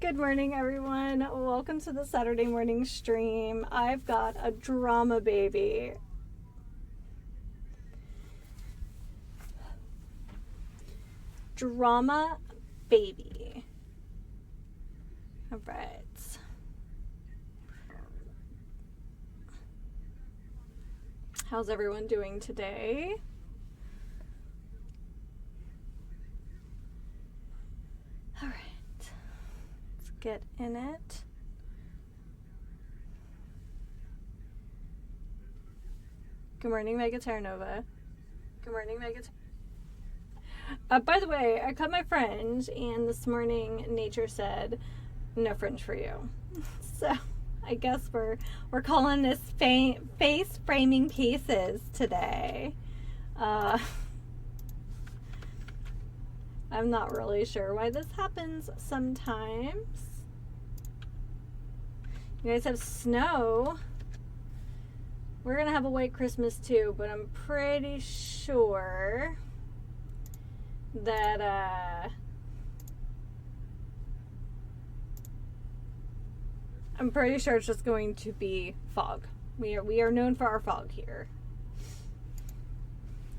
Good morning, everyone. Welcome to the Saturday morning stream. I've got a drama baby. Drama baby. All right. How's everyone doing today? All right. Let's get in it. Good morning, Megaterranova. Good morning, by the way, I caught my friend, and this morning Nature said, "No fringe for you." So I guess we're calling this face framing pieces today. I'm not really sure why this happens sometimes. You guys have snow. We're gonna have a white Christmas too, but I'm pretty sure that I'm pretty sure it's just going to be fog. We are known for our fog here.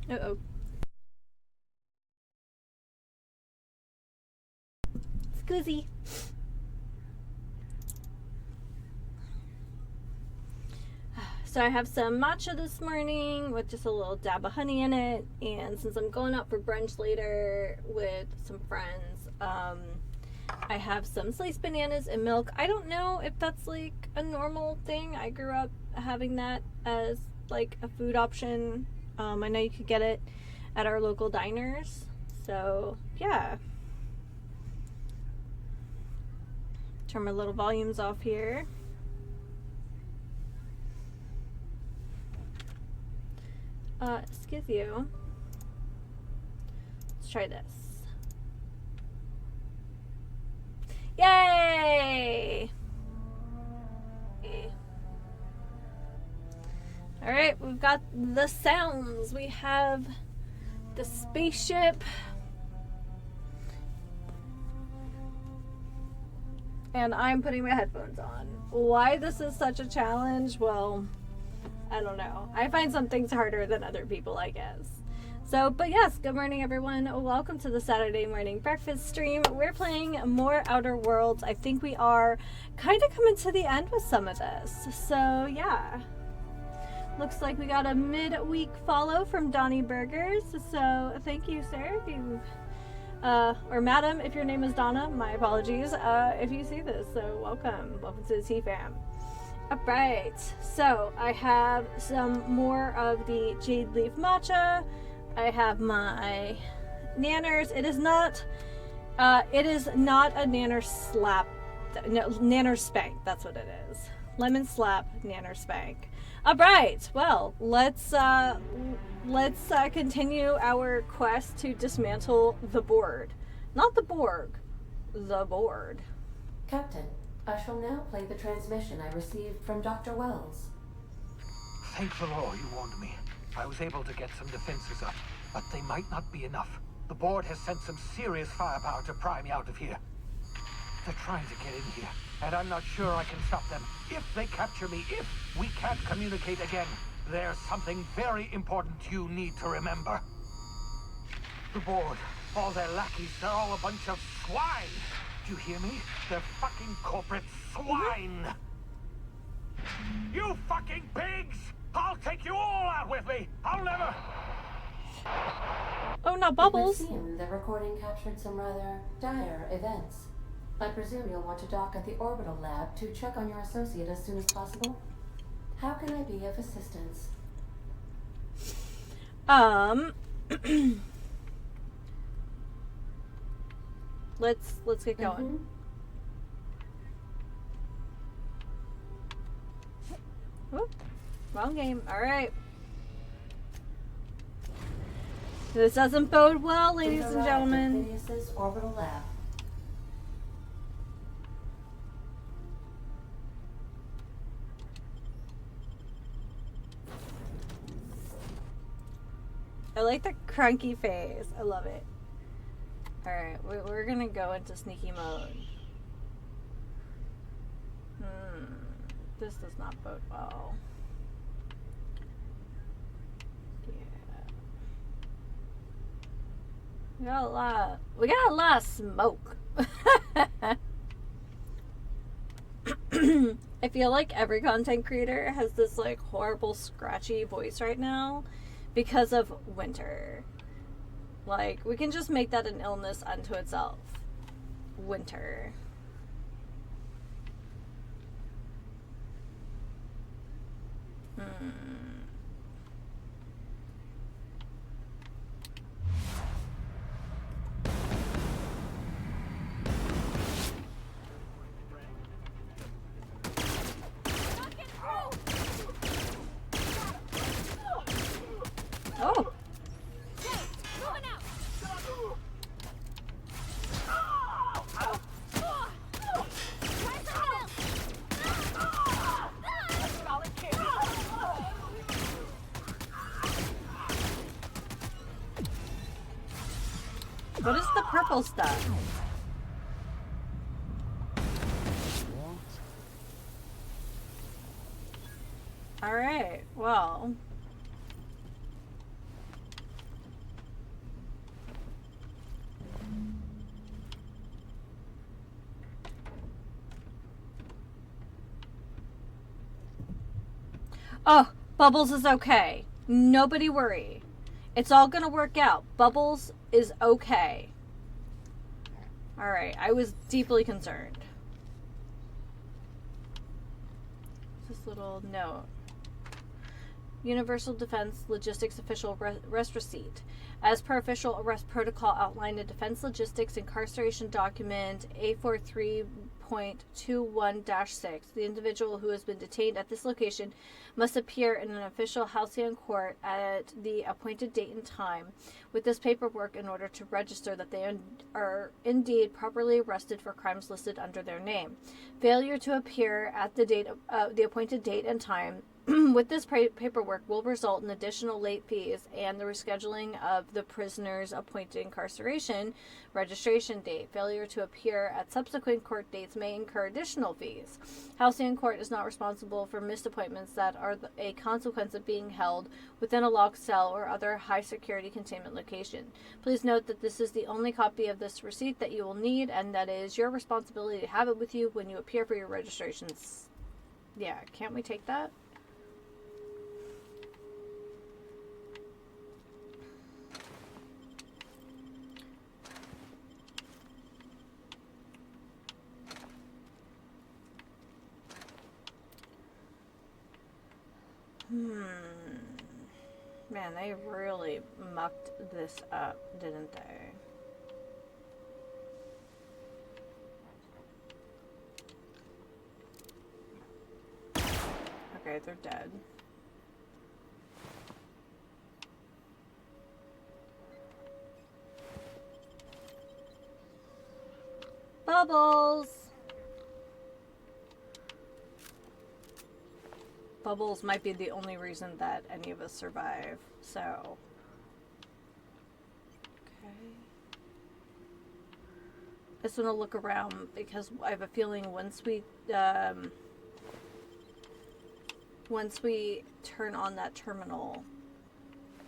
Uh-oh. Scoozy. So I have some matcha this morning with just a little dab of honey in it, and since I'm going out for brunch later with some friends, I have some sliced bananas and milk. I don't know if that's like a normal thing. I grew up having that as like a food option. I know you could get it at our local diners. So yeah. Turn my little volumes off here. Excuse you. Let's try this. Yay! Alright, we've got the sounds. We have the spaceship. And I'm putting my headphones on. Why this is such a challenge? Well, I don't know. I find some things harder than other people, I guess. So, but yes, good morning, everyone. Welcome to the Saturday morning breakfast stream. We're playing more Outer Worlds. I think we are kind of coming to the end with some of this. So, yeah. Looks like we got a midweek follow from Donnie Burgers. So, thank you, sir. If you, or madam, if your name is Donna, my apologies. If you see this, so welcome. Welcome to the T-Fam. Alright, so I have some more of the Jade Leaf Matcha. I have my Nanners. It is not a Nanner Slap, no, Nanner Spank, that's what it is. Lemon Slap, Nanner Spank. Alright, well, let's continue our quest to dismantle the board. Not the Borg, the board. Captain, I shall now play the transmission I received from Dr. Wells. Thank the law you warned me. I was able to get some defenses up, but they might not be enough. The board has sent some serious firepower to pry me out of here. They're trying to get in here, and I'm not sure I can stop them. If they capture me, if we can't communicate again, there's something very important you need to remember. The board, all their lackeys, they're all a bunch of swine. Do you hear me? They're fucking corporate swine! You fucking pigs! I'll take you all out with me! I'll never... Oh, not Bubbles! It would seem the recording captured some rather dire events. I presume you'll want to dock at the orbital lab to check on your associate as soon as possible. How can I be of assistance? Let's get going. Whoop, wrong game. All right. This doesn't bode well, ladies and gentlemen. Phineas's orbital lab. I like the crunky face. I love it. Alright, we're gonna go into sneaky mode. This does not bode well. Yeah. We got a lot of smoke. I feel like every content creator has this like horrible scratchy voice right now because of winter. Like, we can just make that an illness unto itself. Winter. Oh. What is the purple stuff? Alright, well. Oh, Bubbles is okay. Nobody worry. It's all gonna work out. Bubbles is okay. Alright, I was deeply concerned. This little note. Universal Defense Logistics Official Arrest Receipt. As per official arrest protocol outlined in Defense Logistics Incarceration Document A43.21-6, the individual who has been detained at this location must appear in an official Halcyon court at the appointed date and time with this paperwork in order to register that they are indeed properly arrested for crimes listed under their name. Failure to appear at the appointed date and time with this paperwork will result in additional late fees and the rescheduling of the prisoner's appointed incarceration registration date. Failure to appear at subsequent court dates may incur additional fees. Halcyon Court is not responsible for missed appointments that are a consequence of being held within a locked cell or other high security containment location. Please note that this is the only copy of this receipt that you will need, and that it is your responsibility to have it with you when you appear for your registrations. Yeah, can't we take that? Man, they really mucked this up, didn't they? Okay, they're dead. Bubbles! Bubbles might be the only reason that any of us survive, so. Okay. I just want to look around because I have a feeling once we turn on that terminal,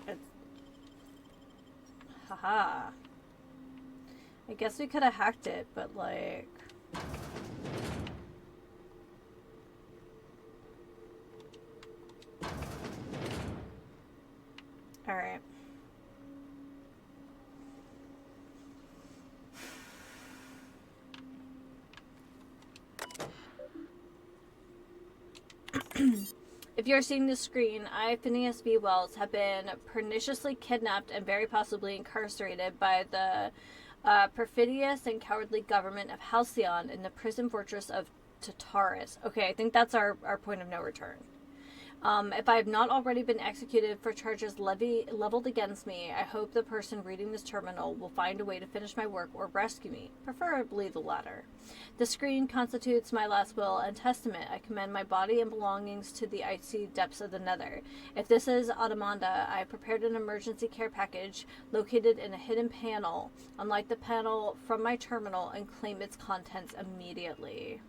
it's. Haha. I guess we could have hacked it, but like. Alright. If you're seeing this screen, I, Phineas B. Wells, have been perniciously kidnapped and very possibly incarcerated by the perfidious and cowardly government of Halcyon in the prison fortress of Tartarus. Okay, I think that's our point of no return. If I have not already been executed for charges leveled against me, I hope the person reading this terminal will find a way to finish my work or rescue me, preferably the latter. The screen constitutes my last will and testament. I commend my body and belongings to the icy depths of the nether. If this is Automanda, I have prepared an emergency care package located in a hidden panel. Unlike the panel from my terminal, and claim its contents immediately.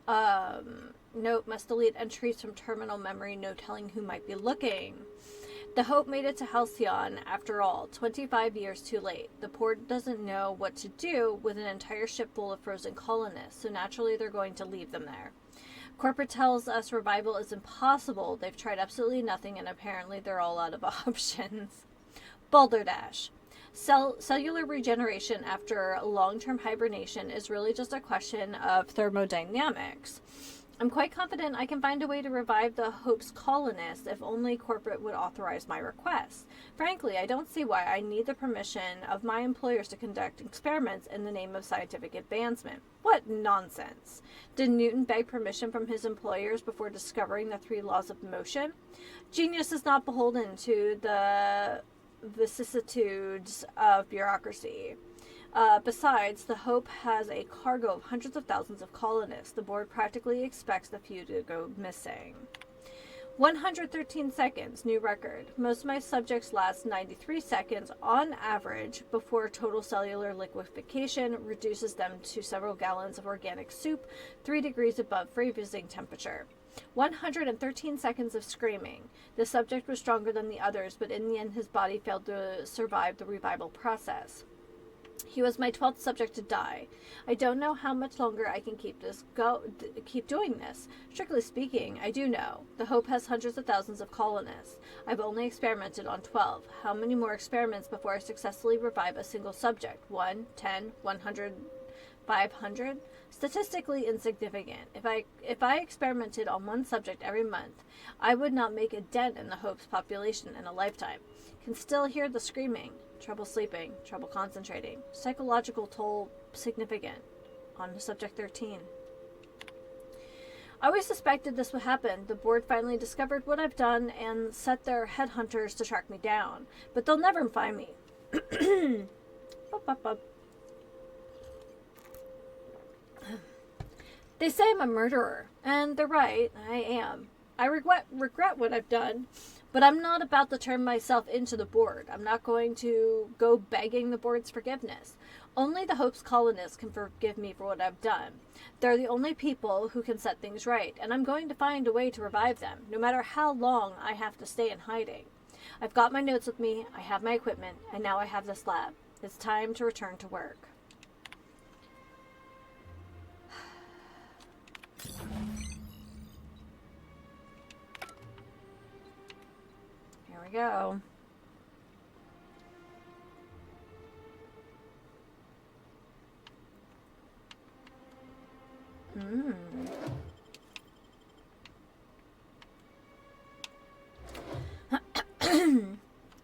Note, must delete entries from terminal memory, no telling who might be looking. The Hope made it to Halcyon, after all, 25 years too late. The port doesn't know what to do with an entire ship full of frozen colonists, so naturally they're going to leave them there. Corporate tells us revival is impossible. They've tried absolutely nothing, and apparently they're all out of options. Balderdash. Cellular regeneration after long-term hibernation is really just a question of thermodynamics. I'm quite confident I can find a way to revive the Hope's colonists if only corporate would authorize my request. Frankly, I don't see why I need the permission of my employers to conduct experiments in the name of scientific advancement. What nonsense! Did Newton beg permission from his employers before discovering the 3 laws of motion? Genius is not beholden to the vicissitudes of bureaucracy. Besides, the Hope has a cargo of hundreds of thousands of colonists. The board practically expects the few to go missing. 113 seconds, new record. Most of my subjects last 93 seconds on average before total cellular liquefaction reduces them to several gallons of organic soup, 3 degrees above freezing temperature. 113 seconds of screaming. The subject was stronger than the others, but in the end his body failed to survive the revival process. He was my 12th subject to die. I don't know how much longer I can keep doing this. Strictly speaking, I do know. The Hope has hundreds of thousands of colonists. I've only experimented on 12. How many more experiments before I successfully revive a single subject? 1, 10, 100, 500? Statistically insignificant. If I experimented on one subject every month, I would not make a dent in the Hope's population in a lifetime. Can still hear the screaming. Trouble sleeping, trouble concentrating. Psychological toll significant. On to subject 13. I always suspected this would happen. The board finally discovered what I've done and set their headhunters to track me down. But they'll never find me. They say I'm a murderer, and they're right, I am. I regret what I've done, but I'm not about to turn myself into the board. I'm not going to go begging the board's forgiveness. Only the Hope's colonists can forgive me for what I've done. They're the only people who can set things right, and I'm going to find a way to revive them, no matter how long I have to stay in hiding. I've got my notes with me, I have my equipment, and now I have this lab. It's time to return to work. Here we go.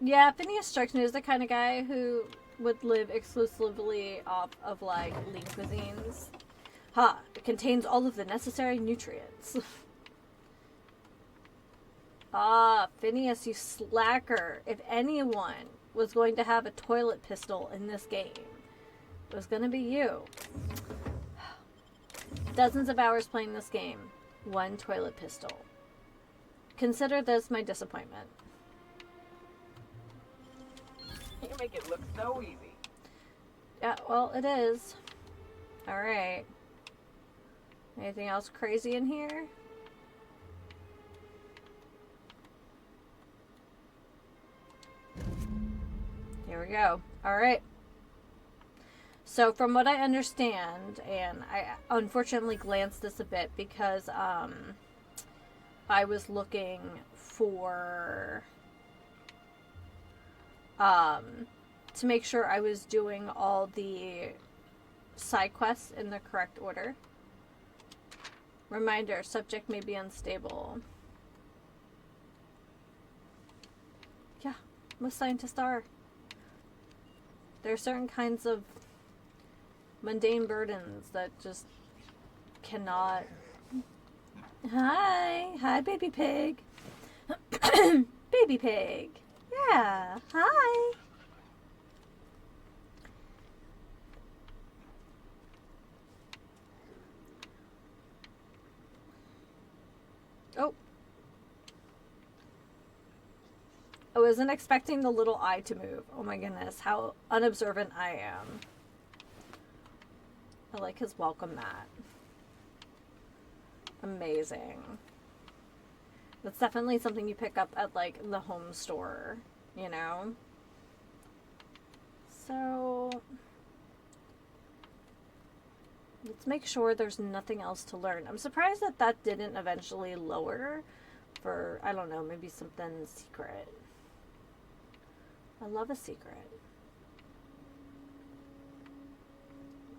Yeah, Phineas strikes me as the kind of guy who would live exclusively off of, like, lean cuisines. Ha! It contains all of the necessary nutrients. Ah, Phineas, you slacker. If anyone was going to have a toilet pistol in this game, it was going to be you. Dozens of hours playing this game. One toilet pistol. Consider this my disappointment. You make it look so easy. Yeah, well, it is. Alright. Anything else crazy in here? Here we go. Alright. So from what I understand, and I unfortunately glanced this a bit because I was looking for to make sure I was doing all the side quests in the correct order. Reminder, subject may be unstable. Yeah, most scientists are. There are certain kinds of mundane burdens that just cannot... Hi, baby pig. Baby pig. Yeah, hi. Oh. I wasn't expecting the little eye to move. Oh my goodness, how unobservant I am. I like his welcome mat. amazing. That's definitely something you pick up at, like, the home store, you know? So, let's make sure there's nothing else to learn. I'm surprised that that didn't eventually lower for, I don't know, maybe something secret. I love a secret.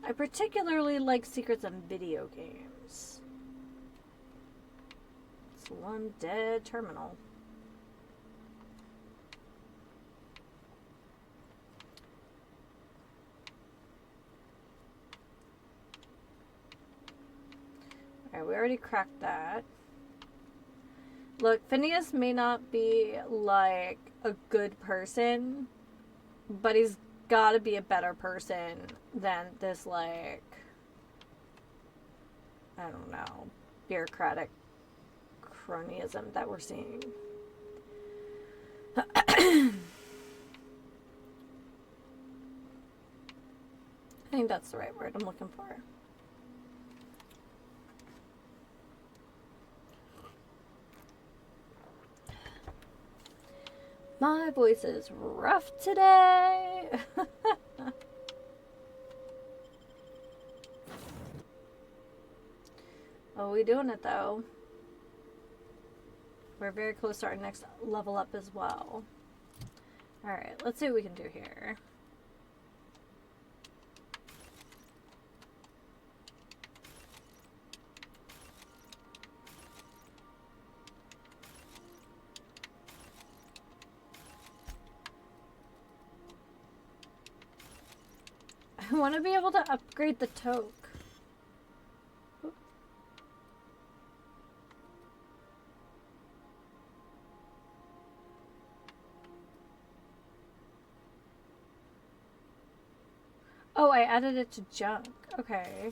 I particularly like secrets in video games. It's one dead terminal. Alright, we already cracked that. Look, Phineas may not be, like, a good person, but he's gotta be a better person than this, like, I don't know, bureaucratic cronyism that we're seeing. I think that's the right word I'm looking for. My voice is rough today. Oh, we doing it though. We're very close to our next level up as well. Alright, let's see what we can do here. I want to be able to upgrade the toque. Oh, I added it to junk. Okay.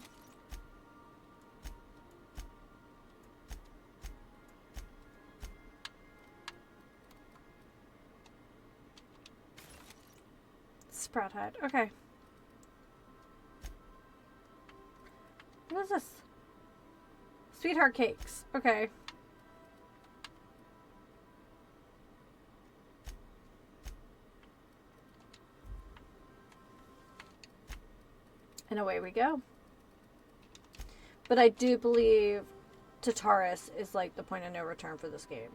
Sprout head. Okay. What is this? Sweetheart cakes. Okay. And away we go. But I do believe Tartarus is like the point of no return for this game.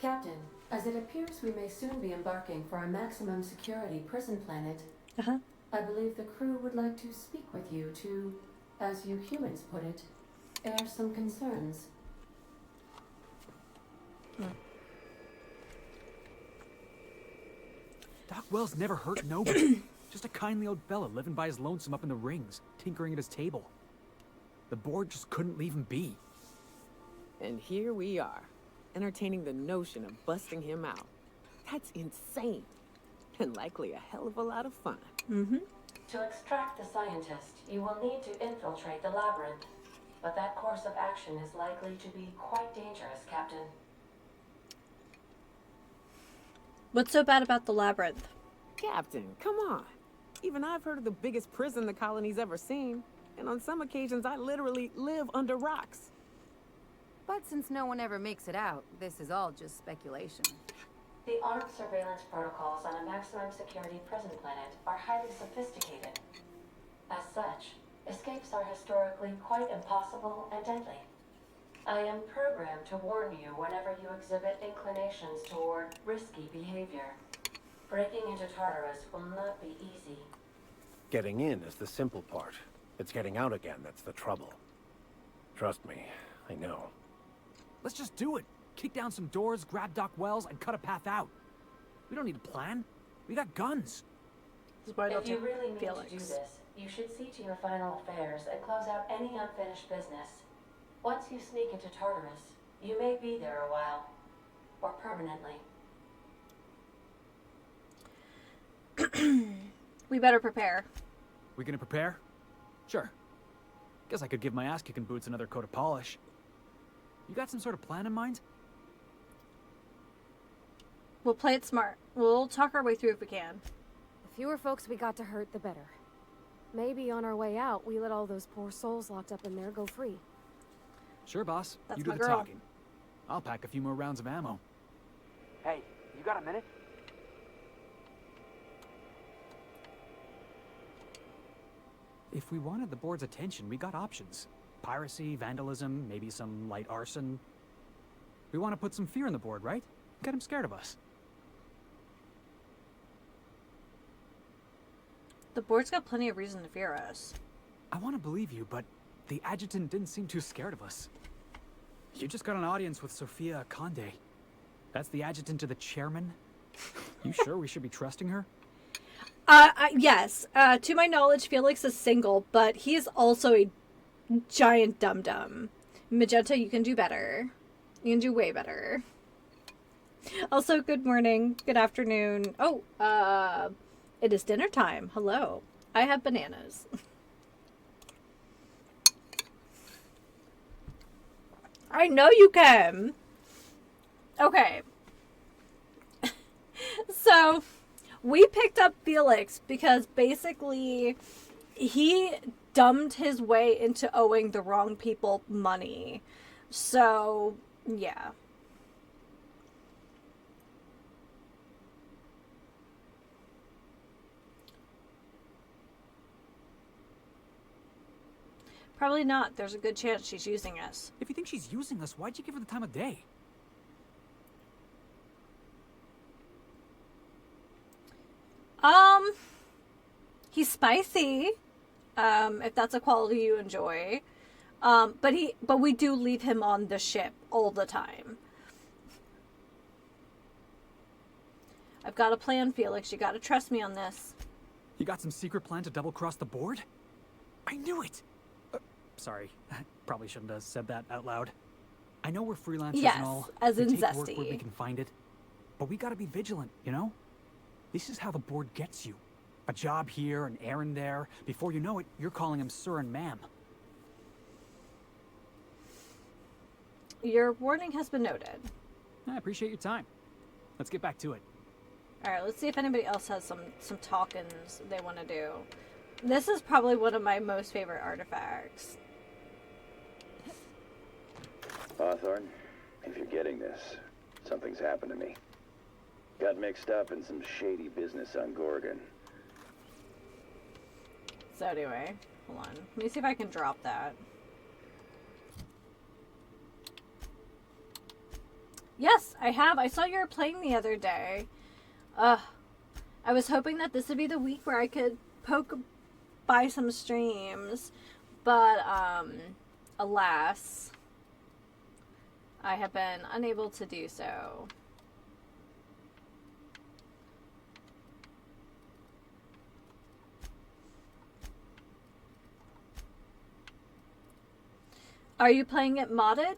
Captain, as it appears we may soon be embarking for a maximum security prison planet, I believe the crew would like to speak with you to, as you humans put it, air some concerns. Doc Wells never hurt nobody. Just a kindly old fella living by his lonesome up in the rings, tinkering at his table. The board just couldn't leave him be. And here we are, entertaining the notion of busting him out. That's insane. And likely a hell of a lot of fun. Mm-hmm. To extract the scientist, you will need to infiltrate the labyrinth. But that course of action is likely to be quite dangerous, Captain. What's so bad about the labyrinth? Captain, come on. Even I've heard of the biggest prison the colony's ever seen. And on some occasions, I literally live under rocks. But since no one ever makes it out, this is all just speculation. The armed surveillance protocols on a maximum security prison planet are highly sophisticated. As such, escapes are historically quite impossible and deadly. I am programmed to warn you whenever you exhibit inclinations toward risky behavior. Breaking into Tartarus will not be easy. Getting in is the simple part. It's getting out again that's the trouble. Trust me, I know. Let's just do it. Kick down some doors, grab Doc Wells, and cut a path out. We don't need a plan. We got guns. This is why I don't If you take really need Felix. to do this, you should see to your final affairs and close out any unfinished business. Once you sneak into Tartarus, you may be there a while. Or permanently. We better prepare. We gonna prepare? Sure. Guess I could give my ass-kicking boots another coat of polish. You got some sort of plan in mind? We'll play it smart. We'll talk our way through if we can. The fewer folks we got to hurt, the better. Maybe on our way out, we let all those poor souls locked up in there go free. Sure, boss. That's You do my the girl. talking. I'll pack a few more rounds of ammo. Hey, you got a minute? If we wanted the board's attention, we got options. Piracy, vandalism, maybe some light arson. We want to put some fear in the board, right? Get them scared of us. The board's got plenty of reason to fear us. I want to believe you, but the adjutant didn't seem too scared of us. You just got an audience with Sophia Conde. That's the adjutant to the chairman? You sure we should be trusting her? Yes. To my knowledge, Felix is single, but he is also a giant dum-dum. Magenta, you can do better. You can do way better. Also, good morning, good afternoon. Oh, it is dinner time. Hello. I have bananas. I know you can. Okay. So, we picked up Felix because basically he dumbed his way into owing the wrong people money. So, yeah. Probably not. There's a good chance she's using us. If you think she's using us, why'd you give her the time of day? He's spicy. If that's a quality you enjoy. But we do leave him on the ship all the time. I've got a plan, Felix. You gotta trust me on this. You got some secret plan to double-cross the board? I knew it! Sorry, I probably shouldn't have said that out loud. I know we're freelancers Yes, and all. as We in take work where zesty. we can find it. But we gotta be vigilant, you know? This is how the board gets you. A job here, an errand there. Before you know it, you're calling him sir and ma'am. Your warning has been noted. I appreciate your time. Let's get back to it. Alright, let's see if anybody else has some talkings they want to do. This is probably one of my most favorite artifacts. Hawthorne, if you're getting this, something's happened to me. Got mixed up in some shady business on Gorgon. So anyway, hold on. Let me see if I can drop that. Yes, I have. I saw you were playing the other day. I was hoping that this would be the week where I could poke by some streams, but alas, I have been unable to do so. Are you playing it modded?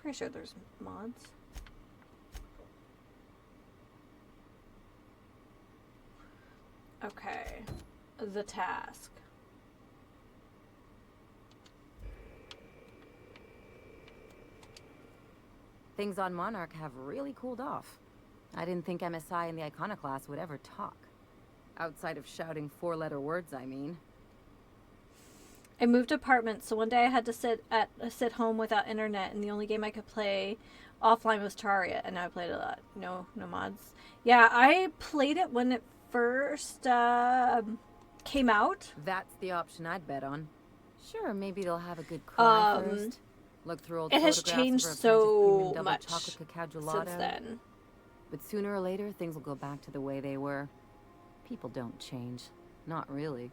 Pretty sure there's mods. Okay. The task. Things on Monarch have really cooled off. I didn't think MSI and the Iconoclast would ever talk. Outside of shouting four-letter words, I mean. I moved apartments, so one day I had to sit home without internet, and the only game I could play offline was Terraria, and I played a lot. No mods. Yeah, I played it when it first came out. That's the option I'd bet on. Sure, maybe they'll have a good cry first. Look through old It has photographs changed of a pint of so premium double much chocolate cacao gelato. since then. But sooner or later, things will go back to the way they were. People don't change. Not really.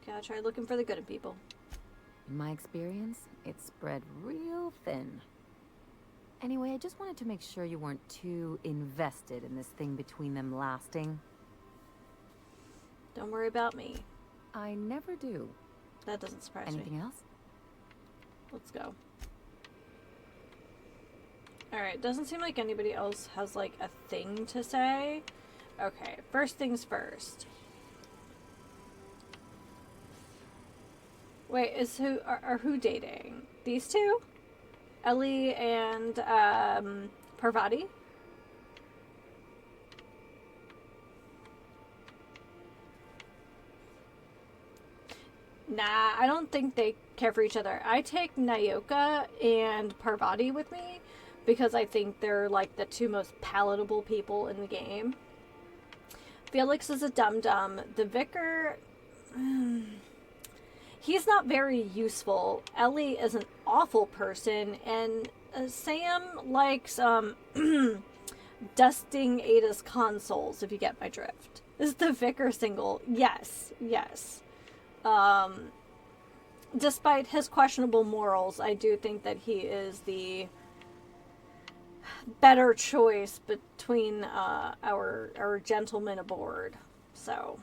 Gotta try looking for the good in people. In my experience, it's spread real thin. Anyway, I just wanted to make sure you weren't too invested in this thing between them lasting. Don't worry about me. I never do. That doesn't surprise me. Anything else? Let's go. Alright, doesn't seem like anybody else has, like, a thing to say. Okay, first things first. Wait, are who dating? These two? Ellie and, Parvati? Nah, I don't think they care for each other. I take Nyoka and Parvati with me because I think they're like the two most palatable people in the game. Felix is a dum-dum. The vicar, he's not very useful. Ellie is an awful person, and Sam likes dusting Ada's consoles, if you get my drift. Is the vicar single? Yes, yes. Despite his questionable morals, I do think that he is the better choice between our gentlemen aboard. So.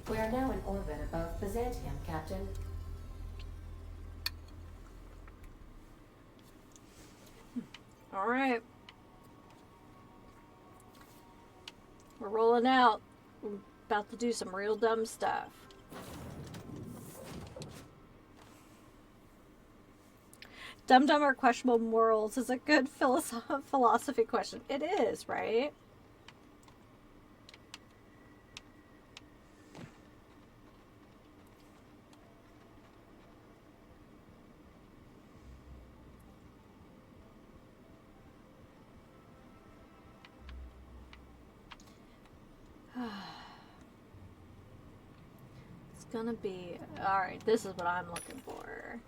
We are now in orbit above Byzantium, Captain. All right. We're rolling out. We're about to do some real dumb stuff. Dumb or questionable morals is a good philosophy question. It is, right? It's gonna be... Alright, this is what I'm looking for.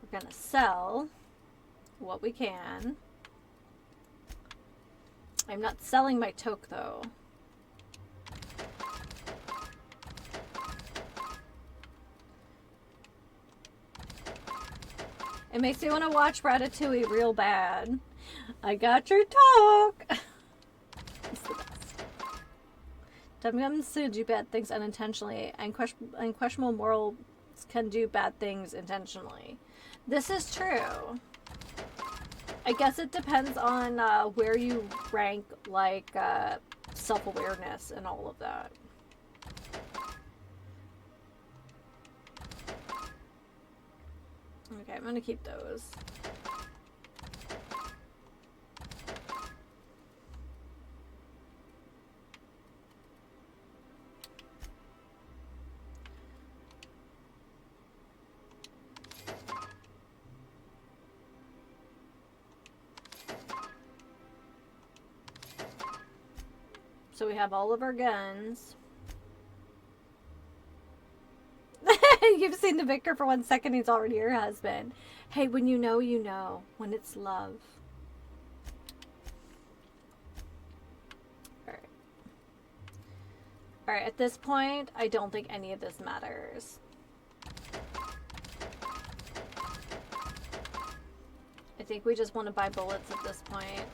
We're gonna sell what we can. I'm not selling my toque, though. It makes me want to watch Ratatouille real bad. I got your toque! It's the best. Dum-dums do bad things unintentionally, and questionable morals can do bad things intentionally. This is true. I guess it depends on where you rank, like, self-awareness and all of that. Okay, I'm gonna keep those. So we have all of our guns. You've seen the vicar for 1 second, he's already your husband. Hey, when you know, you know. When it's love. Alright. Alright, at this point, I don't think any of this matters. I think we just want to buy bullets at this point.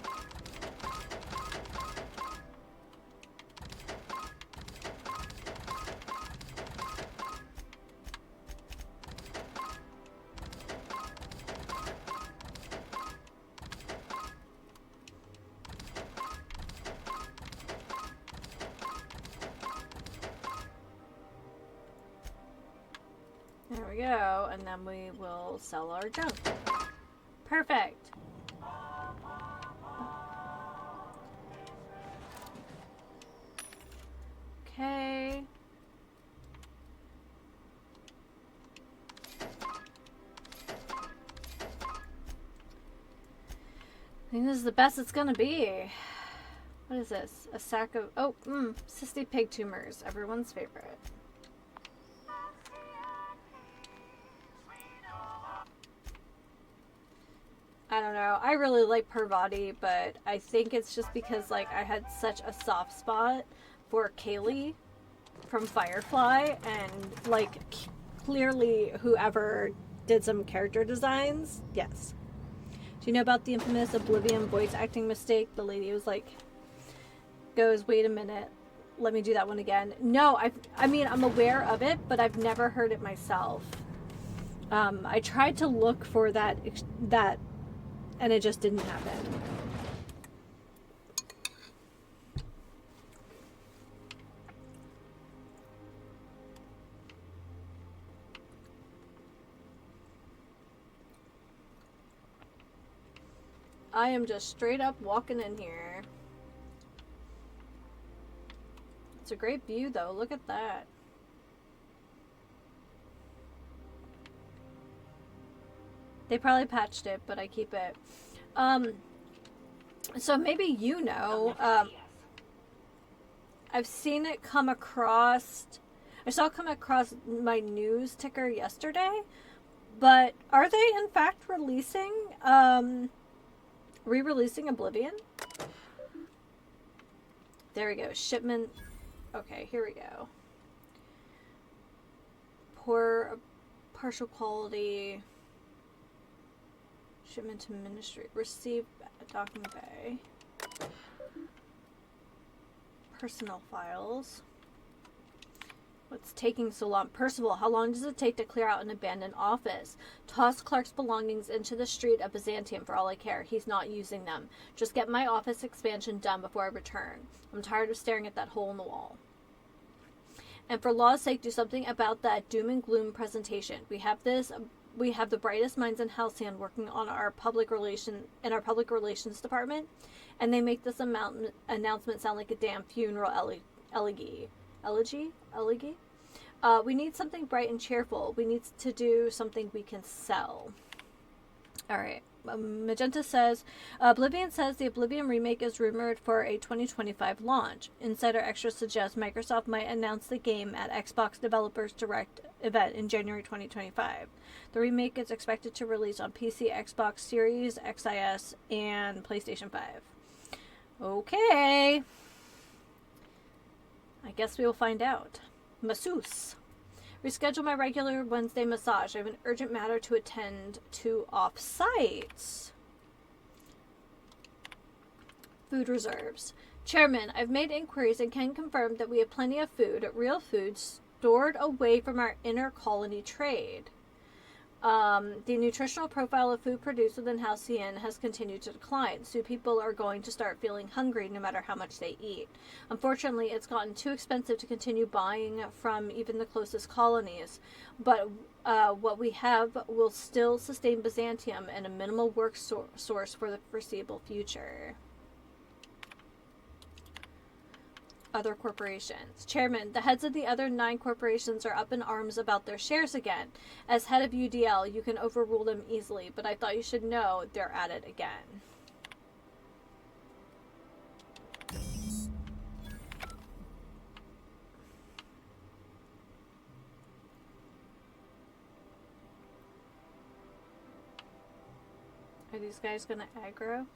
There we go, and then we will sell our junk. Perfect. Okay. I think this is the best it's gonna be. What is this? A sack of... Oh, cystic pig tumors. Everyone's favorite. I don't know. I really like Parvati, but I think it's just because, like, I had such a soft spot for Kaylee from Firefly, and, like, clearly whoever did some character designs, yes. Do you know about the infamous Oblivion voice acting mistake? The lady was like, goes, wait a minute, let me do that one again. No, I mean, I'm aware of it, but I've never heard it myself. I tried to look for that, and it just didn't happen. I am just straight up walking in here. It's a great view though. Look at that. They probably patched it, but I keep it. So maybe you know, I've seen it come across, I saw it come across my news ticker yesterday, but are they in fact releasing, re-releasing Oblivion? There we go, shipment, okay, here we go. Poor, partial quality, shipment to ministry, receive docking bay, personal files. What's taking so long? Percival, how long does it take to clear out an abandoned office? Toss Clark's belongings into the street of Byzantium for all I care. He's not using them. Just get my office expansion done before I return. I'm tired of staring at that hole in the wall. And for law's sake, do something about that doom and gloom presentation. We have the brightest minds in Halcyon working on our public relations department, and they make this announcement sound like a damn funeral elegy. We need something bright and cheerful. We need to do something we can sell. All right. Magenta says, Oblivion says the Oblivion remake is rumored for a 2025 launch. Insider Extra suggests Microsoft might announce the game at Xbox Developers Direct event in January 2025. The remake is expected to release on PC, Xbox Series, XS, and PlayStation 5. Okay. I guess we will find out. Masseuse. Reschedule my regular Wednesday massage. I have an urgent matter to attend to off-site. Food reserves. Chairman, I've made inquiries and can confirm that we have plenty of food, real food, stored away from our inner colony trade. The nutritional profile of food produced within Halcyon has continued to decline, so people are going to start feeling hungry no matter how much they eat. Unfortunately, it's gotten too expensive to continue buying from even the closest colonies, but what we have will still sustain Byzantium and a minimal work source for the foreseeable future. Other corporations. Chairman, the heads of the other 9 corporations are up in arms about their shares again. As head of UDL, you can overrule them easily, but I thought you should know they're at it again. Are these guys gonna aggro?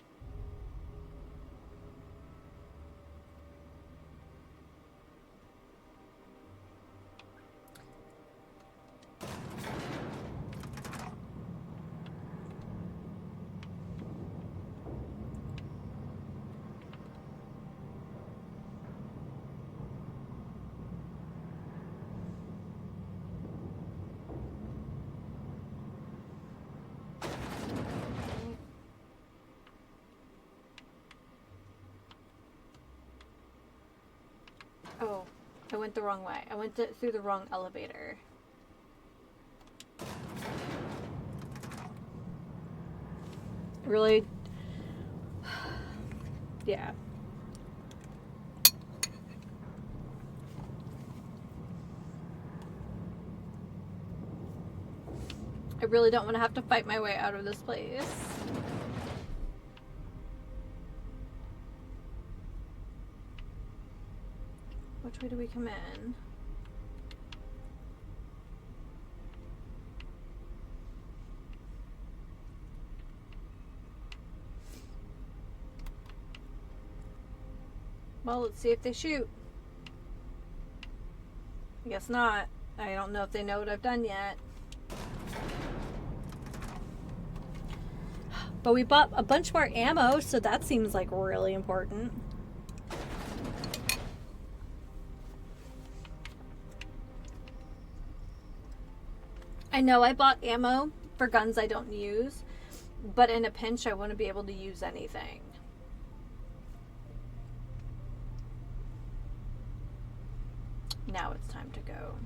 Oh, I went the wrong way. I went through the wrong elevator. Really? Yeah. I really don't want to have to fight my way out of this place. Which way do we come in? Well, let's see if they shoot. I guess not. I don't know if they know what I've done yet. But we bought a bunch more ammo, so that seems like really important. I know I bought ammo for guns I don't use, but in a pinch I want to be able to use anything. Now it's time to go.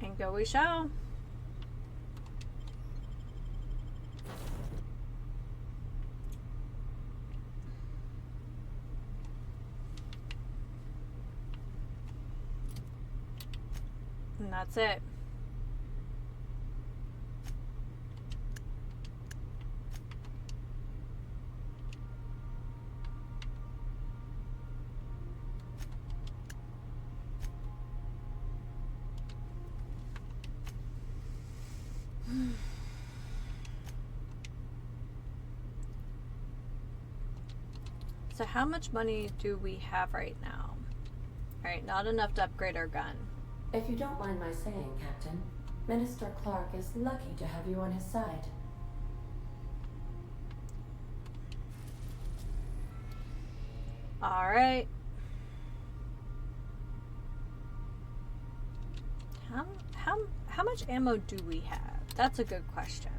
And go we shall. And that's it. So how much money do we have right now? Alright, not enough to upgrade our gun. If you don't mind my saying, Captain, Minister Clark is lucky to have you on his side. Alright. How much ammo do we have? That's a good question.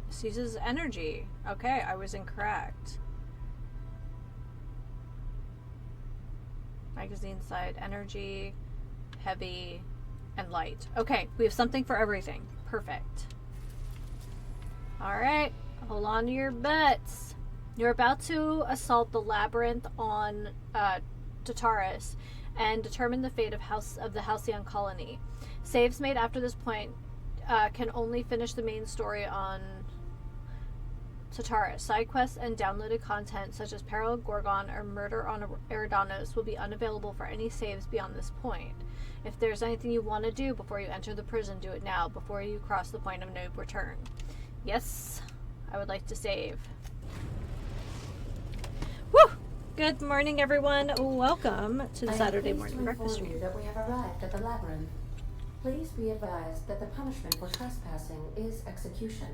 This uses energy. Okay, I was incorrect. Magazine side, energy, heavy, and light. Okay, we have something for everything. Perfect. Alright, hold on to your butts. You're about to assault the labyrinth on Tartarus and determine the fate of the Halcyon colony. Saves made after this point can only finish the main story on Tartarus. Side quests and downloaded content such as Peril of Gorgon or Murder on Eridanos will be unavailable for any saves beyond this point. If there's anything you want to do before you enter the prison, do it now, before you cross the point of no return. Yes, I would like to save. Woo! Good morning, everyone. Welcome to the Saturday morning breakfast stream. That we have arrived at the labyrinth. Please be advised that the punishment for trespassing is execution.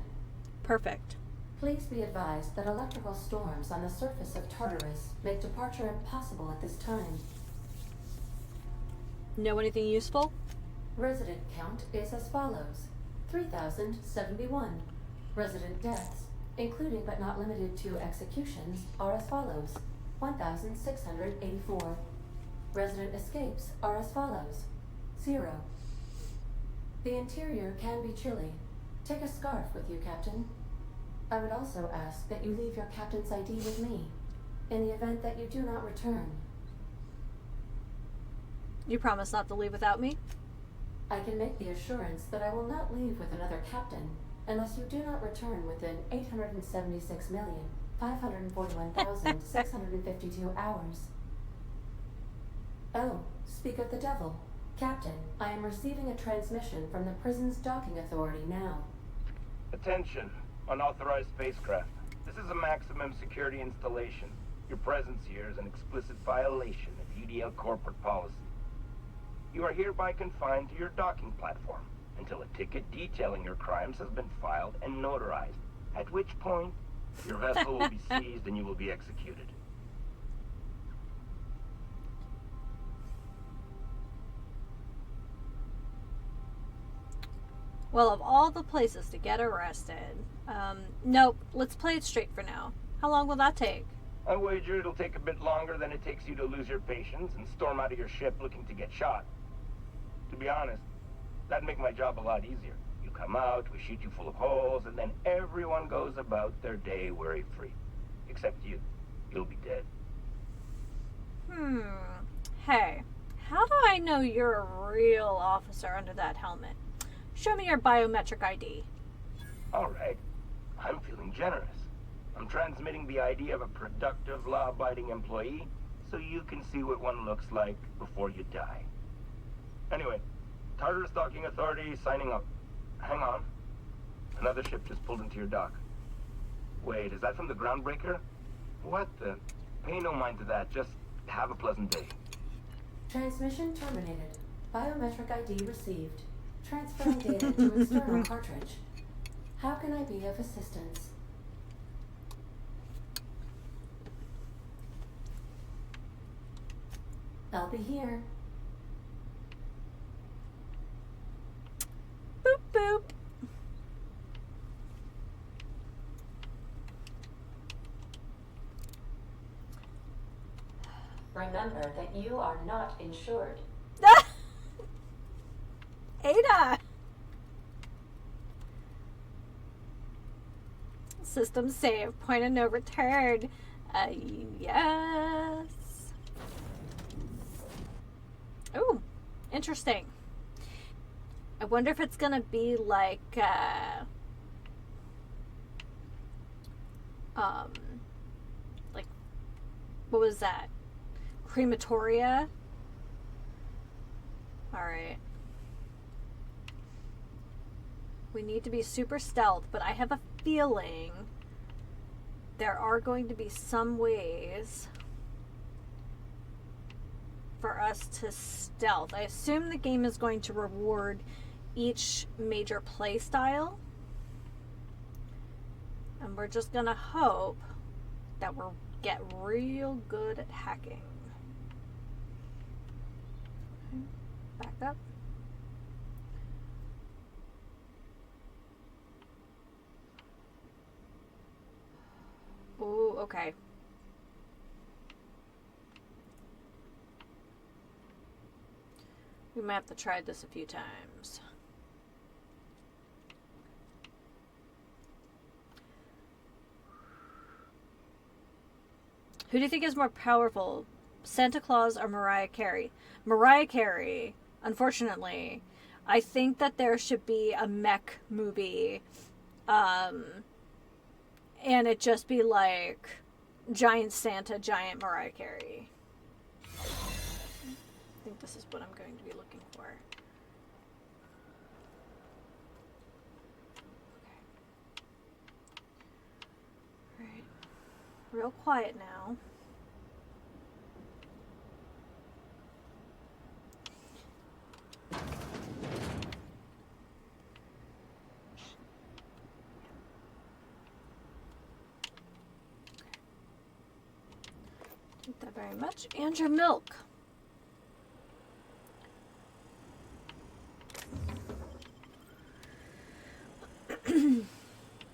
Perfect. Please be advised that electrical storms on the surface of Tartarus make departure impossible at this time. Know anything useful? Resident count is as follows: 3,071. Resident deaths, including but not limited to executions, are as follows: 1,684. Resident escapes are as follows: 0. The interior can be chilly. Take a scarf with you, Captain. I would also ask that you leave your captain's ID with me, in the event that you do not return. You promise not to leave without me? I can make the assurance that I will not leave with another captain unless you do not return within 876,541,652 hours. Oh, speak of the devil. Captain, I am receiving a transmission from the prison's docking authority now. Attention, unauthorized spacecraft. This is a maximum security installation. Your presence here is an explicit violation of UDL corporate policy. You are hereby confined to your docking platform until a ticket detailing your crimes has been filed and notarized, at which point your vessel will be seized and you will be executed. Well, of all the places to get arrested, nope, let's play it straight for now. How long will that take? I wager it'll take a bit longer than it takes you to lose your patience and storm out of your ship looking to get shot. To be honest, that'd make my job a lot easier. You come out, we shoot you full of holes, and then everyone goes about their day worry-free. Except you. You'll be dead. Hey, how do I know you're a real officer under that helmet? Show me your biometric ID. Alright. I'm feeling generous. I'm transmitting the ID of a productive, law-abiding employee so you can see what one looks like before you die. Anyway, Tartarus Docking Authority signing up. Hang on. Another ship just pulled into your dock. Wait, is that from the Groundbreaker? What the? Pay no mind to that. Just have a pleasant day. Transmission terminated. Biometric ID received. Transferring data to external cartridge. How can I be of assistance? I'll be here. Boop, boop. Remember that you are not insured. Ada! System save. Point of no return. Yes. Oh, interesting. I wonder if it's gonna be like, what was that? Crematoria? Alright. We need to be super stealth, but I have a feeling there are going to be some ways for us to stealth. I assume the game is going to reward each major play style. And we're just gonna hope that we'll get real good at hacking. Okay, back up. Oh, okay. We might have to try this a few times. Who do you think is more powerful, Santa Claus or Mariah Carey? Mariah Carey, unfortunately. I think that there should be a mech movie, and it just be like giant Santa, giant Mariah Carey. I think this is what I'm going to be looking for. Okay. Alright. Real quiet now. Thank that very much. And your milk.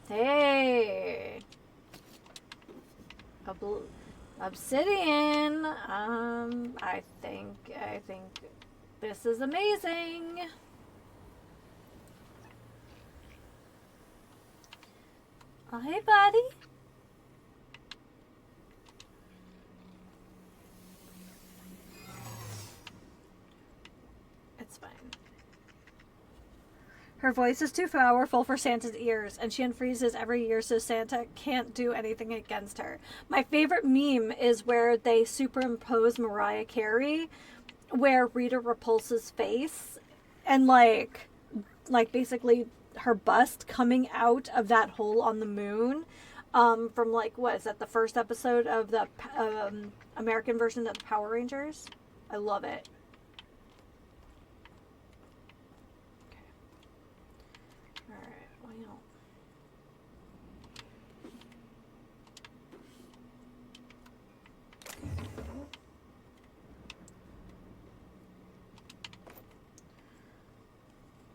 Hey. Obsidian. I think this is amazing. Oh, hey, buddy. It's fine. Her voice is too powerful for Santa's ears, and she unfreezes every year so Santa can't do anything against her. My favorite meme is where they superimpose Mariah Carey, where Rita Repulsa's face, and like basically her bust coming out of that hole on the moon, from like, what is that, the first episode of the American version of the Power Rangers? I love it.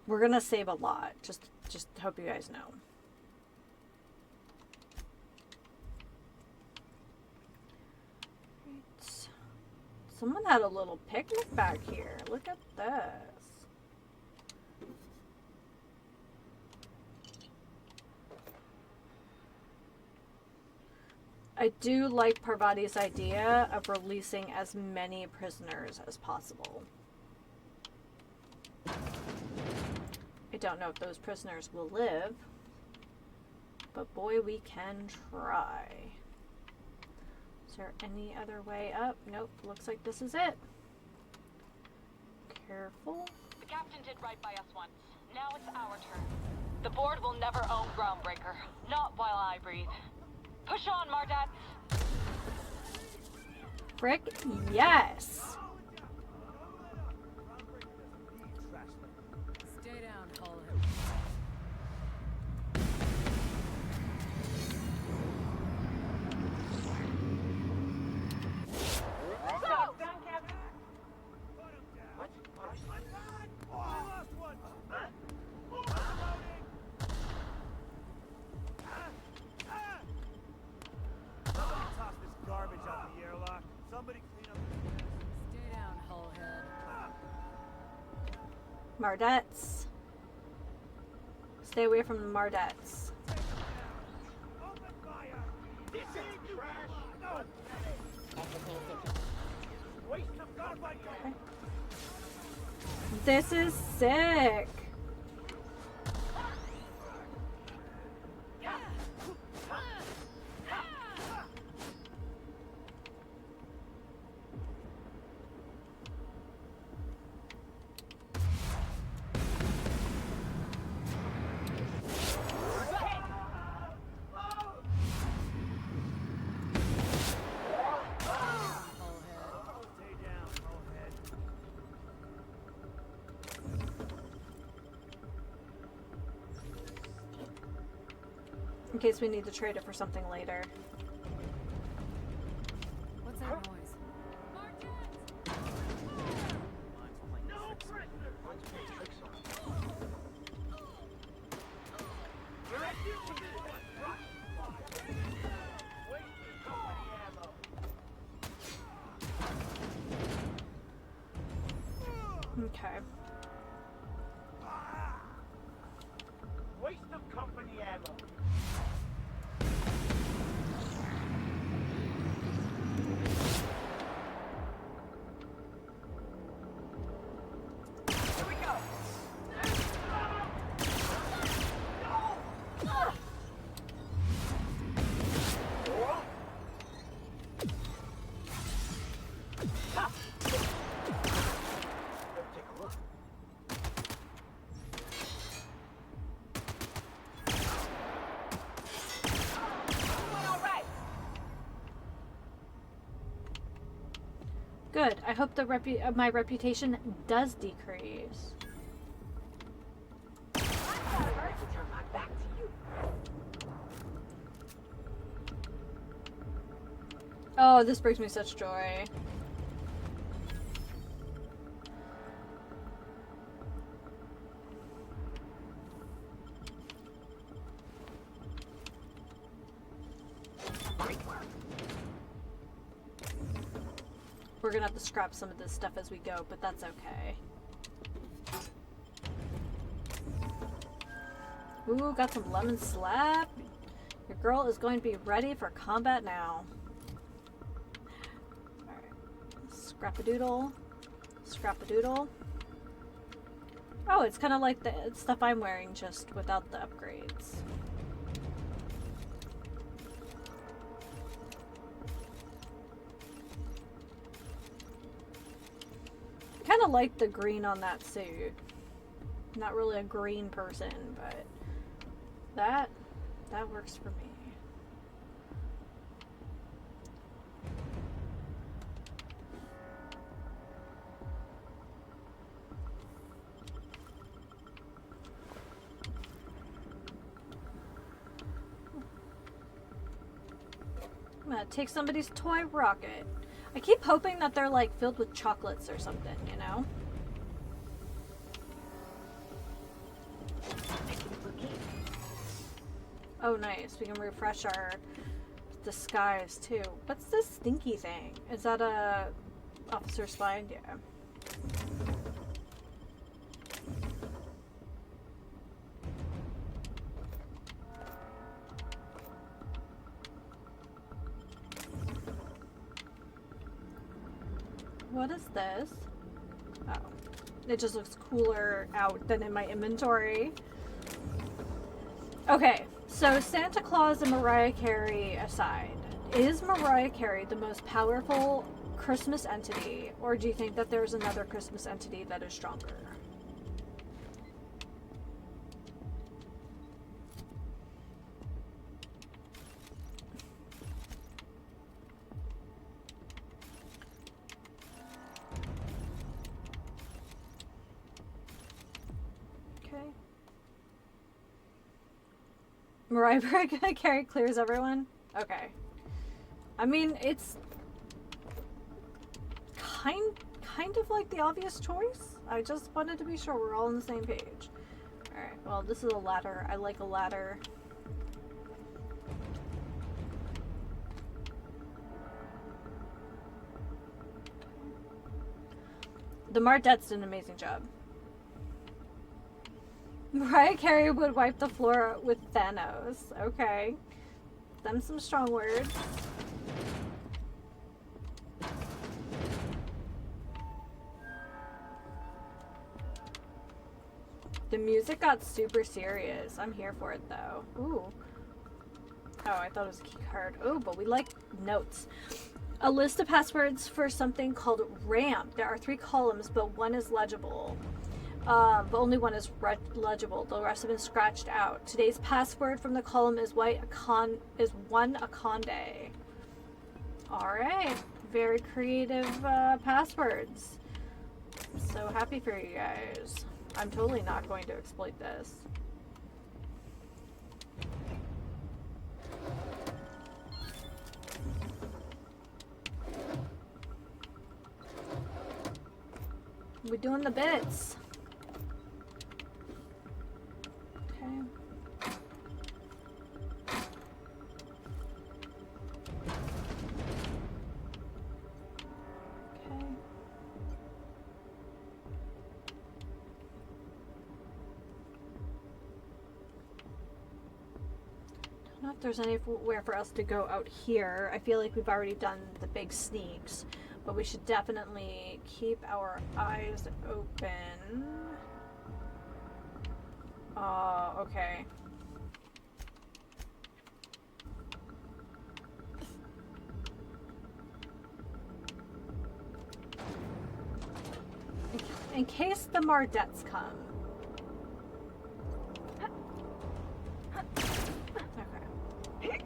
We're gonna save a lot. Just hope you guys know. Right. Someone had a little picnic back here. Look at this. I do like Parvati's idea of releasing as many prisoners as possible. I don't know if those prisoners will live, but boy, we can try. Is there any other way up? Nope, looks like this is it. Careful. The captain did right by us once. Now it's our turn. The board will never own Groundbreaker. Not while I breathe. Push on, Mardats! Frick, yes! Mardettes. Stay away from the Mardettes. Okay. This is sick. In case we need to trade it for something later. What's that noise? Okay. Waste of company ammo. Good. I hope the my reputation does decrease. Oh, this brings me such joy. We're gonna have to scrap some of this stuff as we go, but that's okay. Ooh, got some lemon slap. Your girl is going to be ready for combat now. Alright. Scrap-a-doodle. Scrap-a-doodle. Oh, it's kind of like the stuff I'm wearing, just without the upgrades. Kind of like the green on that suit. Not really a green person, but that works for me. I'm gonna take somebody's toy rocket. I keep hoping that they're like filled with chocolates or something, you know? Oh, nice. We can refresh our disguise too. What's this stinky thing? Is that a officer's find? Yeah. What is this? Oh. It just looks cooler out than in my inventory. Okay, so Santa Claus and Mariah Carey aside, is Mariah Carey the most powerful Christmas entity, or do you think that there's another Christmas entity that is stronger? Mariah Carey clears everyone? Okay. I mean, it's kind of like the obvious choice. I just wanted to be sure we're all on the same page. Alright, well, this is a ladder. I like a ladder. The Martettes did an amazing job. Mariah Carey would wipe the floor with Thanos. Okay. Them some strong words. The music got super serious. I'm here for it though. Ooh. Oh, I thought it was a key card. Oh, but we like notes. A list of passwords for something called ramp. There are 3 columns, but one is legible. But only one is legible. The rest have been scratched out. Today's password from the column is one Akonde. All right, very creative passwords. So happy for you guys. I'm totally not going to exploit this. We're doing the bits. Okay. Okay. Don't know if there's anywhere for us to go out here. I feel like we've already done the big sneaks, but we should definitely keep our eyes open. Okay. In case the Mardettes come. Okay.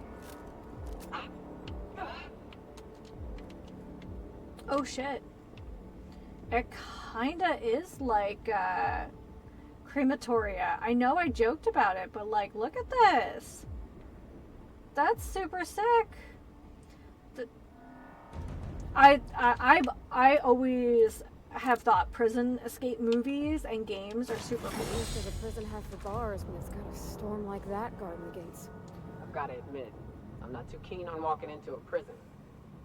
Oh shit. It kinda is like crematoria. I know I joked about it, but like, look at this. That's super sick. I always have thought prison escape movies and games are super cool. There's a prison half the bars when it's got a storm like that guarding the gates. I've got to admit, I'm not too keen on walking into a prison.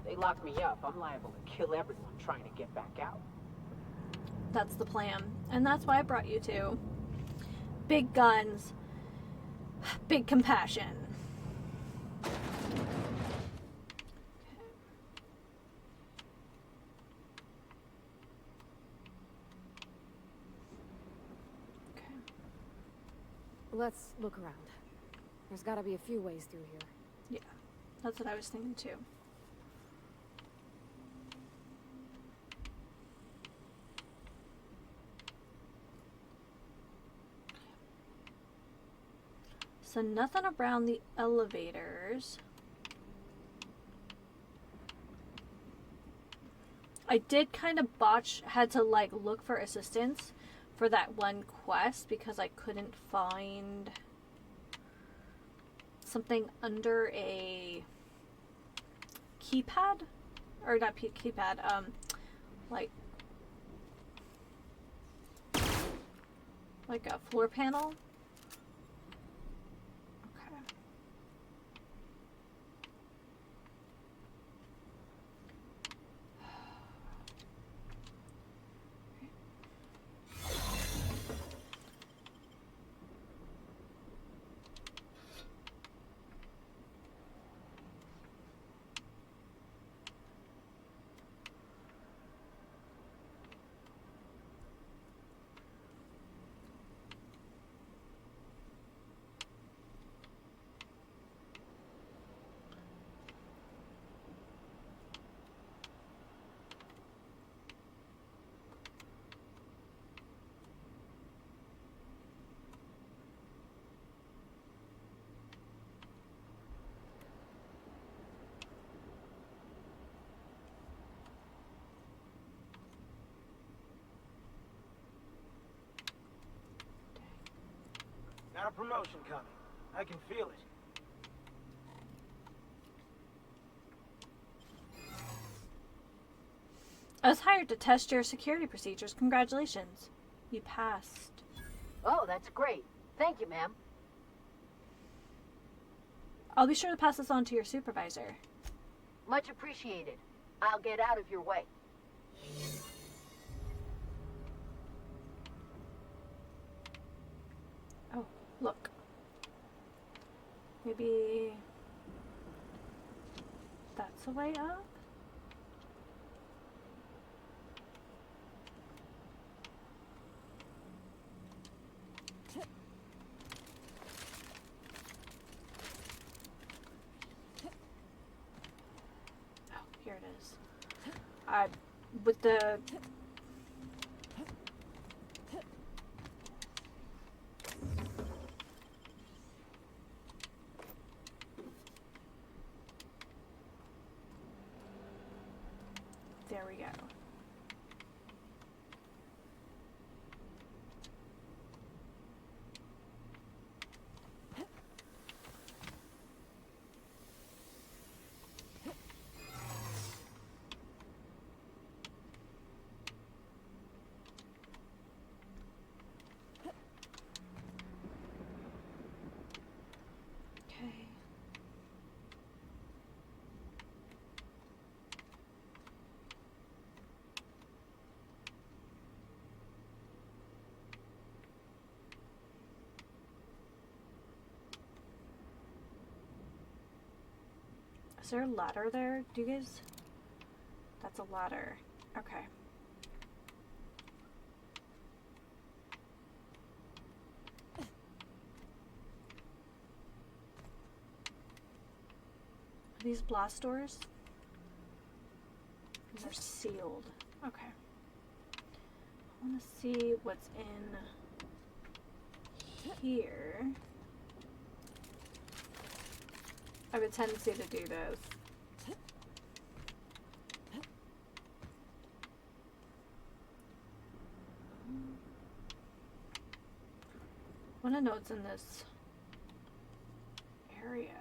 They lock me up, I'm liable to kill everyone trying to get back out. That's the plan. And that's why I brought you two. Big guns, big compassion. Okay. Let's look around. There's gotta be a few ways through here. Yeah, that's what I was thinking too. So nothing around the elevators. I did kind of had to like look for assistance for that one quest because I couldn't find something under a keypad, or not keypad, like a floor panel. Got a promotion coming. I can feel it. I was hired to test your security procedures. Congratulations. You passed. Oh, that's great. Thank you, ma'am. I'll be sure to pass this on to your supervisor. Much appreciated. I'll get out of your way. Oh, look. Maybe that's a way up? with the... There we go. Okay. Is there a ladder there? Do you guys... That's a ladder. Okay. Are these blast doors? They're sealed. Okay. I want to see what's in here. I have a tendency to do this. I want to know what's in this area.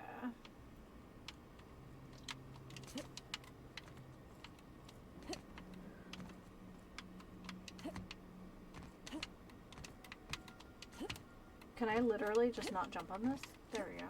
Can I literally just not jump on this? There we go.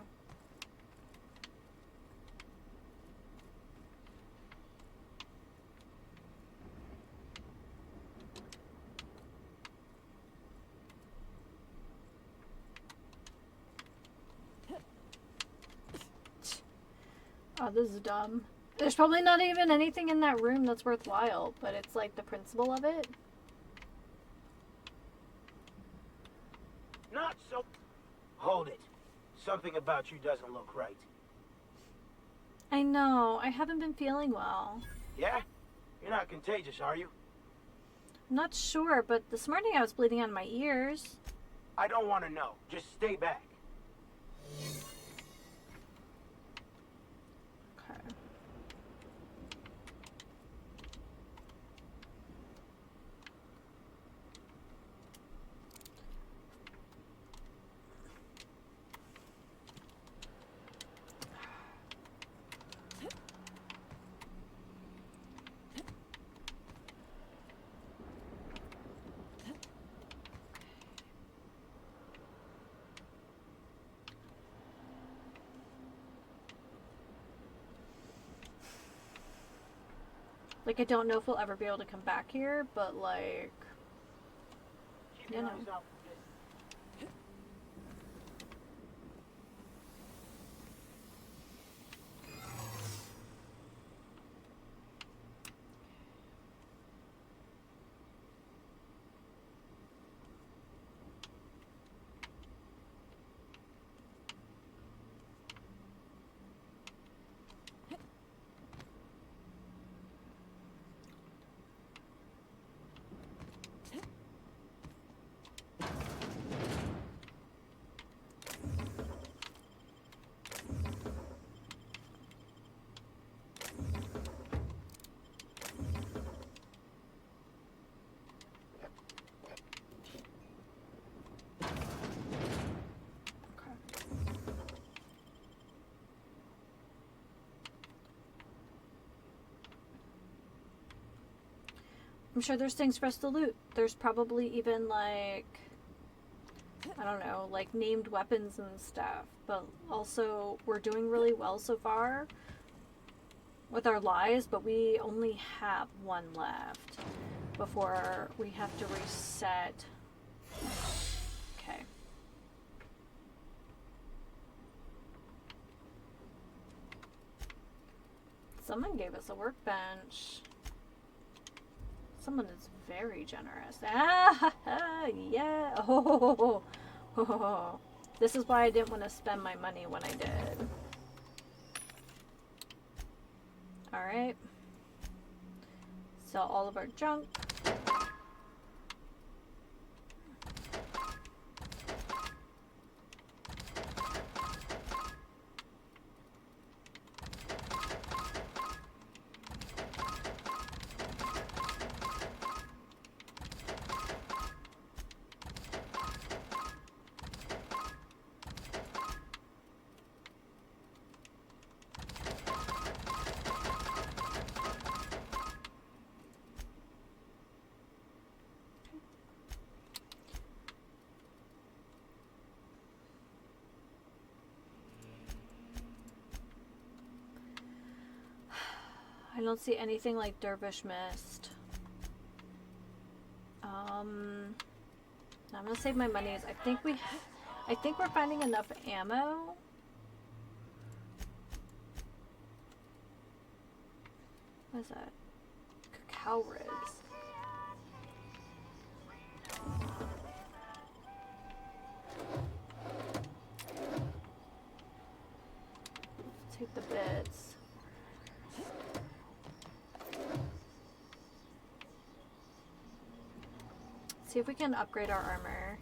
Oh, this is dumb. There's probably not even anything in that room that's worthwhile, but it's like the principle of it. Not so... Hold it. Something about you doesn't look right. I know. I haven't been feeling well. Yeah? You're not contagious, are you? I'm not sure, but this morning I was bleeding out of my ears. I don't want to know. Just stay back. Okay. Like, I don't know if we'll ever be able to come back here, but like, you know. I'm sure there's things for us to loot. There's probably even like, I don't know, like named weapons and stuff. But also, we're doing really well so far with our lives, but we only have one left before we have to reset. Okay. Someone gave us a workbench. Someone is very generous. Ah, yeah. Oh, this is why I didn't want to spend my money when I did. All right. Sell all of our junk. I don't see anything like Dervish Mist. I'm gonna save my monies. I think we're finding enough ammo. What is that? Cacao ribs. Take the bits. See if we can upgrade our armor.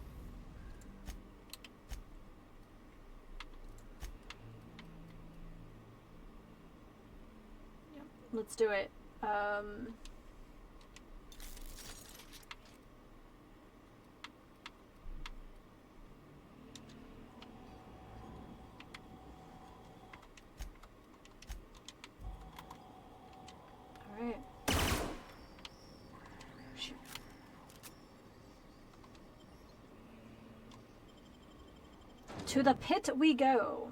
Yep, let's do it. All right. To the pit we go.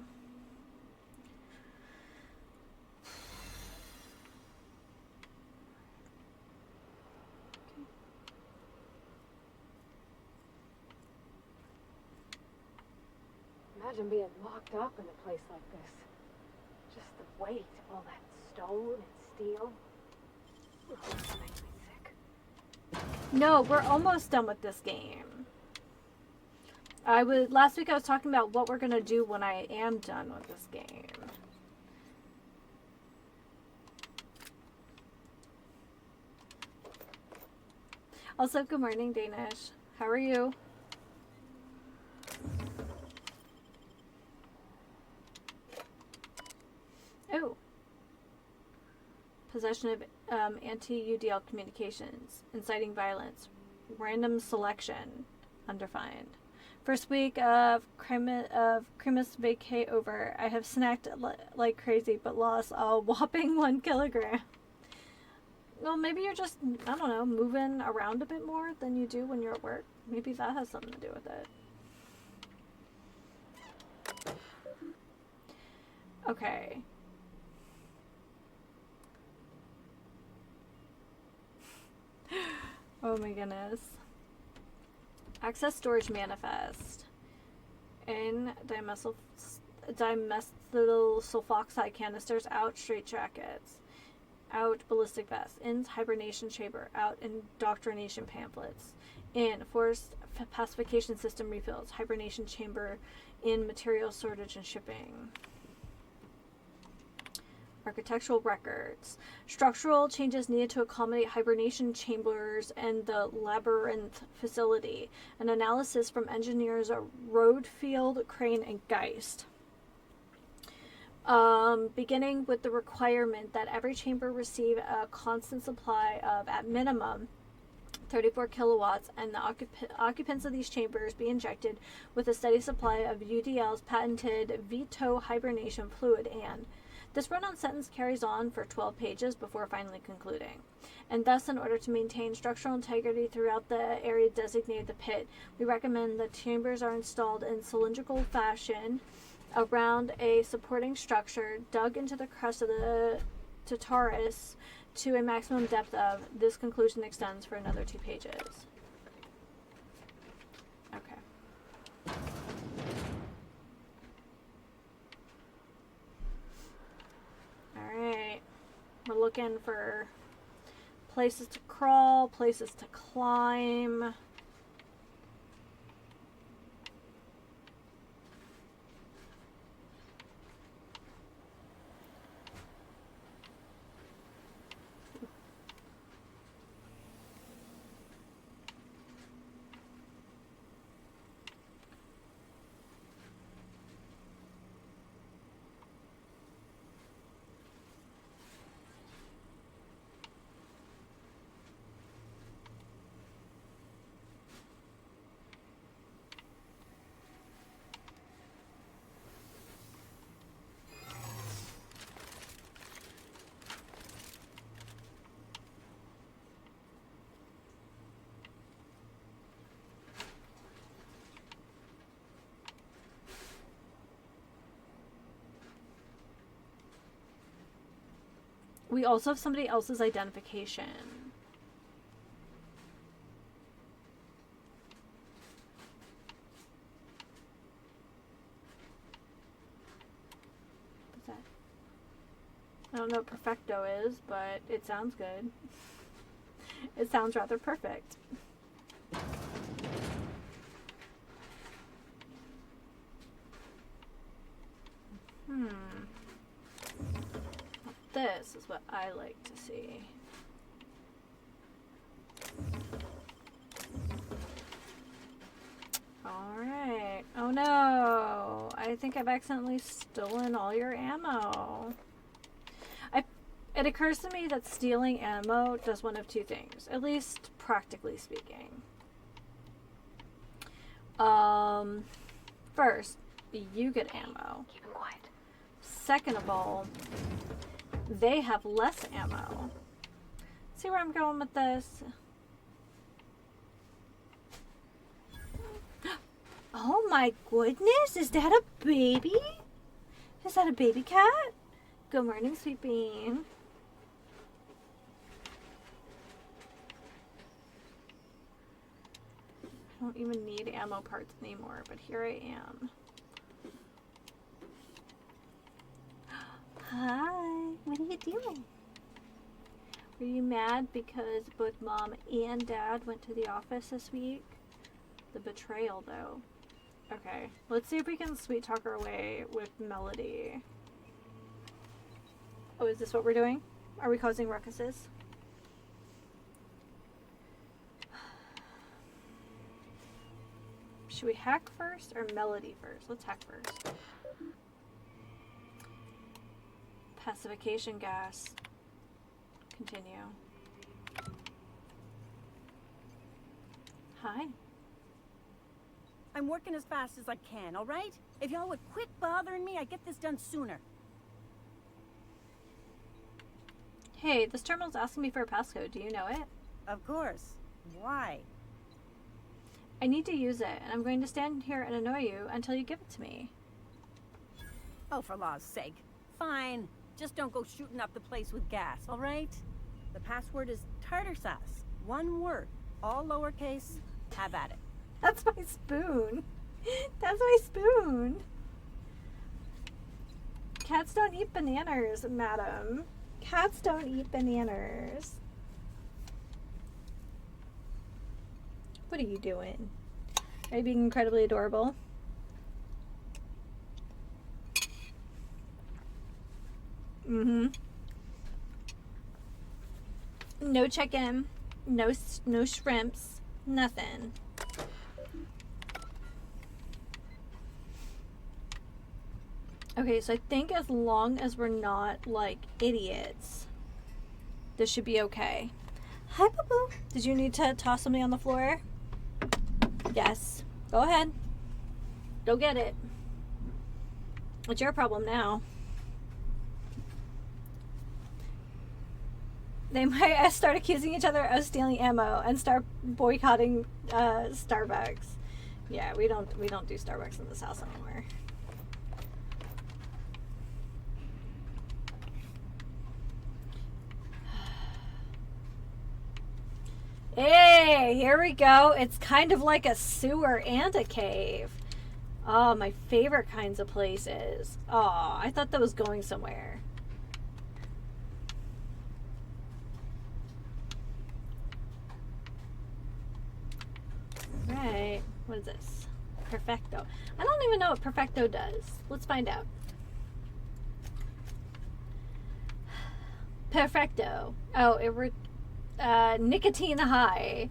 Imagine being locked up in a place like this. Just the weight of all that stone and steel. Ugh, that makes me sick. No, we're almost done with this game. Last week I was talking about what we're gonna do when I am done with this game. Also, good morning, Danish. How are you? Oh. Possession of anti-UDL communications, inciting violence, random selection, undefined. First week of Christmas vacay over. I have snacked like crazy, but lost a whopping 1 kilogram. Well, maybe you're just, I don't know, moving around a bit more than you do when you're at work. Maybe that has something to do with it. Okay. Oh my goodness. Access storage manifest. In dimethyl sulfoxide canisters, out straight jackets. Out ballistic vests. In hibernation chamber. Out indoctrination pamphlets. In forced pacification system refills. Hibernation chamber. In material sortage and shipping. Architectural records. Structural changes needed to accommodate hibernation chambers and the labyrinth facility. An analysis from engineers Roadfield, Crane, and Geist. Beginning with the requirement that every chamber receive a constant supply of, at minimum, 34 kilowatts, and the occupants of these chambers be injected with a steady supply of UDL's patented Vito hibernation fluid. And this run-on sentence carries on for 12 pages before finally concluding. And thus, in order to maintain structural integrity throughout the area designated the pit, we recommend that chambers are installed in cylindrical fashion around a supporting structure dug into the crust of the Tartarus to a maximum depth of. This conclusion extends for another 2 pages. Okay. Alright. We're looking for places to crawl, places to climb. We also have somebody else's identification. What's that? I don't know what perfecto is, but it sounds good. It sounds rather perfect. This is what I like to see. Alright. Oh no! I think I've accidentally stolen all your ammo. It occurs to me that stealing ammo does one of two things, at least practically speaking. First, you get ammo. Keep it quiet. Second of all, they have less ammo. See where I'm going with this? Oh my goodness, is that a baby? Is that a baby cat? Good morning, sweet bean. I don't even need ammo parts anymore, but here I am. Hi, what are you doing? Were you mad because both mom and dad went to the office this week? The betrayal, though. Okay, let's see if we can sweet talk our way with Melody. Oh, is this what we're doing? Are we causing ruckuses? Should we hack first or Melody first? Let's hack first. Pacification gas. Continue. Hi. I'm working as fast as I can, all right? If y'all would quit bothering me, I'd get this done sooner. Hey, this terminal's asking me for a passcode. Do you know it? Of course. Why? I need to use it, and I'm going to stand here and annoy you until you give it to me. Oh, for law's sake. Fine. Just don't go shooting up the place with gas, all right? The password is tartar sauce. One word. All lowercase. Have at it. That's my spoon. That's my spoon. Cats don't eat bananas, madam. Cats don't eat bananas. What are you doing? Are you being incredibly adorable? Mm-hmm. No chicken, no shrimps, nothing. Okay, so I think as long as we're not like idiots, this should be okay. Hi, boo-boo. Did you need to toss something on the floor? Yes. Go ahead. Go get it. It's your problem now. They might start accusing each other of stealing ammo and start boycotting Starbucks. Yeah, we don't do Starbucks in this house anymore. Hey, here we go. It's kind of like a sewer and a cave. Oh, my favorite kinds of places. Oh, I thought that was going somewhere. Right. What is this? Perfecto. I don't even know what Perfecto does. Let's find out. Perfecto. Oh, it nicotine high.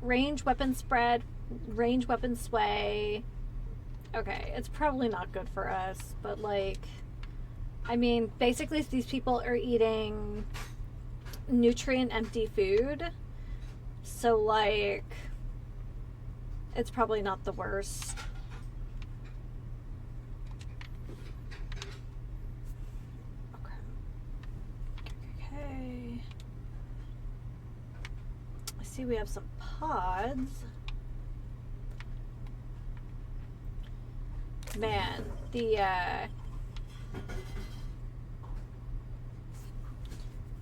Range weapon spread. Range weapon sway. Okay, it's probably not good for us, but like, I mean, basically these people are eating nutrient empty food. So like, it's probably not the worst. Okay. I see we have some pods. Man, the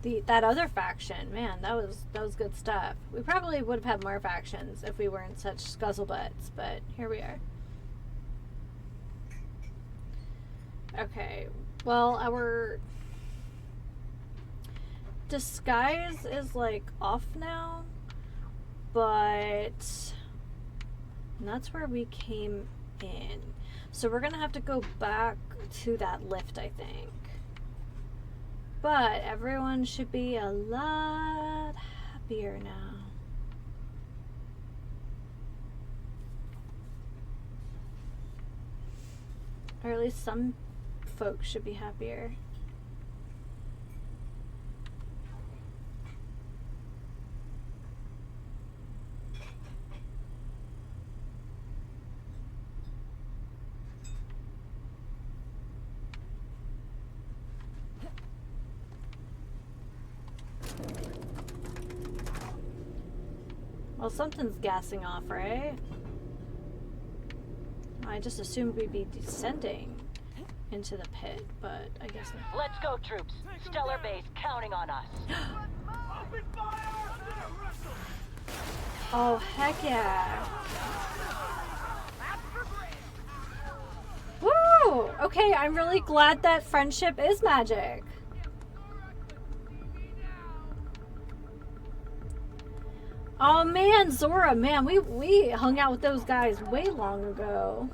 that other faction. Man, that was good stuff. We probably would have had more factions if we weren't such scuzzlebutts, but here we are. Okay, well, our disguise is like off now, but that's where we came in. So we're gonna have to go back to that lift, I think. But everyone should be a lot happier now. Or at least some folks should be happier. Well, something's gassing off, right? I just assumed we'd be descending into the pit, but I guess not. Let's go, troops. Stellar Base counting on us. Oh, heck yeah. Woo! Okay, I'm really glad that friendship is magic. Oh man, Zora, man, we hung out with those guys way long ago.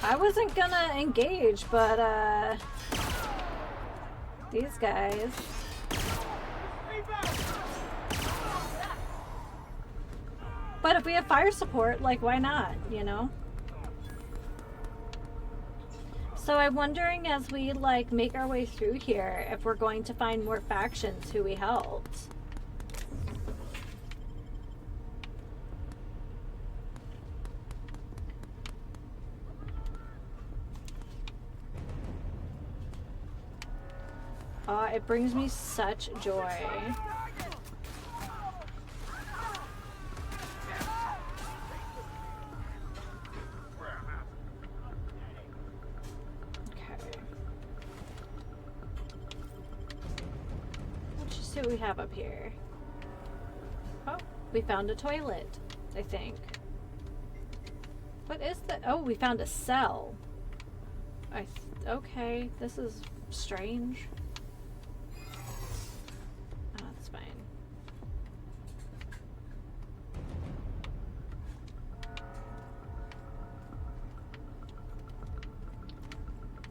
I wasn't gonna engage, but these guys. But if we have fire support, like, why not, you know? So I'm wondering as we, like, make our way through here, if we're going to find more factions who we helped. It brings me such joy. Okay. Let's just see what we have up here. Oh, we found a toilet, I think. What is that? Oh, we found a cell. Okay, this is strange.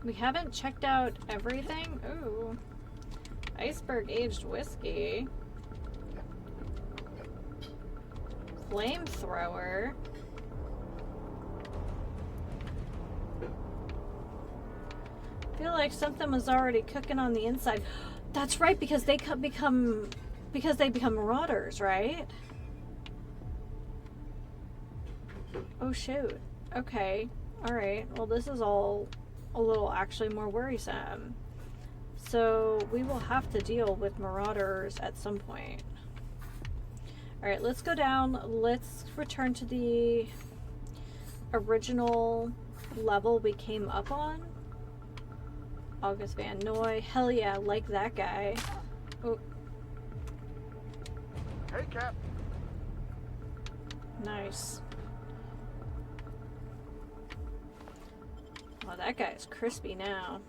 We haven't checked out everything. Ooh. Iceberg aged whiskey. Flamethrower. I feel like something was already cooking on the inside. That's right, because they become marauders, right? Oh shoot. Okay. Alright. Well, this is all a little actually more worrisome. So we will have to deal with marauders at some point. Alright, let's go down. Let's return to the original level we came up on. August Van Noy. Hell yeah, like that guy. Oh. Hey, Cap. Nice. Oh, that guy's crispy now.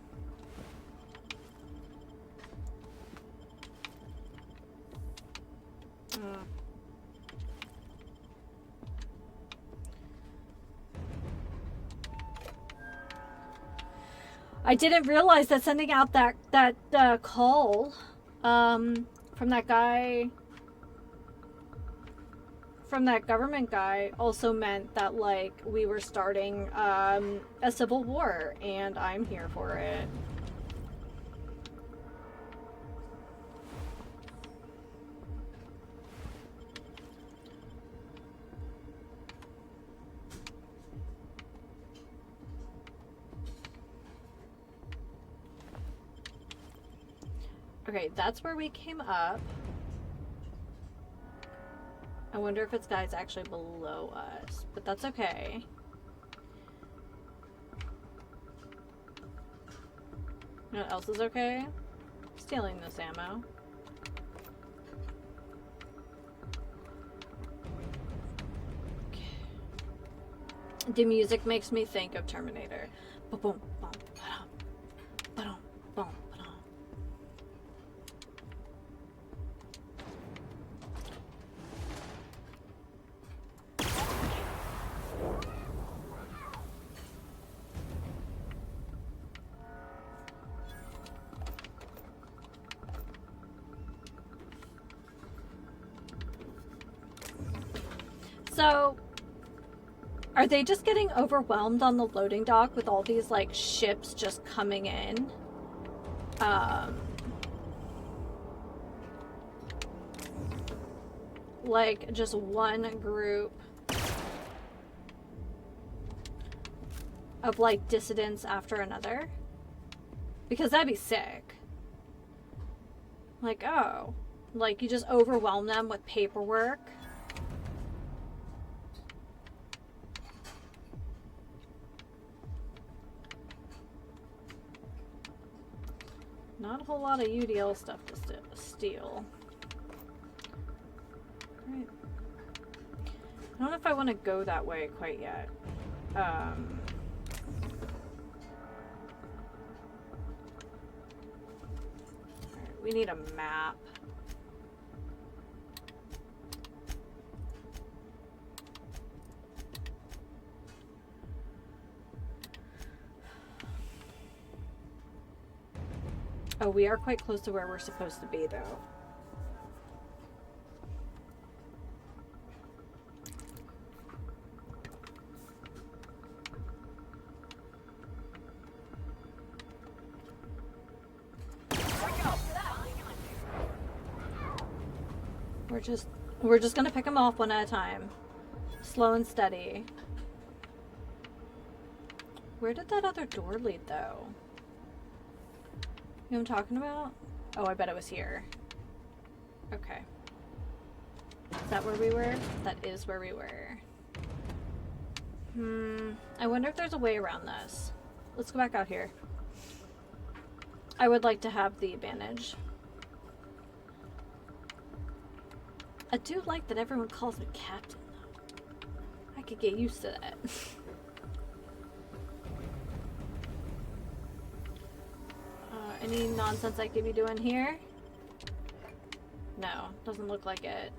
I didn't realize that sending out that call from that guy, from that government guy, also meant that, like, we were starting a civil war, and I'm here for it. Okay, that's where we came up. I wonder if it's guys actually below us, but that's okay. You know what else is okay? Stealing this ammo. Okay. The music makes me think of Terminator. Ba-boom, bum, ba-dum, ba-dum, bum, ba-dum. So, are they just getting overwhelmed on the loading dock with all these, like, ships just coming in? Like, just one group of, like, dissidents after another? Because that'd be sick. Like, oh. Like, you just overwhelm them with paperwork. Not a whole lot of UDL stuff to steal. Right. I don't know if I want to go that way quite yet. Alright, we need a map. Oh, we are quite close to where we're supposed to be, though. We're just gonna pick them off one at a time. Slow and steady. Where did that other door lead, though? You know what I'm talking about? Oh, I bet it was here. Okay. Is that where we were? That is where we were. I wonder if there's a way around this. Let's go back out here. I would like to have the advantage. I do like that everyone calls me Captain, though. I could get used to that. Any nonsense I could be doing here? No, doesn't look like it.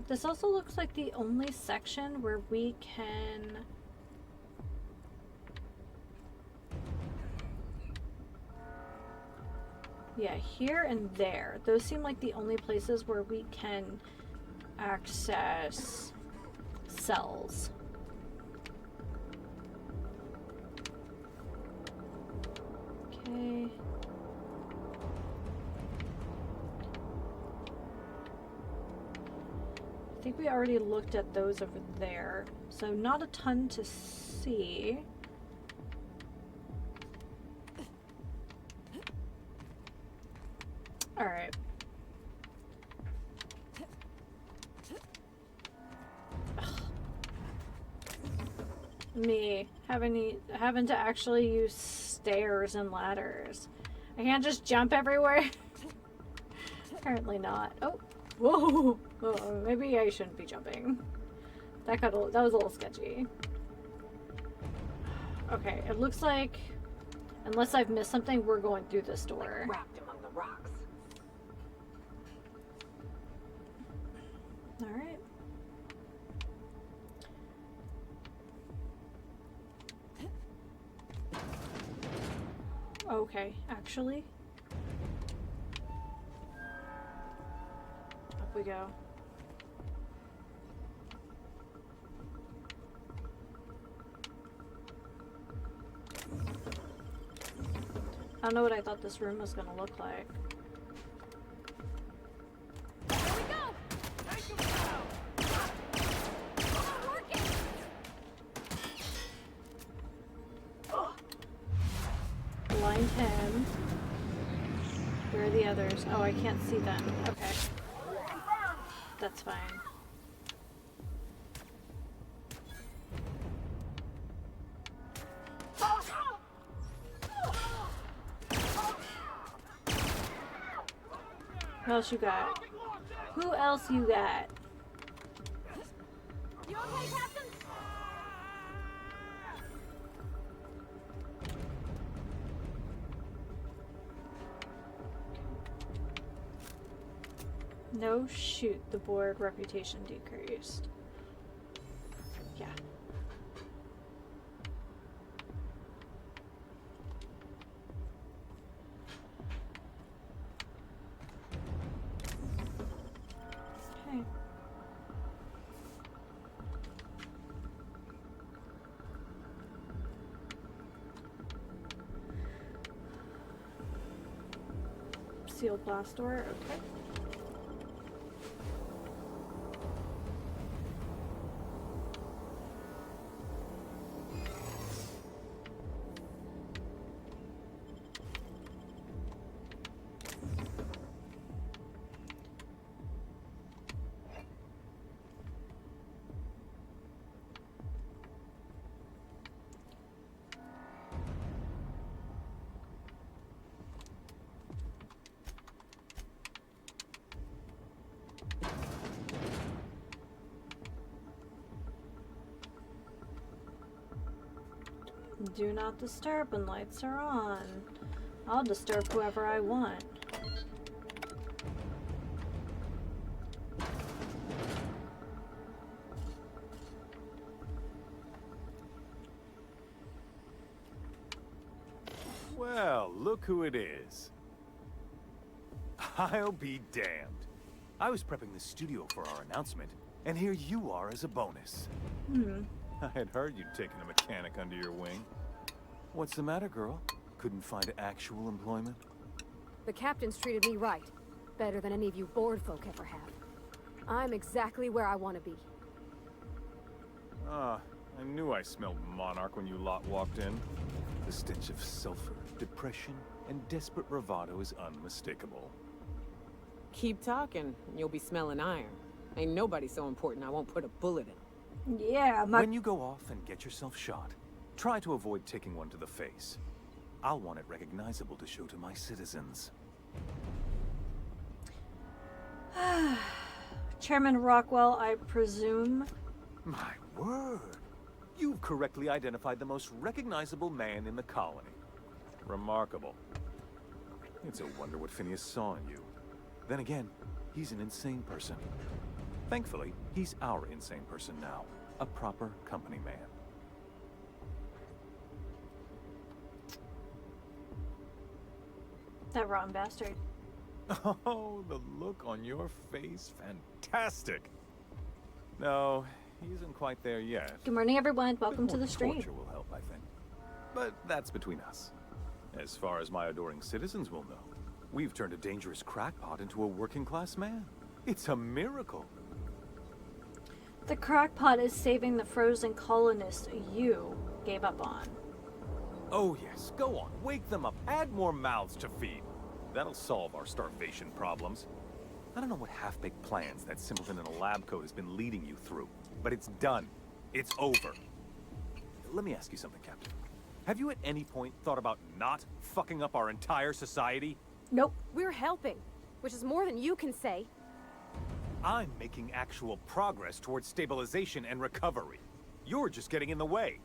This also looks like the only section where we can... Yeah, here and there. Those seem like the only places where we can access cells. Okay. I think we already looked at those over there, so not a ton to see. All right. Me having to actually use stairs and ladders. I can't just jump everywhere. Apparently not. Oh, whoa! Oh, maybe I shouldn't be jumping. That was a little sketchy. Okay, it looks like, unless I've missed something, we're going through this door. Like wrapped among the rocks. All right. Okay, actually. Up we go. I don't know what I thought this room was gonna look like. Here we go! Take him down! Not working! found him. Where are the others? Oh, I can't see them. Okay. That's fine. Who else you got? Who else you got? You okay, Captain? No, shoot. The board reputation decreased. Yeah. Okay. Sealed blast door. Okay. Do not disturb when lights are on. I'll disturb whoever I want. Well, look who it is. I'll be damned. I was prepping the studio for our announcement, and here you are as a bonus. I had heard you'd taken a mechanic under your wing. What's the matter, girl? Couldn't find actual employment? The captain's treated me right. Better than any of you bored folk ever have. I'm exactly where I want to be. Ah, I knew I smelled Monarch when you lot walked in. The stench of sulfur, depression, and desperate bravado is unmistakable. Keep talking, and you'll be smelling iron. Ain't nobody so important I won't put a bullet in. Yeah, When you go off and get yourself shot, try to avoid taking one to the face. I'll want it recognizable to show to my citizens. Chairman Rockwell, I presume. My word! You've correctly identified the most recognizable man in the colony. Remarkable. It's a wonder what Phineas saw in you. Then again, he's an insane person. Thankfully, he's our insane person now. A proper company man. That rotten bastard. Oh, the look on your face. Fantastic. No, he isn't quite there yet. Good morning, everyone. Welcome to the stream. Torture will help, I think. But that's between us. As far as my adoring citizens will know, we've turned a dangerous crackpot into a working-class man. It's a miracle. The crackpot is saving the frozen colonists you gave up on. Oh yes, go on, wake them up, add more mouths to feed. That'll solve our starvation problems. I don't know what half-baked plans that simpleton in a lab coat has been leading you through, but it's done. It's over. Let me ask you something, Captain. Have you at any point thought about not fucking up our entire society? Nope. We're helping, which is more than you can say. I'm making actual progress towards stabilization and recovery. You're just getting in the way.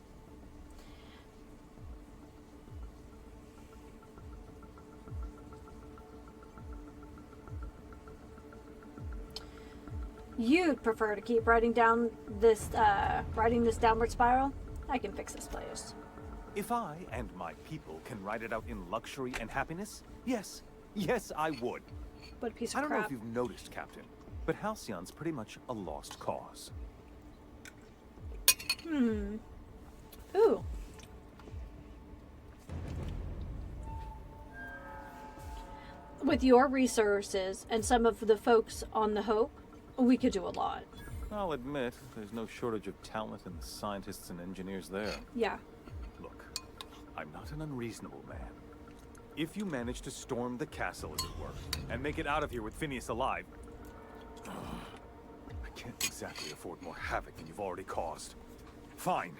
You'd prefer to keep writing this downward spiral? I can fix this place. If I and my people can ride it out in luxury and happiness, yes. Yes, I would. What a piece of I don't crap. know if you've noticed, Captain, but Halcyon's pretty much a lost cause. Ooh. With your resources and some of the folks on the Hope, we could do a lot. I'll admit, there's no shortage of talent in the scientists and engineers there. Yeah. Look, I'm not an unreasonable man. If you manage to storm the castle, as it were, and make it out of here with Phineas alive... I can't exactly afford more havoc than you've already caused. Fine.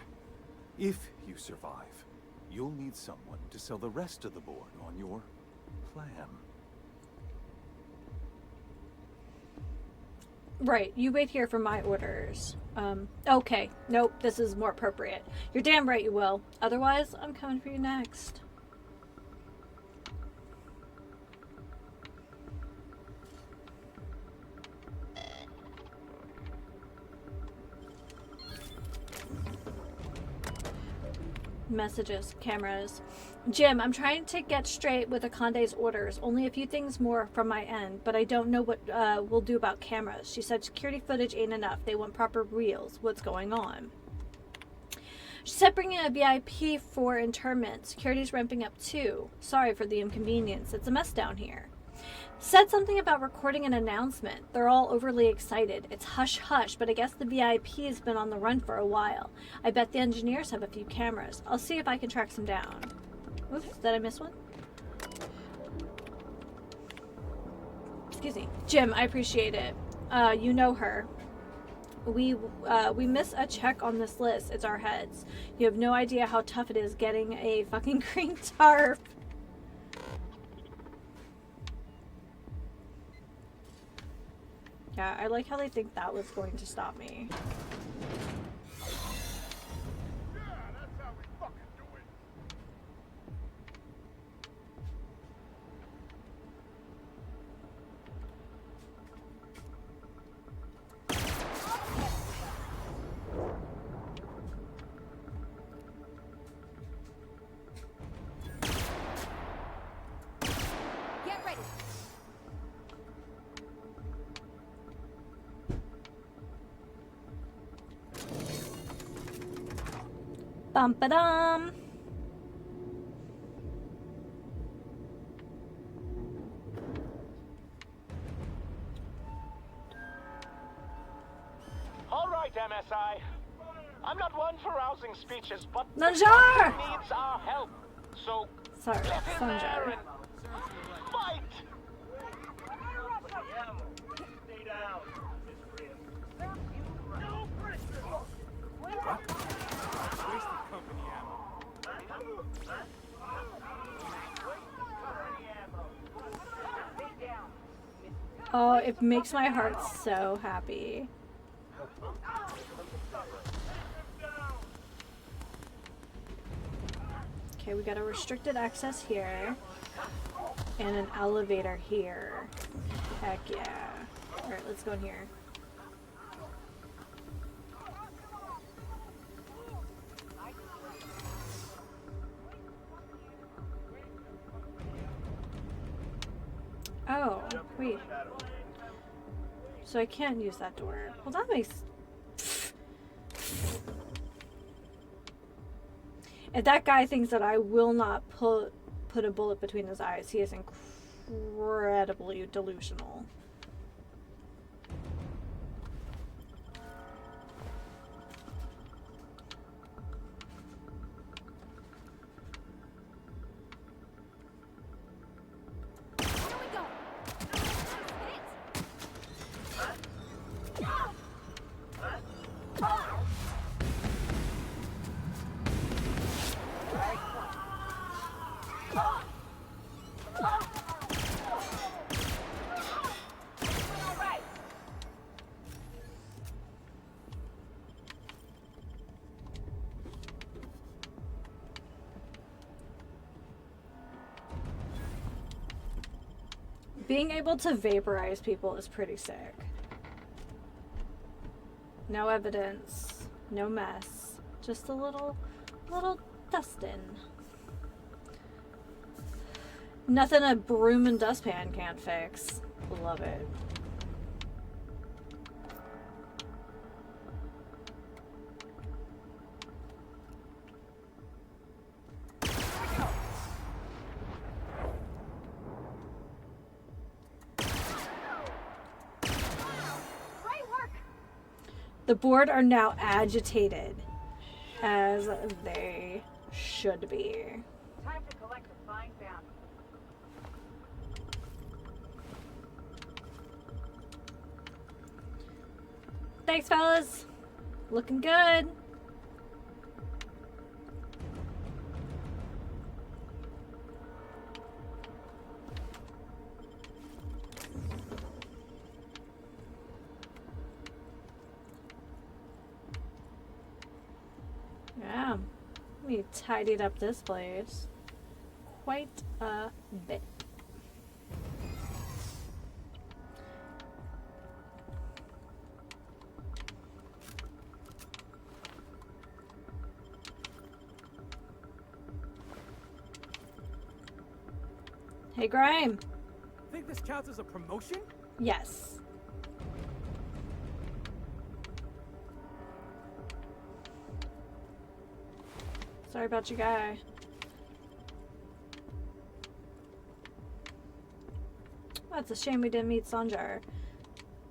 If you survive, you'll need someone to sell the rest of the board on your plan. Right, you wait here for my orders. Okay. Nope, this is more appropriate. You're damn right you will. Otherwise, I'm coming for you next. Messages, cameras. Jim, I'm trying to get straight with Akande's orders. Only a few things more from my end, but I don't know what we'll do about cameras. She said security footage ain't enough. They want proper reels. What's going on? She said bringing a VIP for internment. Security's ramping up too. Sorry for the inconvenience. It's a mess down here. Said something about recording an announcement. They're all overly excited. It's hush-hush, but I guess the VIP has been on the run for a while. I bet the engineers have a few cameras. I'll see if I can track some down. Oops, did I miss one? Excuse me. Jim, I appreciate it. You know her. We miss a check on this list. It's our heads. You have no idea how tough it is getting a fucking green tarp. Yeah, I like how they think that was going to stop me. Get ready. Bum ba dum. All right, MSI. I'm not one for rousing speeches, but Nanjar! needs our help. So Sorry, get in there Sanjar. and fight. Stay down, Miss Grim. Wasted company ammo. Oh, it makes my heart so happy. Okay, we got a restricted access here. And an elevator here. Heck yeah. Alright, let's go in here. Oh, wait. So I can't use that door. Well, that makes... If that guy thinks that I will not put a bullet between his eyes, he is incredibly delusional. Being able to vaporize people is pretty sick. No evidence, no mess, just a little dustin'. Nothing a broom and dustpan can't fix. Love it. The board are now agitated, as they should be. Time to collect a fine bounty. Thanks, fellas. Looking good. Yeah, we tidied up this place quite a bit. Hey, Grime. Think this counts as a promotion? Yes. Sorry about your guy. That's a shame we didn't meet Sanjar.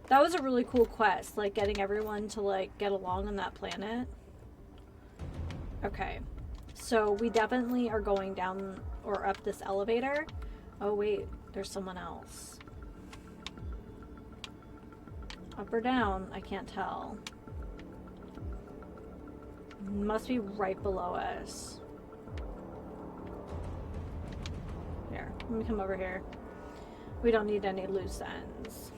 That was a really cool quest, like getting everyone to like get along on that planet. Okay, so we definitely are going down or up this elevator. Oh wait, there's someone else. Up or down, I can't tell. Must be right below us. Here, let me come over here. We don't need any loose ends.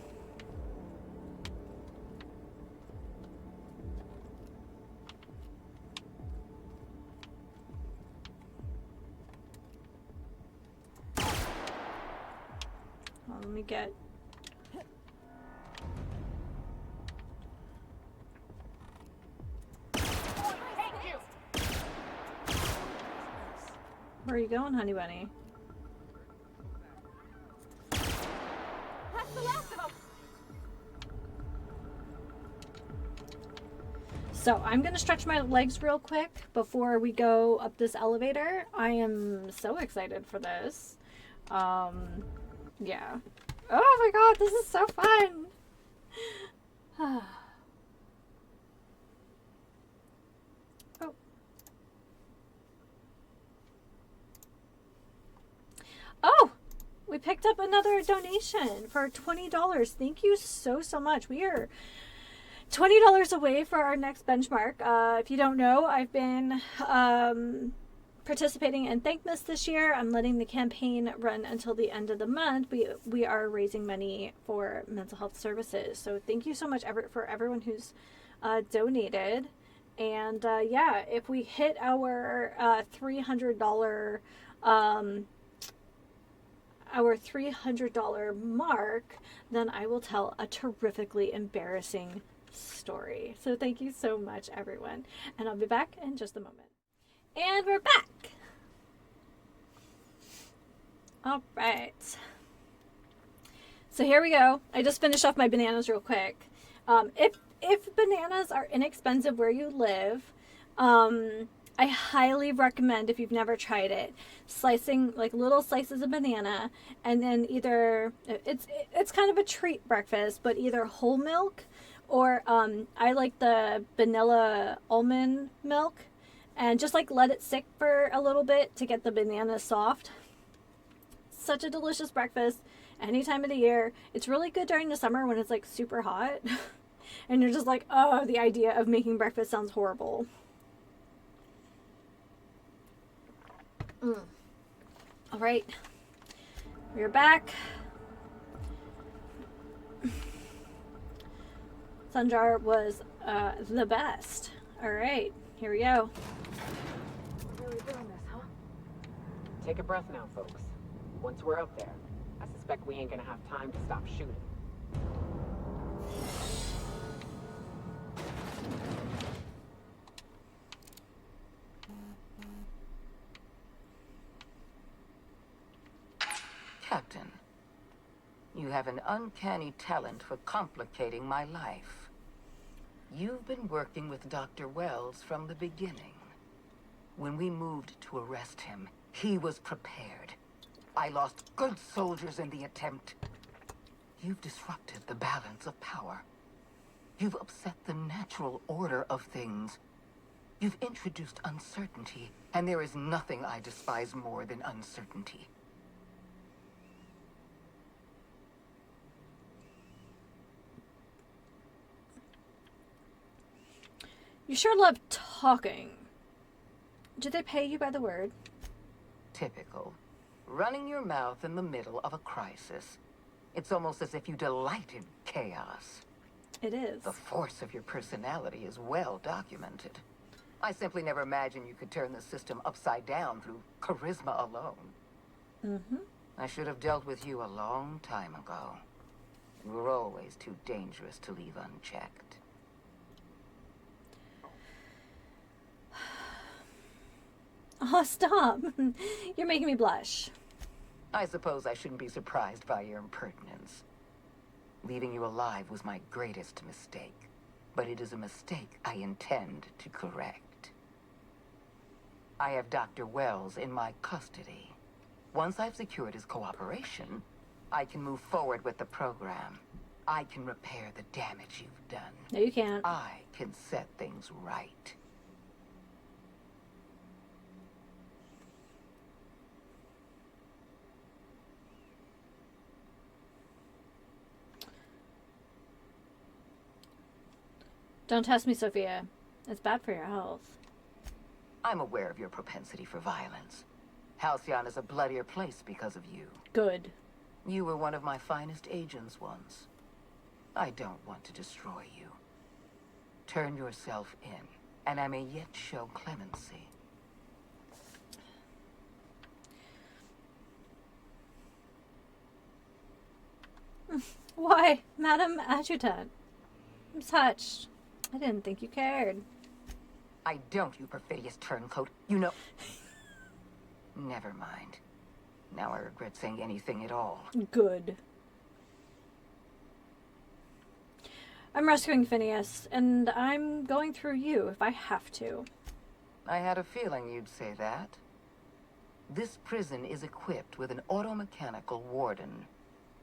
Well, let me get... Where are you going, honey bunny? That's the last of them. So I'm gonna stretch my legs real quick before we go up this elevator. I am so excited for this. Yeah. Oh my god, this is so fun. Oh. Oh, we picked up another donation for $20. Thank you so much. We are $20 away for our next benchmark. If you don't know, I've been participating in Thankmas this year. I'm letting the campaign run until the end of the month. We are raising money for mental health services. So thank you so much for everyone who's donated. And yeah, if we hit our $300 mark, then I will tell a terrifically embarrassing story. So thank you so much, everyone. And I'll be back in just a moment. And we're back. All right. So here we go. I just finished off my bananas real quick. If bananas are inexpensive where you live, I highly recommend, if you've never tried it, slicing like little slices of banana, and then either it's kind of a treat breakfast, but either whole milk or I like the vanilla almond milk, and just like let it sit for a little bit to get the banana soft. Such a delicious breakfast any time of the year. It's really good during the summer when it's like super hot and you're just like, oh, the idea of making breakfast sounds horrible. All right, we're back. Sanjar was the best. All right, here we go. We're really doing this, huh? Take a breath now, folks. Once we're up there, I suspect we ain't gonna have time to stop shooting. Captain, you have an uncanny talent for complicating my life. You've been working with Dr. Wells from the beginning. When we moved to arrest him, he was prepared. I lost good soldiers in the attempt. You've disrupted the balance of power. You've upset the natural order of things. You've introduced uncertainty, and there is nothing I despise more than uncertainty. You sure love talking. Do they pay you by the word? Typical. Running your mouth in the middle of a crisis. It's almost as if you delight in chaos. It is. The force of your personality is well documented. I simply never imagined you could turn the system upside down through charisma alone. Mm-hmm. I should have dealt with you a long time ago. You were always too dangerous to leave unchecked. Oh, stop. You're making me blush. I suppose I shouldn't be surprised by your impertinence. Leaving you alive was my greatest mistake, but it is a mistake I intend to correct. I have Dr. Wells in my custody. Once I've secured his cooperation, I can move forward with the program. I can repair the damage you've done. No, you can't. I can set things right. Don't test me, Sophia. It's bad for your health. I'm aware of your propensity for violence. Halcyon is a bloodier place because of you. Good. You were one of my finest agents once. I don't want to destroy you. Turn yourself in, and I may yet show clemency. Why, Madam Adjutant? I'm touched. I didn't think you cared. I don't, you perfidious turncoat. You know... Never mind. Now I regret saying anything at all. Good. I'm rescuing Phineas, and I'm going through you if I have to. I had a feeling you'd say that. This prison is equipped with an automechanical warden.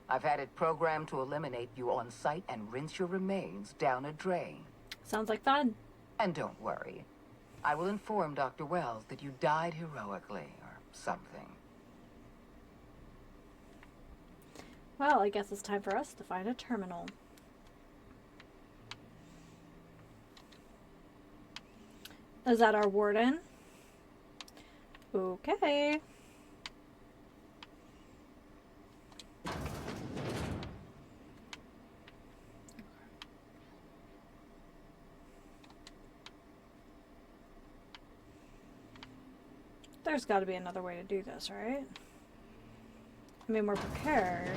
I've had it programmed to eliminate you on sight and rinse your remains down a drain. Sounds like fun. And don't worry. I will inform Dr. Wells that you died heroically, or something. Well, I guess it's time for us to find a terminal. Is that our warden? Okay. There's got to be another way to do this, right? I mean, we're prepared.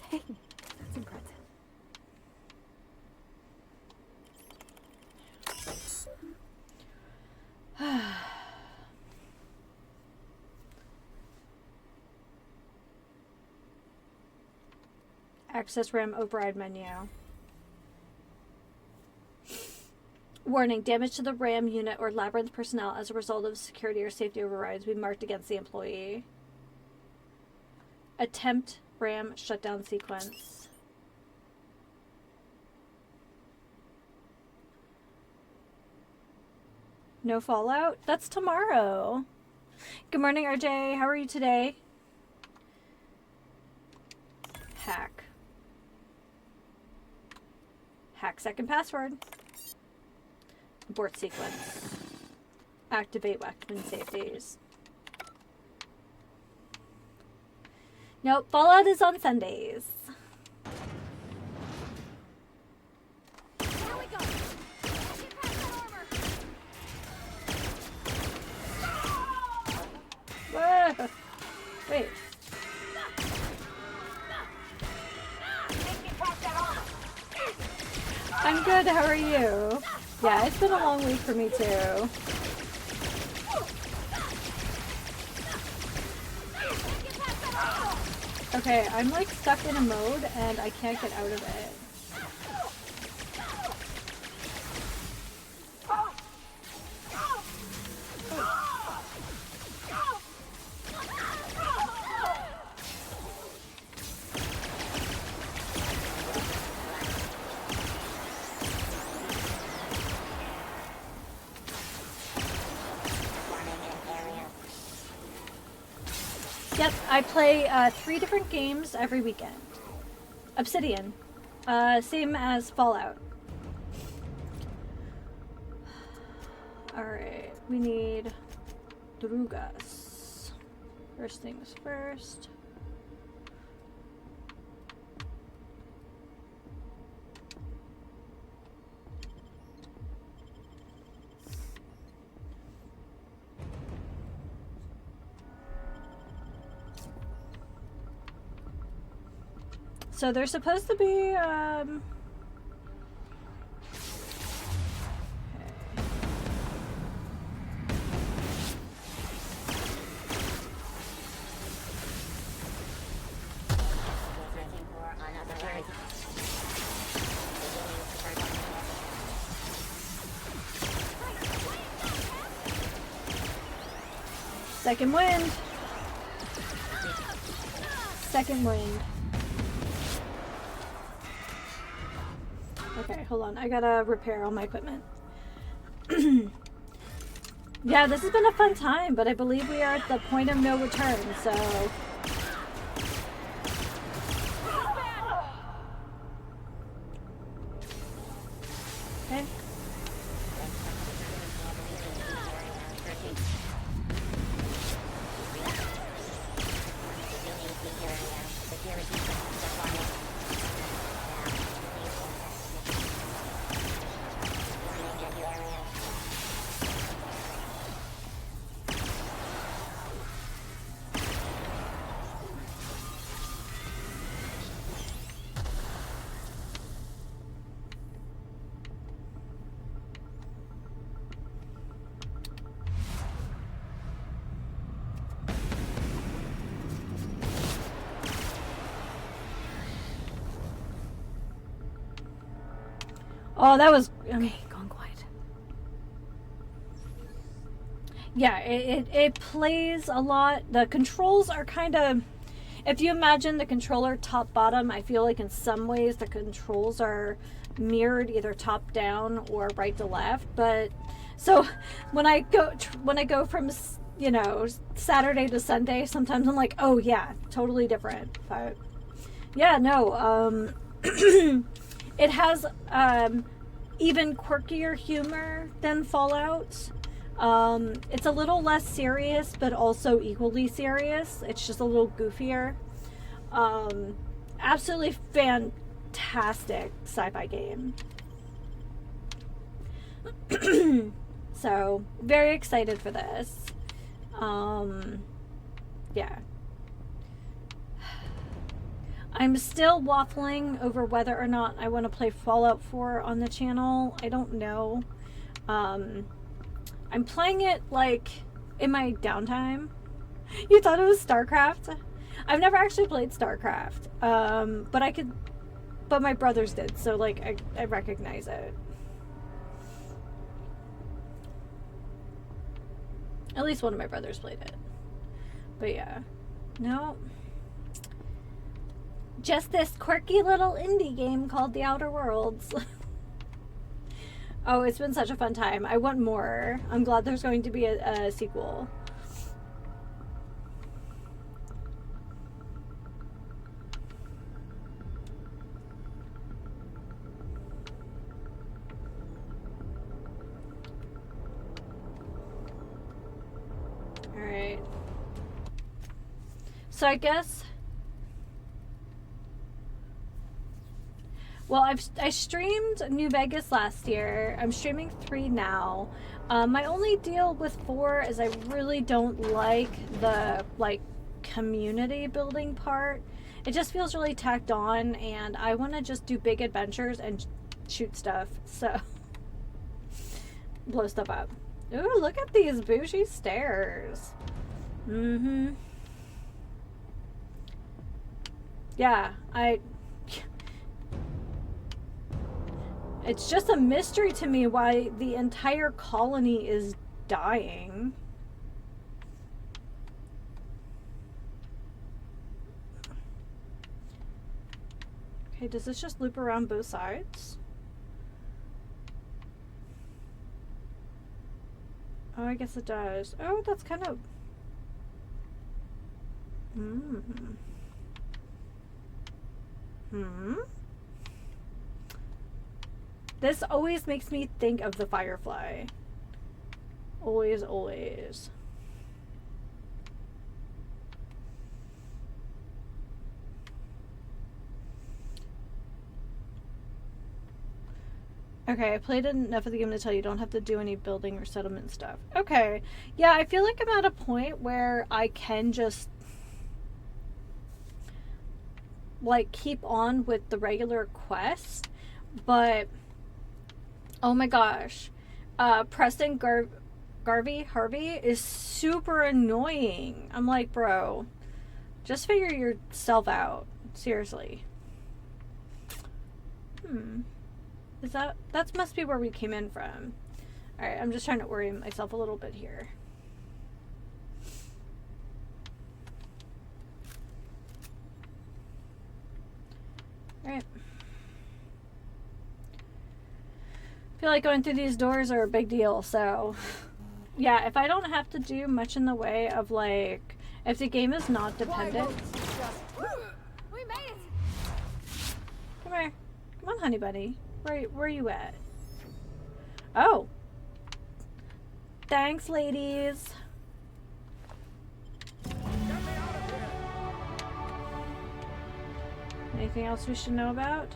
Dang, that's impressive. Access RAM override menu. Warning, damage to the RAM unit or labyrinth personnel as a result of security or safety overrides will be marked against the employee. Attempt RAM shutdown sequence. No fallout? That's tomorrow. Good morning, RJ. How are you today? Hack. Hack second password. Abort sequence. Activate weapon safeties. Nope, Fallout is on Sundays. Here we go. Get past that armor. Whoa. Wait. I'm good, how are you? Yeah, it's been a long week for me too. Okay, I'm like stuck in a mode and I can't get out of it. Yep, I play 3 different games every weekend. Obsidian. Same as Fallout. Alright, we need Drugas. First things first. So there's supposed to be, second wind. Second wind. Okay, hold on. I gotta repair all my equipment. Yeah, this has been a fun time, but I believe we are at the point of no return, so... Okay. Oh, that was... Okay, gone quiet. Yeah, it plays a lot. The controls are kind of... If you imagine the controller top-bottom, I feel like in some ways the controls are mirrored either top-down or right to left. But... So, when I go from, you know, Saturday to Sunday, sometimes I'm like, oh yeah, totally different. But... Yeah, no, it has even quirkier humor than Fallout. It's a little less serious, but also equally serious. It's just a little goofier. Absolutely fantastic sci-fi game. So, very excited for this. Yeah. I'm still waffling over whether or not I want to play Fallout 4 on the channel. I don't know. I'm playing it, like, in my downtime. You thought it was StarCraft? I've never actually played StarCraft. But my brothers did, so, like, I recognize it. At least one of my brothers played it. But yeah. No. Just this quirky little indie game called The Outer Worlds. Oh, it's been such a fun time. I want more. I'm glad there's going to be a sequel. Alright. So I guess... Well, I streamed New Vegas last year. I'm streaming 3 now. My only deal with 4 is I really don't like the, like, community building part. It just feels really tacked on, and I want to just do big adventures and shoot stuff, so... blow stuff up. Ooh, look at these bougie stairs. Mm-hmm. Yeah, It's just a mystery to me why the entire colony is dying. Okay, does this just loop around both sides? Oh, I guess it does. Oh, that's kind of... This always makes me think of the Firefly. Always, always. Okay, I played enough of the game to tell you don't have to do any building or settlement stuff. Okay. Yeah, I feel like I'm at a point where I can just like keep on with the regular quest, but oh my gosh. Preston Harvey is super annoying. I'm like, bro, just figure yourself out. Seriously. Is that must be where we came in from. Alright, I'm just trying to orient myself a little bit here. Alright. I feel like going through these doors are a big deal, so yeah, if I don't have to do much in the way of like, if the game is not dependent. We made it. Come here. Come on, honey bunny. Where are you at? Oh. Thanks, ladies. Anything else we should know about?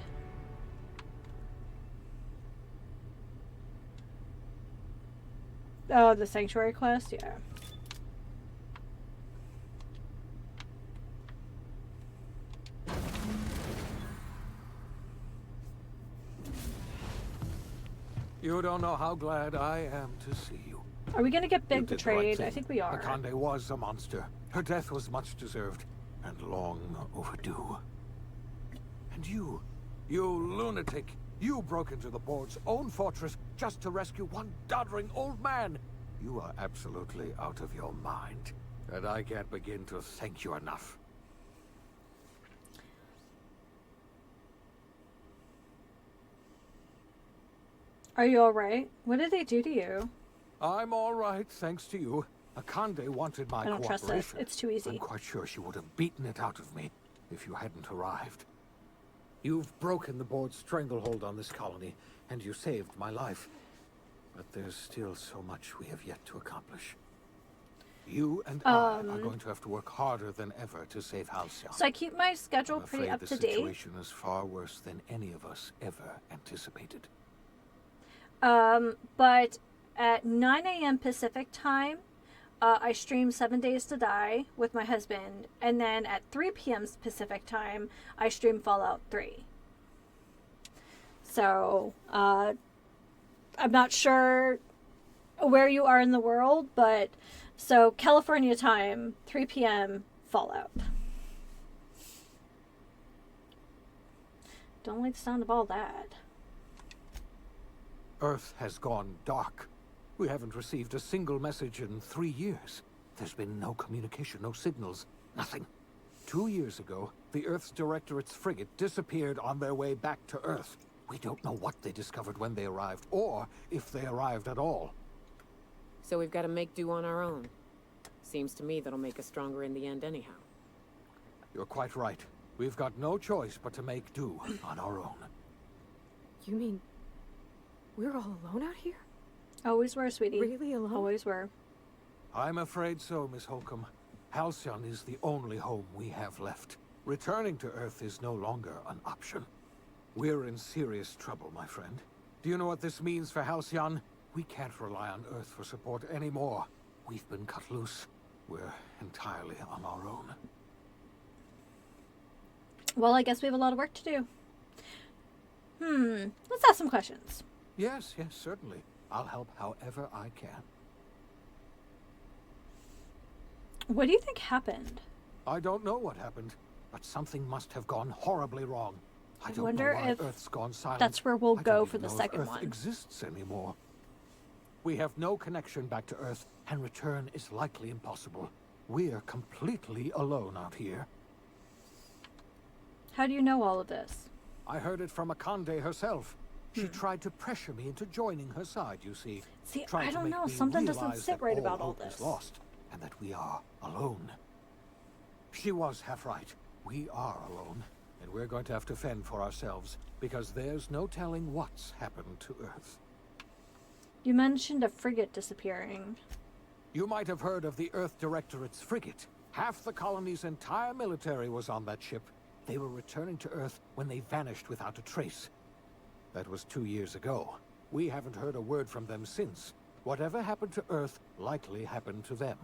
Oh, the sanctuary quest? Yeah. You don't know how glad I am to see you. Are we gonna get big You did the betrayed? right thing. I think we are. Akande was a monster. Her death was much deserved and long overdue. And you lunatic, you broke into the board's own fortress just to rescue one doddering old man. You are absolutely out of your mind, and I can't begin to thank you enough. Are you alright? What did they do to you? I'm all right, thanks to you. Akande wanted my I don't trust cooperation. this. It's too easy. I'm quite sure she would have beaten it out of me if you hadn't arrived. You've broken the board's stranglehold on this colony, and you saved my life. But there's still so much we have yet to accomplish. You and I are going to have to work harder than ever to save Halcyon. So I keep my schedule I'm pretty afraid up the to date. situation is far worse than any of us ever anticipated. But at 9 a.m. Pacific time, I stream 7 Days to Die with my husband. And then at 3 p.m. Pacific time, I stream Fallout 3. So, I'm not sure where you are in the world, but so California time, 3 p.m. Fallout. Don't like the sound of all that. Earth has gone dark. We haven't received a single message in 3 years. There's been no communication, no signals, nothing. 2 years ago, the Earth's Directorate's frigate disappeared on their way back to Earth. We don't know what they discovered when they arrived, or if they arrived at all. So we've got to make do on our own. Seems to me that'll make us stronger in the end anyhow. You're quite right. We've got no choice but to make do on our own. You mean we're all alone out here? Always were, sweetie. Really alone? Always were. I'm afraid so, Miss Holcomb. Halcyon is the only home we have left. Returning to Earth is no longer an option. We're in serious trouble, my friend. Do you know what this means for Halcyon? We can't rely on Earth for support anymore. We've been cut loose. We're entirely on our own. Well, I guess we have a lot of work to do. Let's ask some questions. Yes, certainly. I'll help however I can. What do you think happened? I don't know what happened, but something must have gone horribly wrong. I don't wonder know why if Earth's gone silent. that's where we'll I go don't for even the know if second Earth one. exists anymore. We have no connection back to Earth, and return is likely impossible. We're completely alone out here. How do you know all of this? I heard it from Akande herself. She tried to pressure me into joining her side, you see. See, Tried I to don't make know. me Something doesn't realize sit that right about all hope is this. lost, and that we are alone. She was half right. We are alone, and we're going to have to fend for ourselves, because there's no telling what's happened to Earth. You mentioned a frigate disappearing. You might have heard of the Earth Directorate's frigate. Half the colony's entire military was on that ship. They were returning to Earth when they vanished without a trace. That was 2 years ago. We haven't heard a word from them since. Whatever happened to Earth likely happened to them.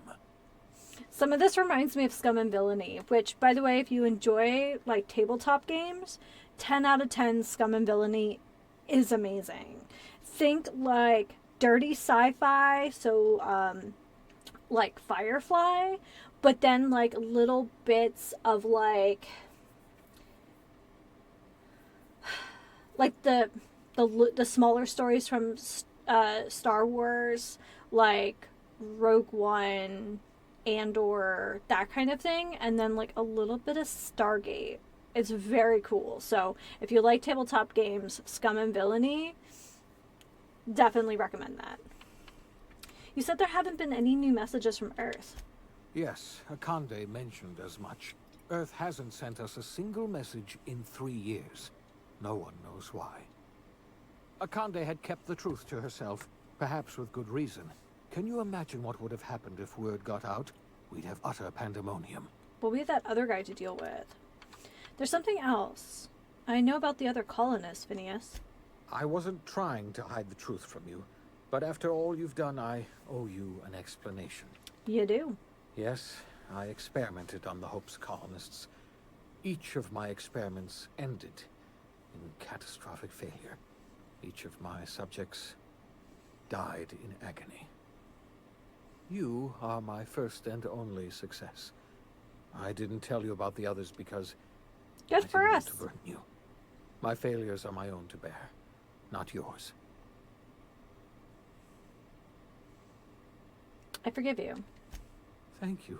Some of this reminds me of Scum and Villainy, which, by the way, if you enjoy, like, tabletop games, 10 out of 10 Scum and Villainy is amazing. Think, like, dirty sci-fi, so, like Firefly, but then, like, little bits of, like the smaller stories from Star Wars, like Rogue One, Andor, that kind of thing, and then like a little bit of Stargate. It's very cool. So if you like tabletop games, Scum and Villainy, definitely recommend that. You said there haven't been any new messages from Earth. Yes, Akande mentioned as much. Earth hasn't sent us a single message in 3 years. No one knows why. Akande had kept the truth to herself, perhaps with good reason. Can you imagine what would have happened if word got out? We'd have utter pandemonium. Well, we have that other guy to deal with. There's something else. I know about the other colonists, Phineas. I wasn't trying to hide the truth from you, but after all you've done, I owe you an explanation. You do. Yes, I experimented on the Hope's colonists. Each of my experiments ended in catastrophic failure. Each of my subjects died in agony. You are my first and only success. I didn't tell you about the others because good for I didn't us. want to burden you. My failures are my own to bear, not yours. I forgive you. Thank you.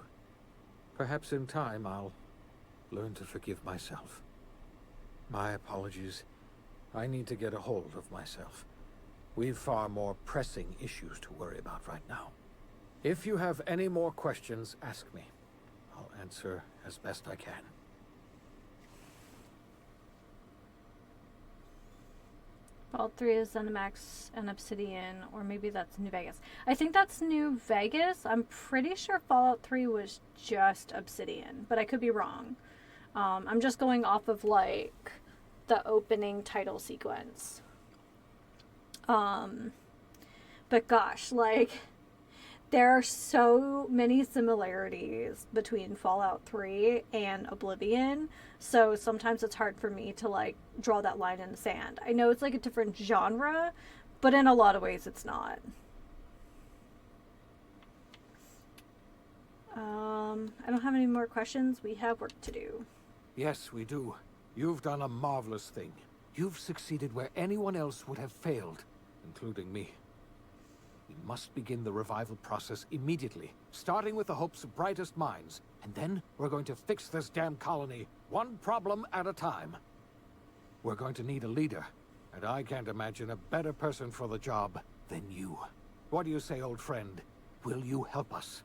Perhaps in time I'll learn to forgive myself. My apologies. I need to get a hold of myself. We've far more pressing issues to worry about right now. If you have any more questions, ask me. I'll answer as best I can. Vault 3 is Zenimax and Obsidian, or maybe that's New Vegas. I think that's New Vegas. I'm pretty sure Fallout 3 was just Obsidian, but I could be wrong. I'm just going off of, like, the opening title sequence. But gosh, like, there are so many similarities between Fallout 3 and Oblivion, so sometimes it's hard for me to, like, draw that line in the sand. I know it's, like, a different genre, but in a lot of ways it's not. I don't have any more questions. We have work to do. Yes, we do. You've done a marvelous thing. You've succeeded where anyone else would have failed, including me. We must begin the revival process immediately, starting with the Hope's brightest minds. And then we're going to fix this damn colony, one problem at a time. We're going to need a leader, and I can't imagine a better person for the job than you. What do you say, old friend? Will you help us?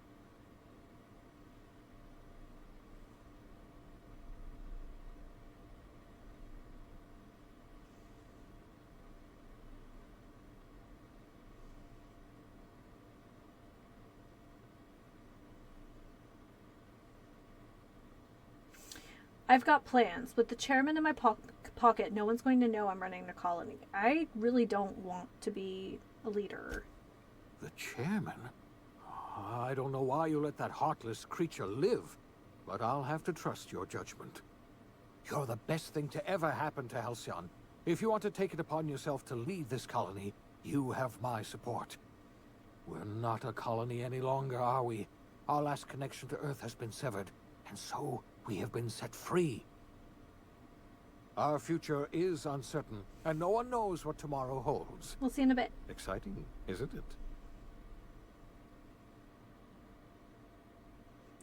I've got plans. With the chairman in my pocket, no one's going to know I'm running the colony. I really don't want to be a leader. The chairman? I don't know why you let that heartless creature live, but I'll have to trust your judgment. You're the best thing to ever happen to Halcyon. If you want to take it upon yourself to lead this colony, you have my support. We're not a colony any longer, are we? Our last connection to Earth has been severed, and so we have been set free. Our future is uncertain, and no one knows what tomorrow holds. We'll see in a bit. Exciting, isn't it?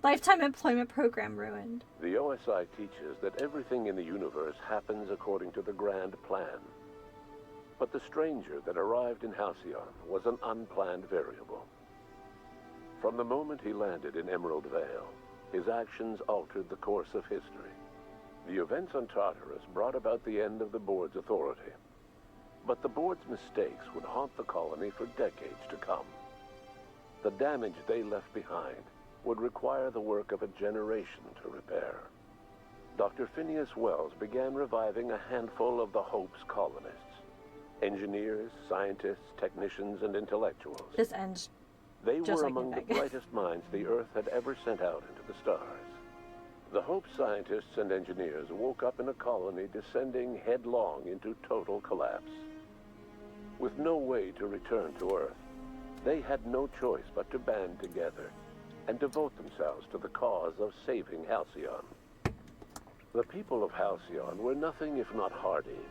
Lifetime employment program ruined. The OSI teaches that everything in the universe happens according to the grand plan. But the stranger that arrived in Halcyon was an unplanned variable. From the moment he landed in Emerald Vale, his actions altered the course of history. The events on Tartarus brought about the end of the board's authority. But the board's mistakes would haunt the colony for decades to come. The damage they left behind would require the work of a generation to repair. Dr. Phineas Wells began reviving a handful of the Hope's colonists. Engineers, scientists, technicians, and intellectuals. This ends They just were like among the Vega. brightest minds the Earth had ever sent out into the stars. The Hope scientists and engineers woke up in a colony descending headlong into total collapse. With no way to return to Earth, they had no choice but to band together and devote themselves to the cause of saving Halcyon. The people of Halcyon were nothing if not hardy.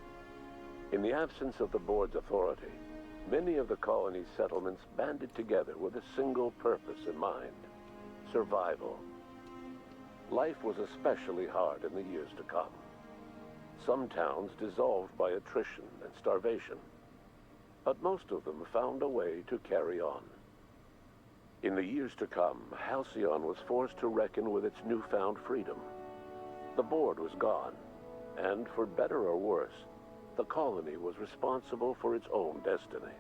In the absence of the board's authority, many of the colony's settlements banded together with a single purpose in mind: survival. Life was especially hard in the years to come. Some towns dissolved by attrition and starvation, but most of them found a way to carry on. In the years to come, Halcyon was forced to reckon with its newfound freedom. The board was gone, and for better or worse, the colony was responsible for its own destiny.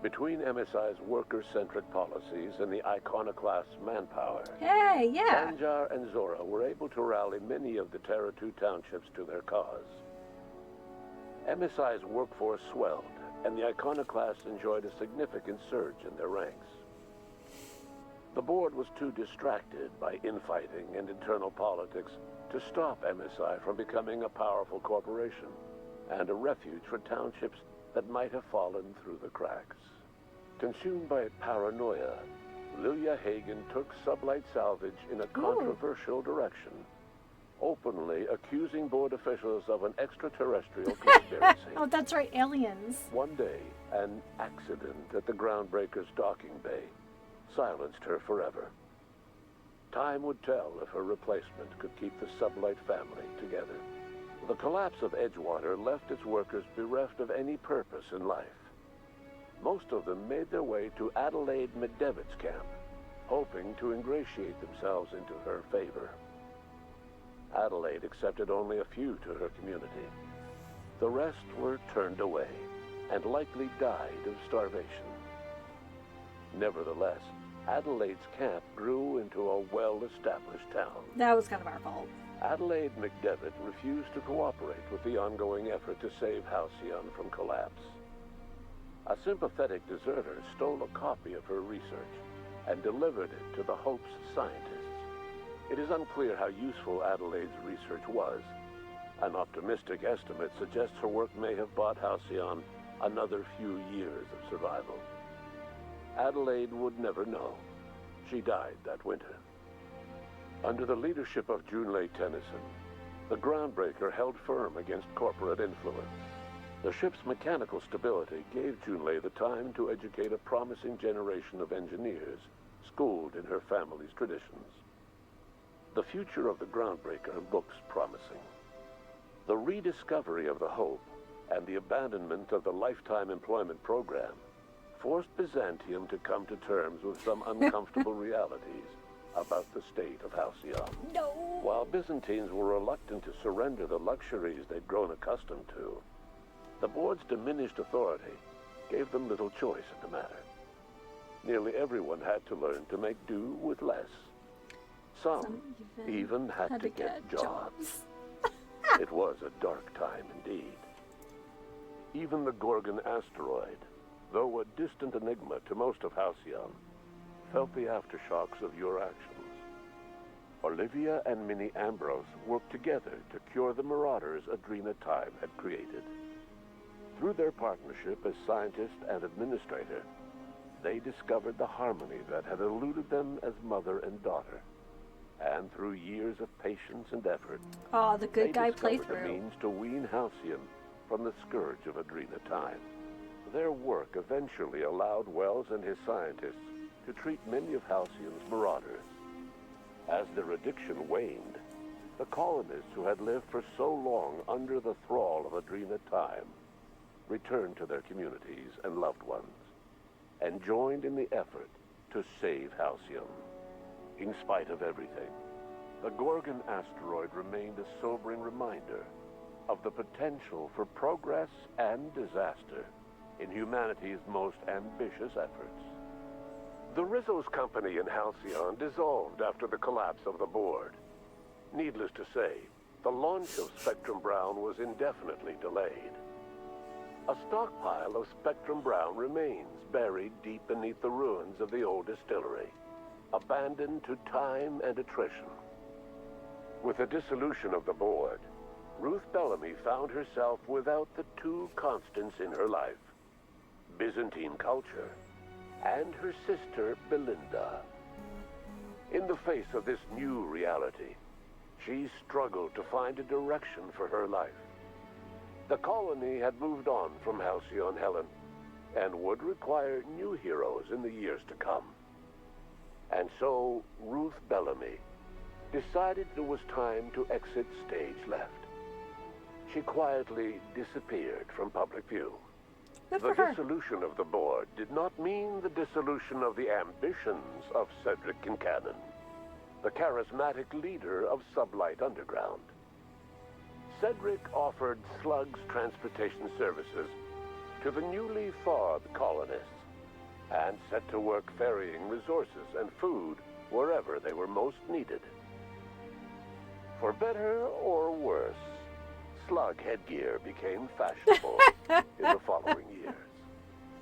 Between MSI's worker-centric policies and the iconoclast's manpower, Hey, yeah. Sanjar and Zora were able to rally many of the Terra 2 townships to their cause. MSI's workforce swelled, and the iconoclasts enjoyed a significant surge in their ranks. The board was too distracted by infighting and internal politics to stop MSI from becoming a powerful corporation and a refuge for townships that might have fallen through the cracks. Consumed by paranoia, Lilia Hagen took Sublight Salvage in a controversial direction, openly accusing board officials of an extraterrestrial conspiracy. Oh, that's right, aliens. One day, an accident at the Groundbreaker's docking bay silenced her forever. Time would tell if her replacement could keep the Sublight family together. The collapse of Edgewater left its workers bereft of any purpose in life. Most of them made their way to Adelaide McDevitt's camp, hoping to ingratiate themselves into her favor. Adelaide accepted only a few to her community. The rest were turned away and likely died of starvation. Nevertheless, Adelaide's camp grew into a well-established town. That was kind of our fault. Adelaide McDevitt refused to cooperate with the ongoing effort to save Halcyon from collapse. A sympathetic deserter stole a copy of her research and delivered it to the Hope's scientists. It is unclear how useful Adelaide's research was. An optimistic estimate suggests her work may have bought Halcyon another few years of survival. Adelaide would never know. She died that winter. Under the leadership of Junlei Tennyson, the Groundbreaker held firm against corporate influence. The ship's mechanical stability gave Junlei the time to educate a promising generation of engineers schooled in her family's traditions. The future of the Groundbreaker looks promising. The rediscovery of the Hope and the abandonment of the lifetime employment program forced Byzantium to come to terms with some uncomfortable realities about the state of Halcyon. No. While Byzantines were reluctant to surrender the luxuries they'd grown accustomed to, the board's diminished authority gave them little choice in the matter. Nearly everyone had to learn to make do with less. Some even had to get jobs. It was a dark time indeed. Even the Gorgon asteroid, though a distant enigma to most of Halcyon, felt the aftershocks of your actions. Olivia and Minnie Ambrose worked together to cure the marauders Adrena Time had created. Through their partnership as scientist and administrator, they discovered the harmony that had eluded them as mother and daughter. And through years of patience and effort, Oh, the good guy they discovered the playthrough. means to wean Halcyon from the scourge of Adrena Time. Their work eventually allowed Wells and his scientists to treat many of Halcyon's marauders. As their addiction waned, the colonists who had lived for so long under the thrall of Adrena Time returned to their communities and loved ones, and joined in the effort to save Halcyon. In spite of everything, the Gorgon asteroid remained a sobering reminder of the potential for progress and disaster in humanity's most ambitious efforts. The Rizzo's company in Halcyon dissolved after the collapse of the board. Needless to say, the launch of Spectrum Brown was indefinitely delayed. A stockpile of Spectrum Brown remains buried deep beneath the ruins of the old distillery, abandoned to time and attrition. With the dissolution of the board, Ruth Bellamy found herself without the two constants in her life: Byzantine culture and her sister Belinda. In the face of this new reality, she struggled to find a direction for her life. The colony had moved on from Halcyon Helen and would require new heroes in the years to come. And so Ruth Bellamy decided it was time to exit stage left. She quietly disappeared from public view. Good The for her. dissolution of the board did not mean the dissolution of the ambitions of Cedric Kincannon, the charismatic leader of Sublight Underground. Cedric offered Slug's transportation services to the newly thawed colonists and set to work ferrying resources and food wherever they were most needed. For better or worse, slug headgear became fashionable in the following years.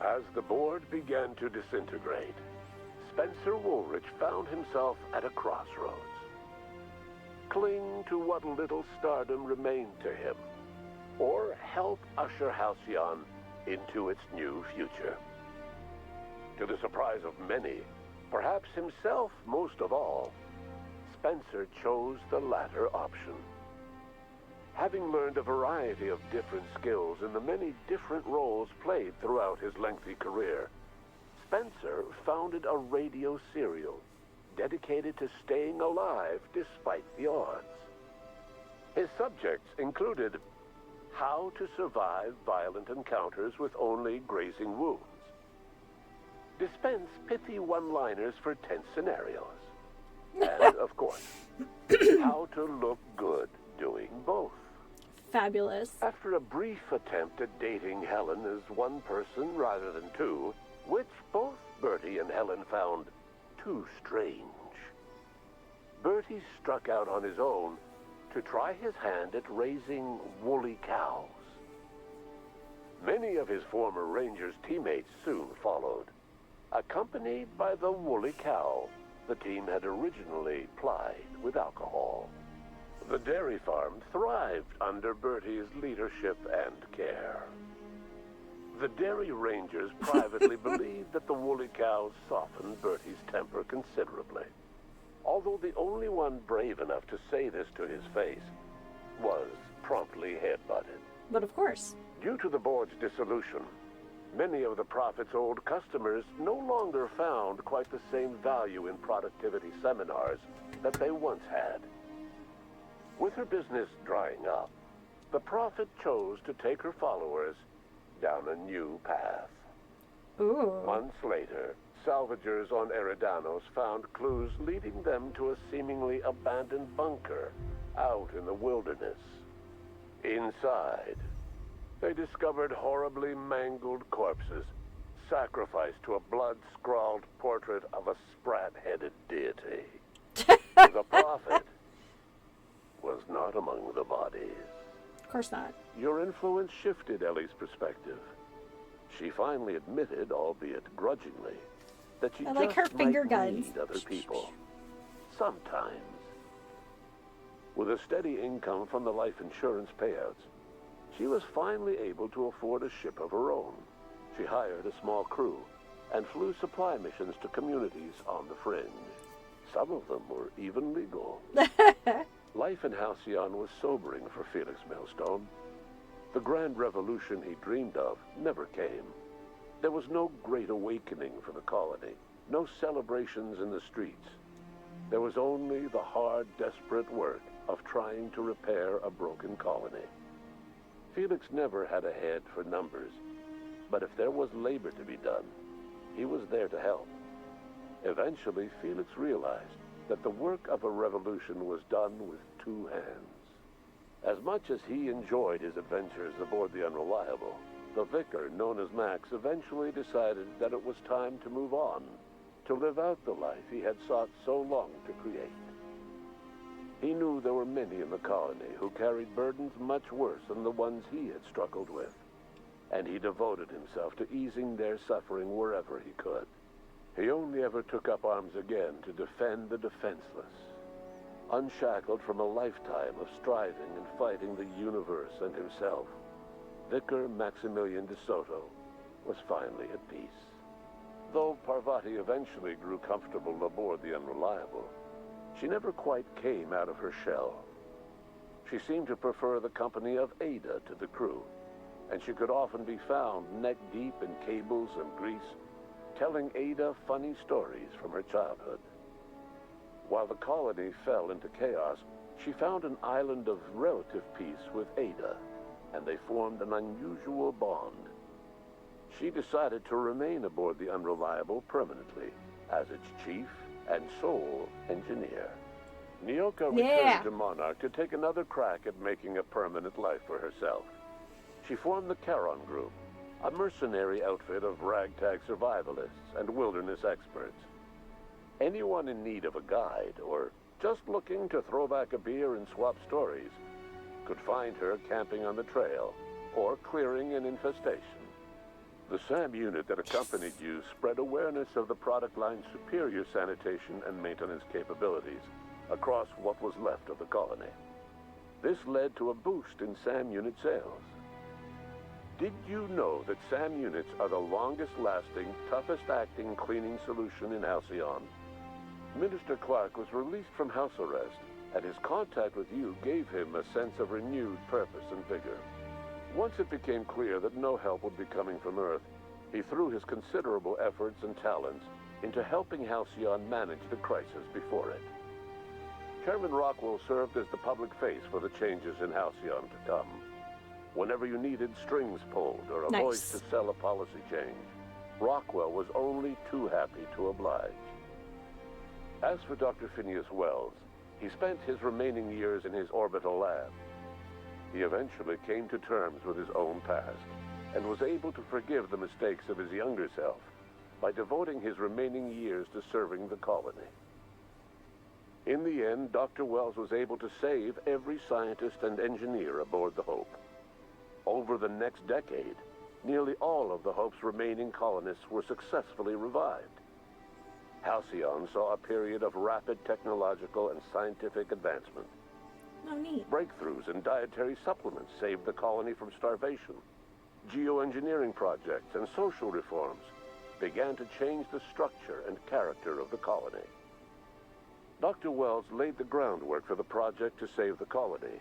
As the board began to disintegrate, Spencer Woolrich found himself at a crossroads. Cling to what little stardom remained to him, or help usher Halcyon into its new future. To the surprise of many, perhaps himself most of all, Spencer chose the latter option. Having learned a variety of different skills in the many different roles played throughout his lengthy career, Spencer founded a radio serial dedicated to staying alive despite the odds. His subjects included how to survive violent encounters with only grazing wounds, dispense pithy one-liners for tense scenarios, and, of course, how to look good doing both. Fabulous. After a brief attempt at dating Helen as one person rather than two, which both Bertie and Helen found too strange, Bertie struck out on his own to try his hand at raising woolly cows. Many of his former Rangers teammates soon followed, accompanied by the woolly cow the team had originally plied with alcohol. The dairy farm thrived under Bertie's leadership and care. The Dairy Rangers privately believed that the woolly cows softened Bertie's temper considerably, although the only one brave enough to say this to his face was promptly headbutted. But of course. Due to the board's dissolution, many of the Prophet's old customers no longer found quite the same value in productivity seminars that they once had. With her business drying up, the Prophet chose to take her followers down a new path. Ooh. Months later, salvagers on Eridanos found clues leading them to a seemingly abandoned bunker out in the wilderness. Inside, they discovered horribly mangled corpses, sacrificed to a blood-scrawled portrait of a sprat-headed deity. The Prophet was not among the bodies. Of course not. Your influence shifted Ellie's perspective. She finally admitted, albeit grudgingly, that she I like just her finger might guns. need other people. Sometimes. With a steady income from the life insurance payouts, she was finally able to afford a ship of her own. She hired a small crew and flew supply missions to communities on the fringe. Some of them were even legal. Life in Halcyon was sobering for Felix Millstone. The grand revolution he dreamed of never came. There was no great awakening for the colony, no celebrations in the streets. There was only the hard, desperate work of trying to repair a broken colony. Felix never had a head for numbers, but if there was labor to be done, he was there to help. Eventually, Felix realized that the work of a revolution was done with two hands. As much as he enjoyed his adventures aboard the Unreliable, the vicar, known as Max, eventually decided that it was time to move on, to live out the life he had sought so long to create. He knew there were many in the colony who carried burdens much worse than the ones he had struggled with, and he devoted himself to easing their suffering wherever he could. He only ever took up arms again to defend the defenseless. Unshackled from a lifetime of striving and fighting the universe and himself, Vicar Maximilian de Soto was finally at peace. Though Parvati eventually grew comfortable aboard the Unreliable, she never quite came out of her shell. She seemed to prefer the company of Ada to the crew, and she could often be found neck-deep in cables and grease, telling Ada funny stories from her childhood. While the colony fell into chaos, she found an island of relative peace with Ada, and they formed an unusual bond. She decided to remain aboard the Unreliable permanently as its chief and sole engineer. Nyoka returned to Monarch to take another crack at making a permanent life for herself. She formed the Charon Group, a mercenary outfit of ragtag survivalists and wilderness experts. Anyone in need of a guide, or just looking to throw back a beer and swap stories, could find her camping on the trail, or clearing an infestation. The SAM unit that accompanied you spread awareness of the product line's superior sanitation and maintenance capabilities across what was left of the colony. This led to a boost in SAM unit sales. Did you know that SAM units are the longest-lasting, toughest-acting cleaning solution in Halcyon? Minister Clark was released from house arrest, and his contact with you gave him a sense of renewed purpose and vigor. Once it became clear that no help would be coming from Earth, he threw his considerable efforts and talents into helping Halcyon manage the crisis before it. Chairman Rockwell served as the public face for the changes in Halcyon to come. Whenever you needed strings pulled or a voice to sell a policy change, Rockwell was only too happy to oblige. As for Dr. Phineas Wells, he spent his remaining years in his orbital lab. He eventually came to terms with his own past and was able to forgive the mistakes of his younger self by devoting his remaining years to serving the colony. In the end, Dr. Wells was able to save every scientist and engineer aboard the Hope. Over the next decade, nearly all of the Hope's remaining colonists were successfully revived. Halcyon saw a period of rapid technological and scientific advancement. Oh, neat. Breakthroughs in dietary supplements saved the colony from starvation. Geoengineering projects and social reforms began to change the structure and character of the colony. Dr. Wells laid the groundwork for the project to save the colony,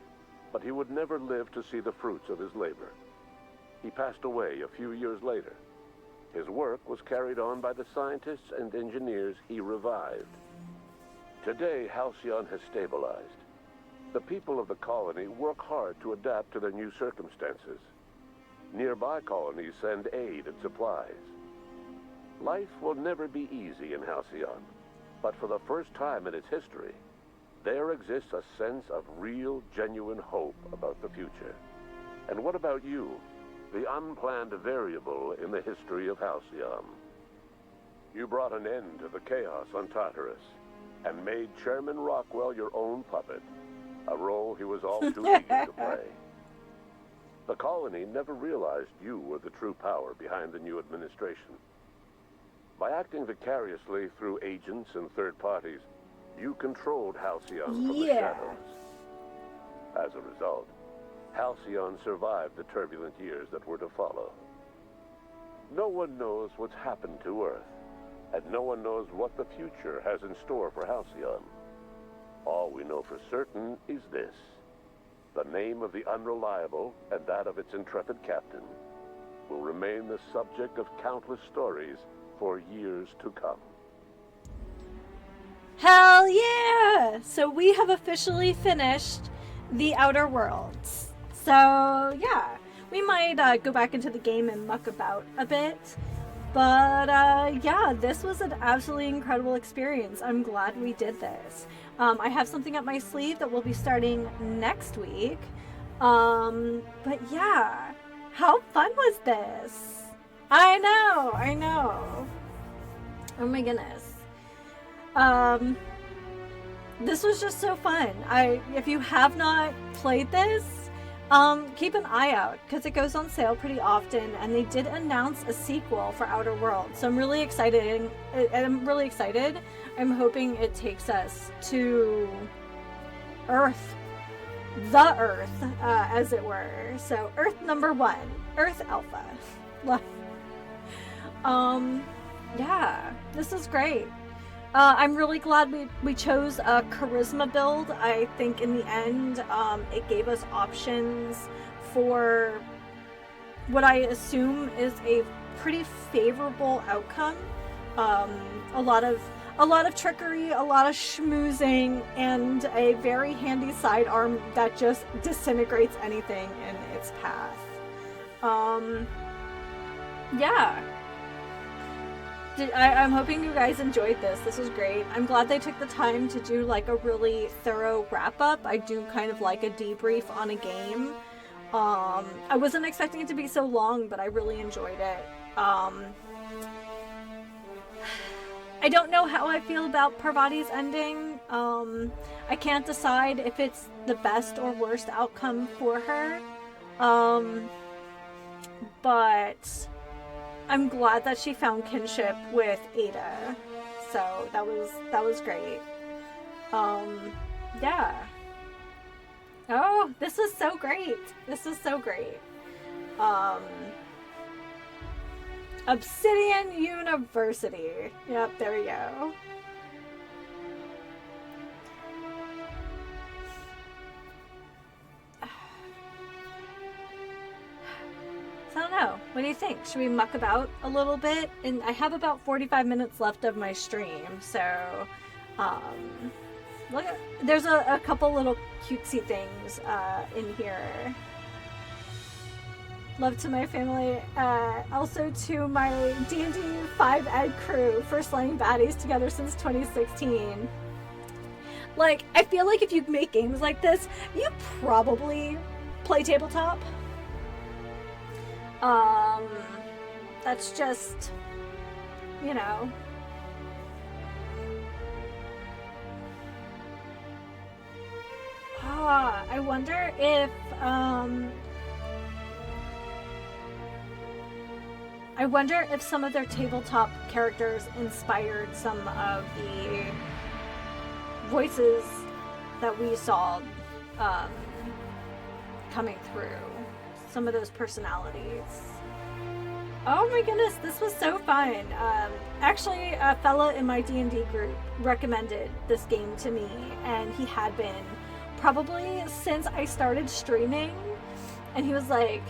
but he would never live to see the fruits of his labor. He passed away a few years later. His work was carried on by the scientists and engineers he revived. Today, Halcyon has stabilized. The people of the colony work hard to adapt to their new circumstances. Nearby colonies send aid and supplies. Life will never be easy in Halcyon, but for the first time in its history, there exists a sense of real, genuine hope about the future. And what about you, the unplanned variable in the history of Halcyon? You brought an end to the chaos on Tartarus and made Chairman Rockwell your own puppet, a role he was all too eager to play. The colony never realized you were the true power behind the new administration. By acting vicariously through agents and third parties, you controlled Halcyon from the shadows. As a result, Halcyon survived the turbulent years that were to follow. No one knows what's happened to Earth, and no one knows what the future has in store for Halcyon. All we know for certain is this: the name of the Unreliable and that of its intrepid captain will remain the subject of countless stories for years to come. Hell yeah! So we have officially finished the Outer Worlds. So yeah, we might go back into the game and muck about a bit. But yeah, this was an absolutely incredible experience. I'm glad we did this. I have something up my sleeve that will be starting next week. But yeah, how fun was this? I know. Oh my goodness. This was just so fun. If you have not played this, keep an eye out because it goes on sale pretty often, and they did announce a sequel for Outer Worlds, so I'm really excited. I'm hoping it takes us to Earth, the Earth, as it were. So Earth number 1, Earth Alpha. Yeah, this is great. I'm really glad we chose a charisma build. I think in the end, it gave us options for what I assume is a pretty favorable outcome. A lot of trickery, a lot of schmoozing, and a very handy sidearm that just disintegrates anything in its path. Yeah. I'm hoping you guys enjoyed this. This was great. I'm glad they took the time to do like a really thorough wrap-up. I do kind of like a debrief on a game. I wasn't expecting it to be so long, but I really enjoyed it. I don't know how I feel about Parvati's ending. I can't decide if it's the best or worst outcome for her. But I'm glad that she found kinship with Ada, so that was great. Yeah. Oh, this is so great. This is so great. Obsidian University. Yep, there we go. I don't know. What do you think? Should we muck about a little bit? And I have about 45 minutes left of my stream, so look at, there's a couple little cutesy things in here. Love to my family. Also to my D&D 5 Ed crew for slaying baddies together since 2016. Like, I feel like if you make games like this, you probably play tabletop. That's just, you know. I wonder if, some of their tabletop characters inspired some of the voices that we saw, coming through. Some of those personalities. Oh my goodness, this was so fun. Actually, a fella in my D&D group recommended this game to me, and he had been probably since I started streaming, and he was like,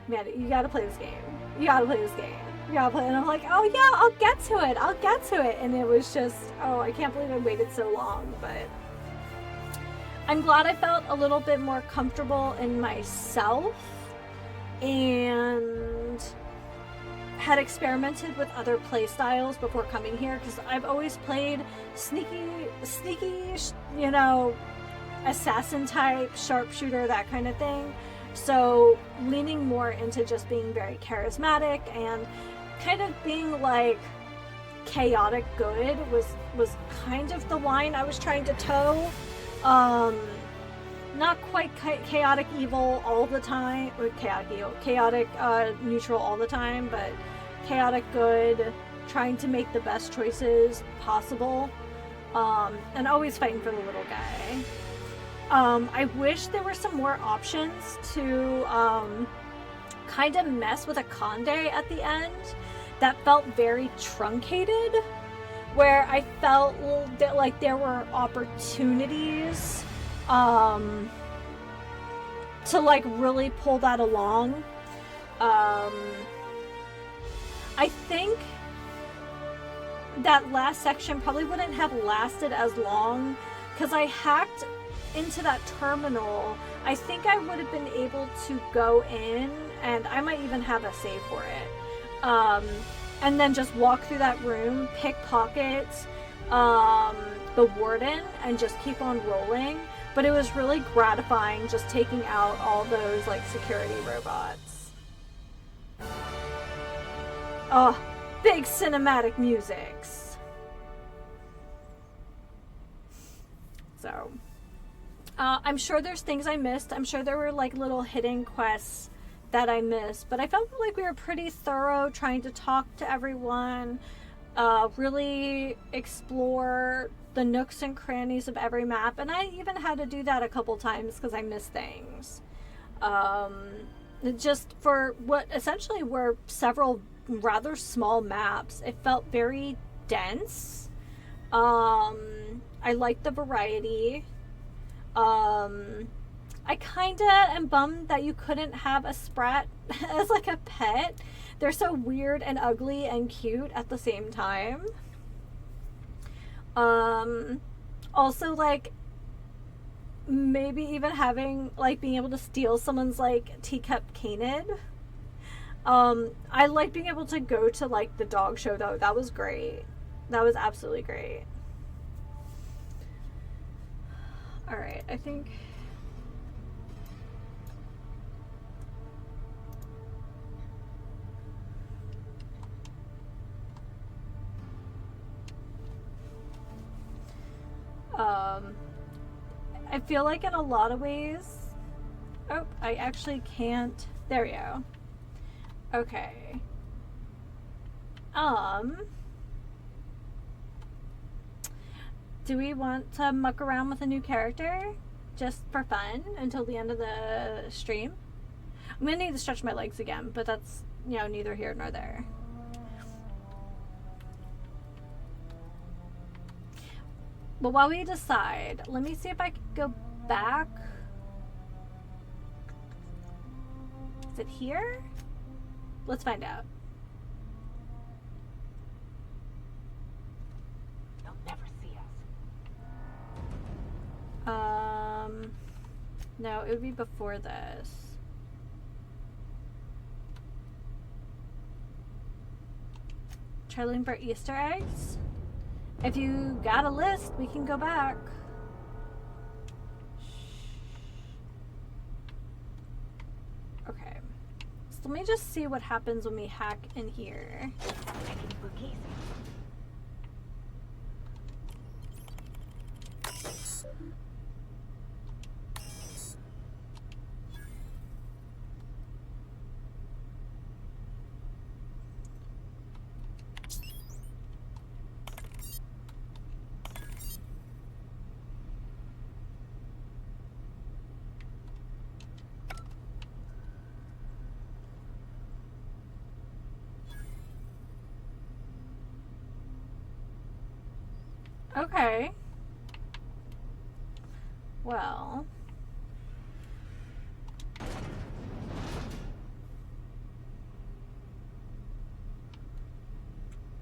man, you gotta play this game. You gotta play this game. You gotta play it. And I'm like, oh yeah, I'll get to it. And it was just, oh, I can't believe I waited so long, but I'm glad I felt a little bit more comfortable in myself and had experimented with other play styles before coming here, because I've always played sneaky, you know, assassin type, sharpshooter, that kind of thing. So leaning more into just being very charismatic and kind of being like chaotic good was kind of the line I was trying to toe. Not quite chaotic evil all the time, or chaotic neutral all the time, but chaotic good, trying to make the best choices possible, and always fighting for the little guy. I wish there were some more options to kind of mess with a Conde at the end. That felt very truncated, where I felt that like there were opportunities to like really pull that along. I think that last section probably wouldn't have lasted as long, because I hacked into that terminal. I think I would have been able to go in, and I might even have a save for it. and then just walk through that room, pickpocket the warden, and just keep on rolling. But it was really gratifying just taking out all those like security robots. Oh, big cinematic musics. So, I'm sure there's things I missed. I'm sure there were like little hidden quests that I missed, but I felt like we were pretty thorough trying to talk to everyone, really explore the nooks and crannies of every map, and I even had to do that a couple times because I missed things. Just for what essentially were several rather small maps, it felt very dense. I liked the variety. I kinda am bummed that you couldn't have a Sprat as like a pet. They're so weird and ugly and cute at the same time. Also, like, maybe even having, like, being able to steal someone's, like, teacup canid. I like being able to go to, like, the dog show, though. That was great. That was absolutely great. Alright, I think... I feel like in a lot of ways... Oh, I actually can't... There we go. Okay. Do we want to muck around with a new character? Just for fun until the end of the stream? I'm gonna need to stretch my legs again, but that's, you know, neither here nor there. But while we decide, let me see if I can go back. Is it here? Let's find out. They'll never see us. No, it would be before this. Try looking for Easter eggs. If you got a list, we can go back. Okay. So let me just see what happens when we hack in here. Okay. Well.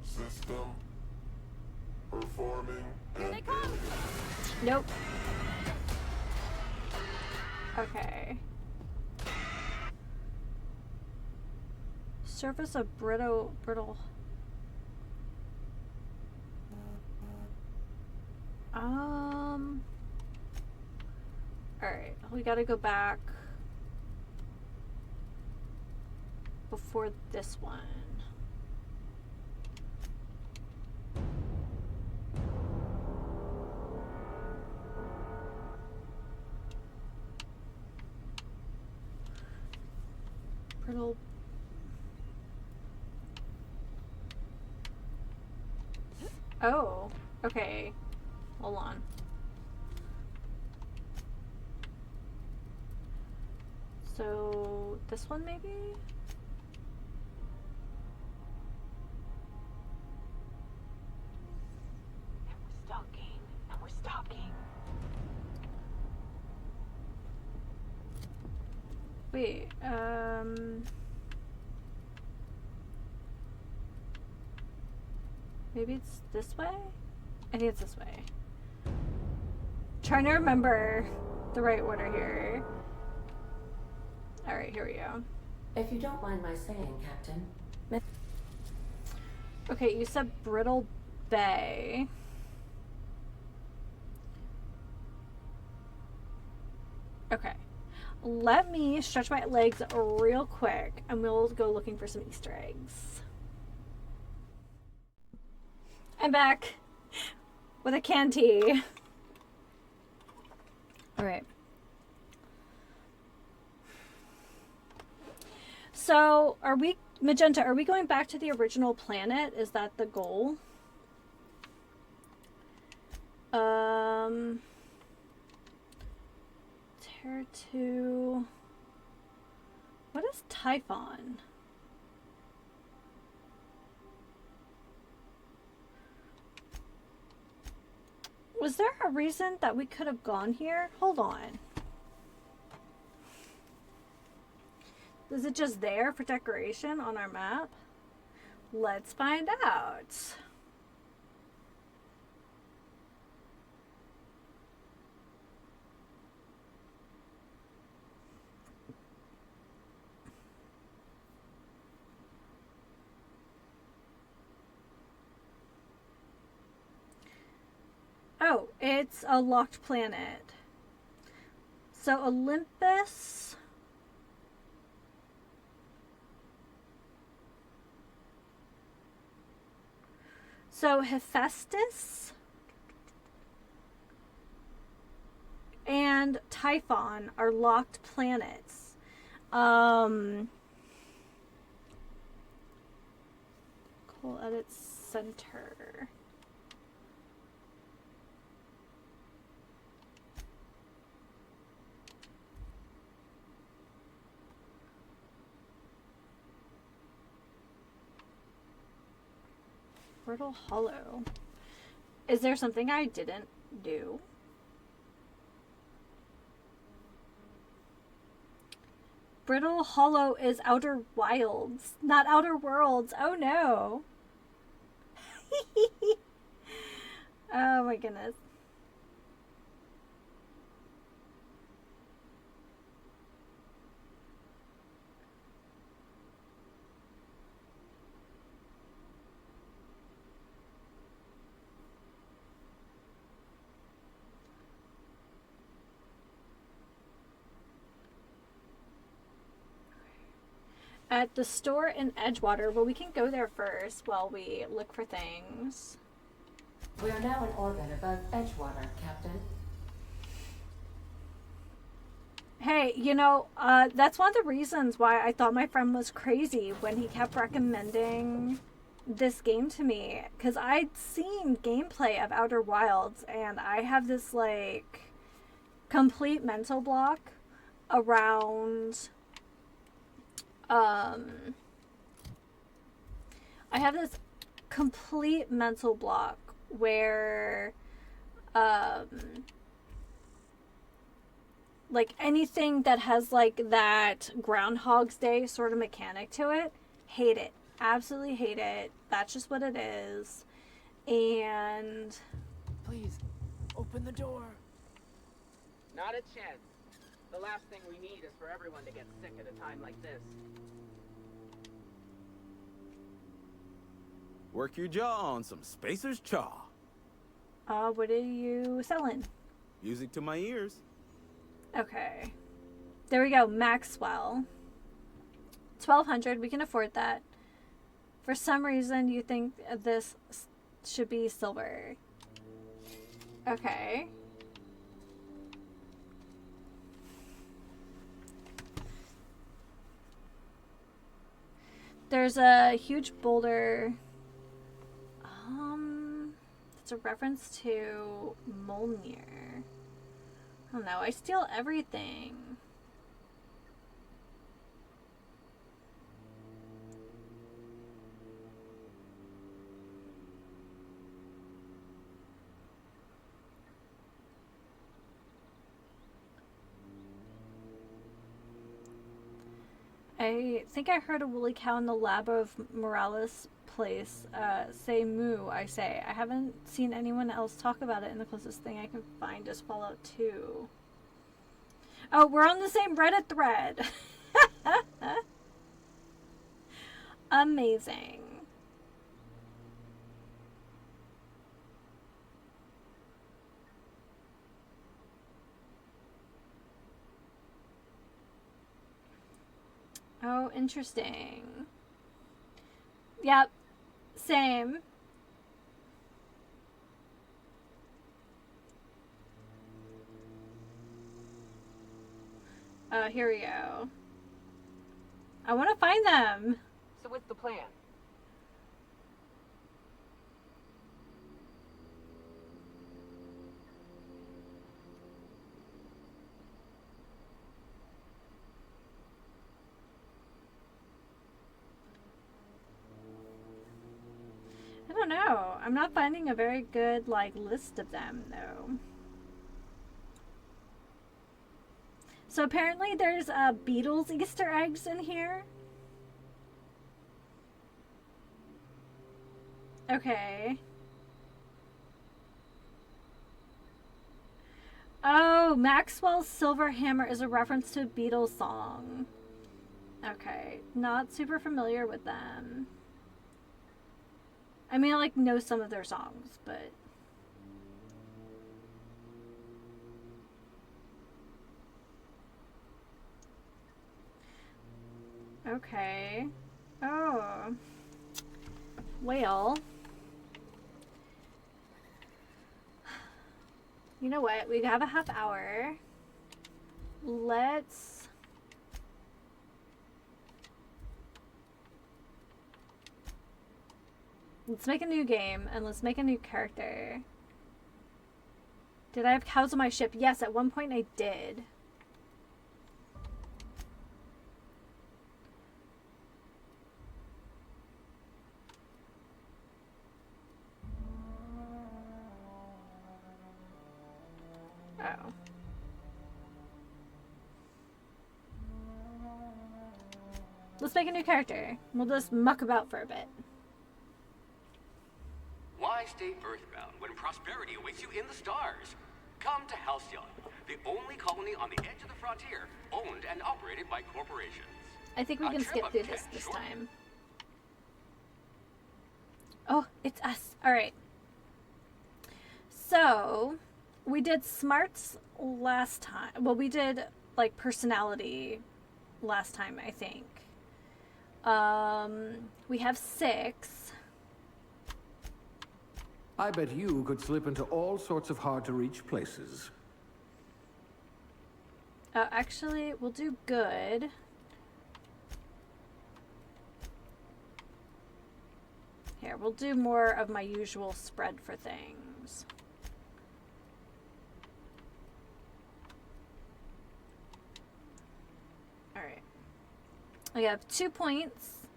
System performing. Here they come. Nope. Okay. Surface of brittle. Alright, we gotta go back before this one. Brittle. Oh, okay. Hold on. So, this one maybe? And we're stalking. Wait, maybe it's this way? I think it's this way. Trying to remember the right order here. Alright, here we go. If you don't mind my saying, Captain. Okay, you said Brittle Bay. Okay. Let me stretch my legs real quick and we'll go looking for some Easter eggs. I'm back with a canty. Alright. So, Magenta, are we going back to the original planet? Is that the goal? Terra 2. What is Typhon? Was there a reason that we could have gone here? Hold on. Is it just there for decoration on our map? Let's find out. Oh, it's a locked planet. So Olympus. So Hephaestus and Typhon are locked planets. Cool at its center. Brittle Hollow. Is there something I didn't do? Brittle Hollow is Outer Wilds, not Outer Worlds. Oh no. Oh my goodness. At the store in Edgewater. Well, we can go there first while we look for things. We are now in orbit above Edgewater, Captain. Hey, you know, that's one of the reasons why I thought my friend was crazy when he kept recommending this game to me. Because I'd seen gameplay of Outer Wilds, and I have this, like, complete mental block around... I have this complete mental block where, like anything that has like that Groundhog's Day sort of mechanic to it, hate it. Absolutely hate it. That's just what it is. And... Please, open the door. Not a chance. The last thing we need is for everyone to get sick at a time like this. Work your jaw on some Spacer's Chaw. What are you selling? Music to my ears. Okay. There we go, Maxwell. 1,200, we can afford that. For some reason, you think this should be silver. Okay. There's a huge boulder. It's a reference to Molnir. I don't know. I steal everything. I think I heard a woolly cow in the lab of Morales' place say moo, I say. I haven't seen anyone else talk about it, and the closest thing I can find is Fallout 2. Oh, we're on the same Reddit thread. Amazing. Oh, interesting. Yep. Same. Here we go. I want to find them. So what's the plan? I don't know. I'm not finding a very good, like, list of them, though. So apparently there's Beatles Easter eggs in here. Okay. Oh, Maxwell's Silver Hammer is a reference to a Beatles song. Okay. Not super familiar with them. I mean, I, like, know some of their songs, but... Okay. Oh. Well. You know what? We have a half hour. Let's make a new game and let's make a new character. Did I have cows on my ship? Yes, at one point I did. Oh. Let's make a new character. We'll just muck about for a bit. Why stay earthbound when prosperity awaits you in the stars? Come to Halcyon, the only colony on the edge of the frontier, owned and operated by corporations. I think we can skip through this time. Oh, it's us. All right. So, we did smarts last time. Well, we did, like, personality last time, I think. We have 6. I bet you could slip into all sorts of hard-to-reach places. Actually, we'll do good. Here, we'll do more of my usual spread for things. Alright. I have 2 points.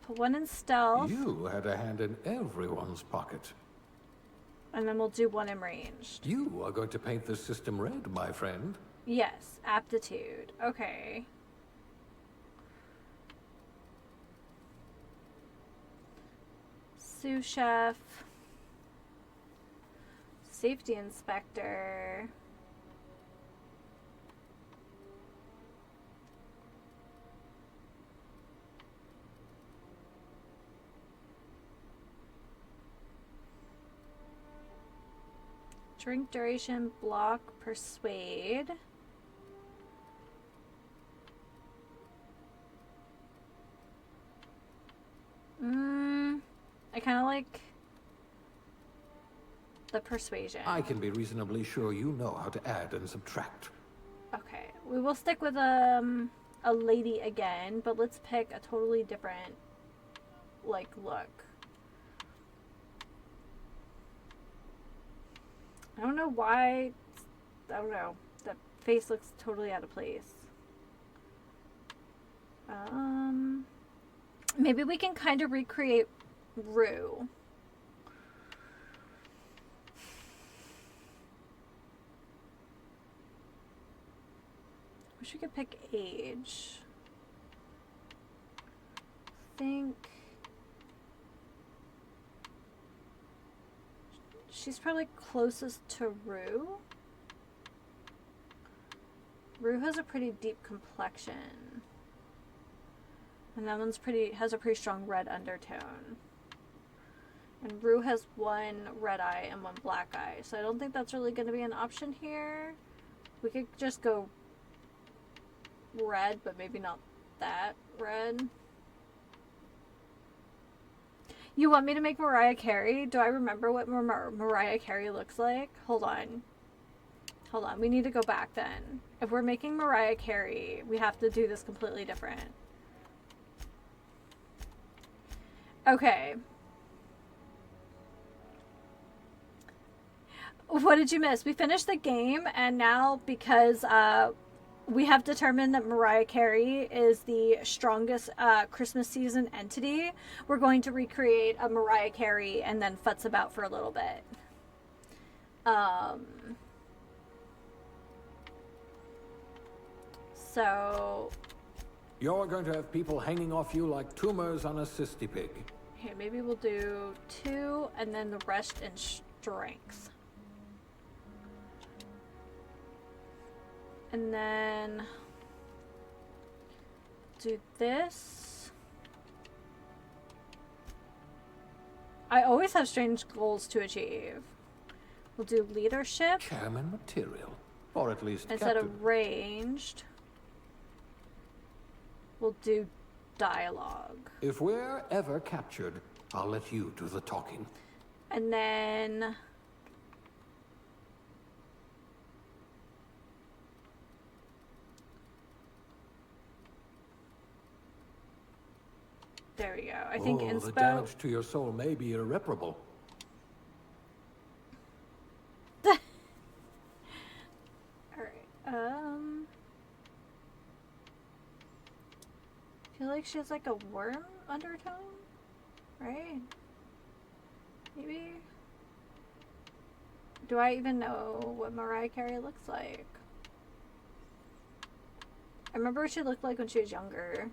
Put 1 in stealth. You had a hand in everyone's pocket. And then we'll do 1 in ranged. You are going to paint the system red, my friend. Yes, aptitude. Okay. Sous chef. Safety inspector. Drink duration, block, persuade. I kind of like the persuasion. I can be reasonably sure you know how to add and subtract. Okay, we will stick with a lady again, but let's pick a totally different, like, look. I don't know why, I don't know, that face looks totally out of place. Maybe we can kind of recreate Rue. Wish we could pick age. I think she's probably closest to Rue. Rue has a pretty deep complexion. And that one's has a pretty strong red undertone. And Rue has one red eye and one black eye. So I don't think that's really going to be an option here. We could just go red, but maybe not that red. You want me to make Mariah Carey? Do I remember what Mariah Carey looks like? Hold on. Hold on. We need to go back then. If we're making Mariah Carey, we have to do this completely different. Okay. What did you miss? We finished the game, and now because we have determined that Mariah Carey is the strongest Christmas season entity, we're going to recreate a Mariah Carey and then futz about for a little bit. So... You're going to have people hanging off you like tumors on a cysty pig. Okay, maybe we'll do 2 and then the rest in strength. And then do this. I always have strange goals to achieve. We'll do leadership. Chairman material. Or at least instead captain. of ranged. We'll do dialogue. If we're ever captured, I'll let you do the talking. And then... there we go. I think inspo... the damage to your soul may be irreparable. Alright, I feel like she has like a worm undertone, right? Maybe? Do I even know what Mariah Carey looks like? I remember what she looked like when she was younger.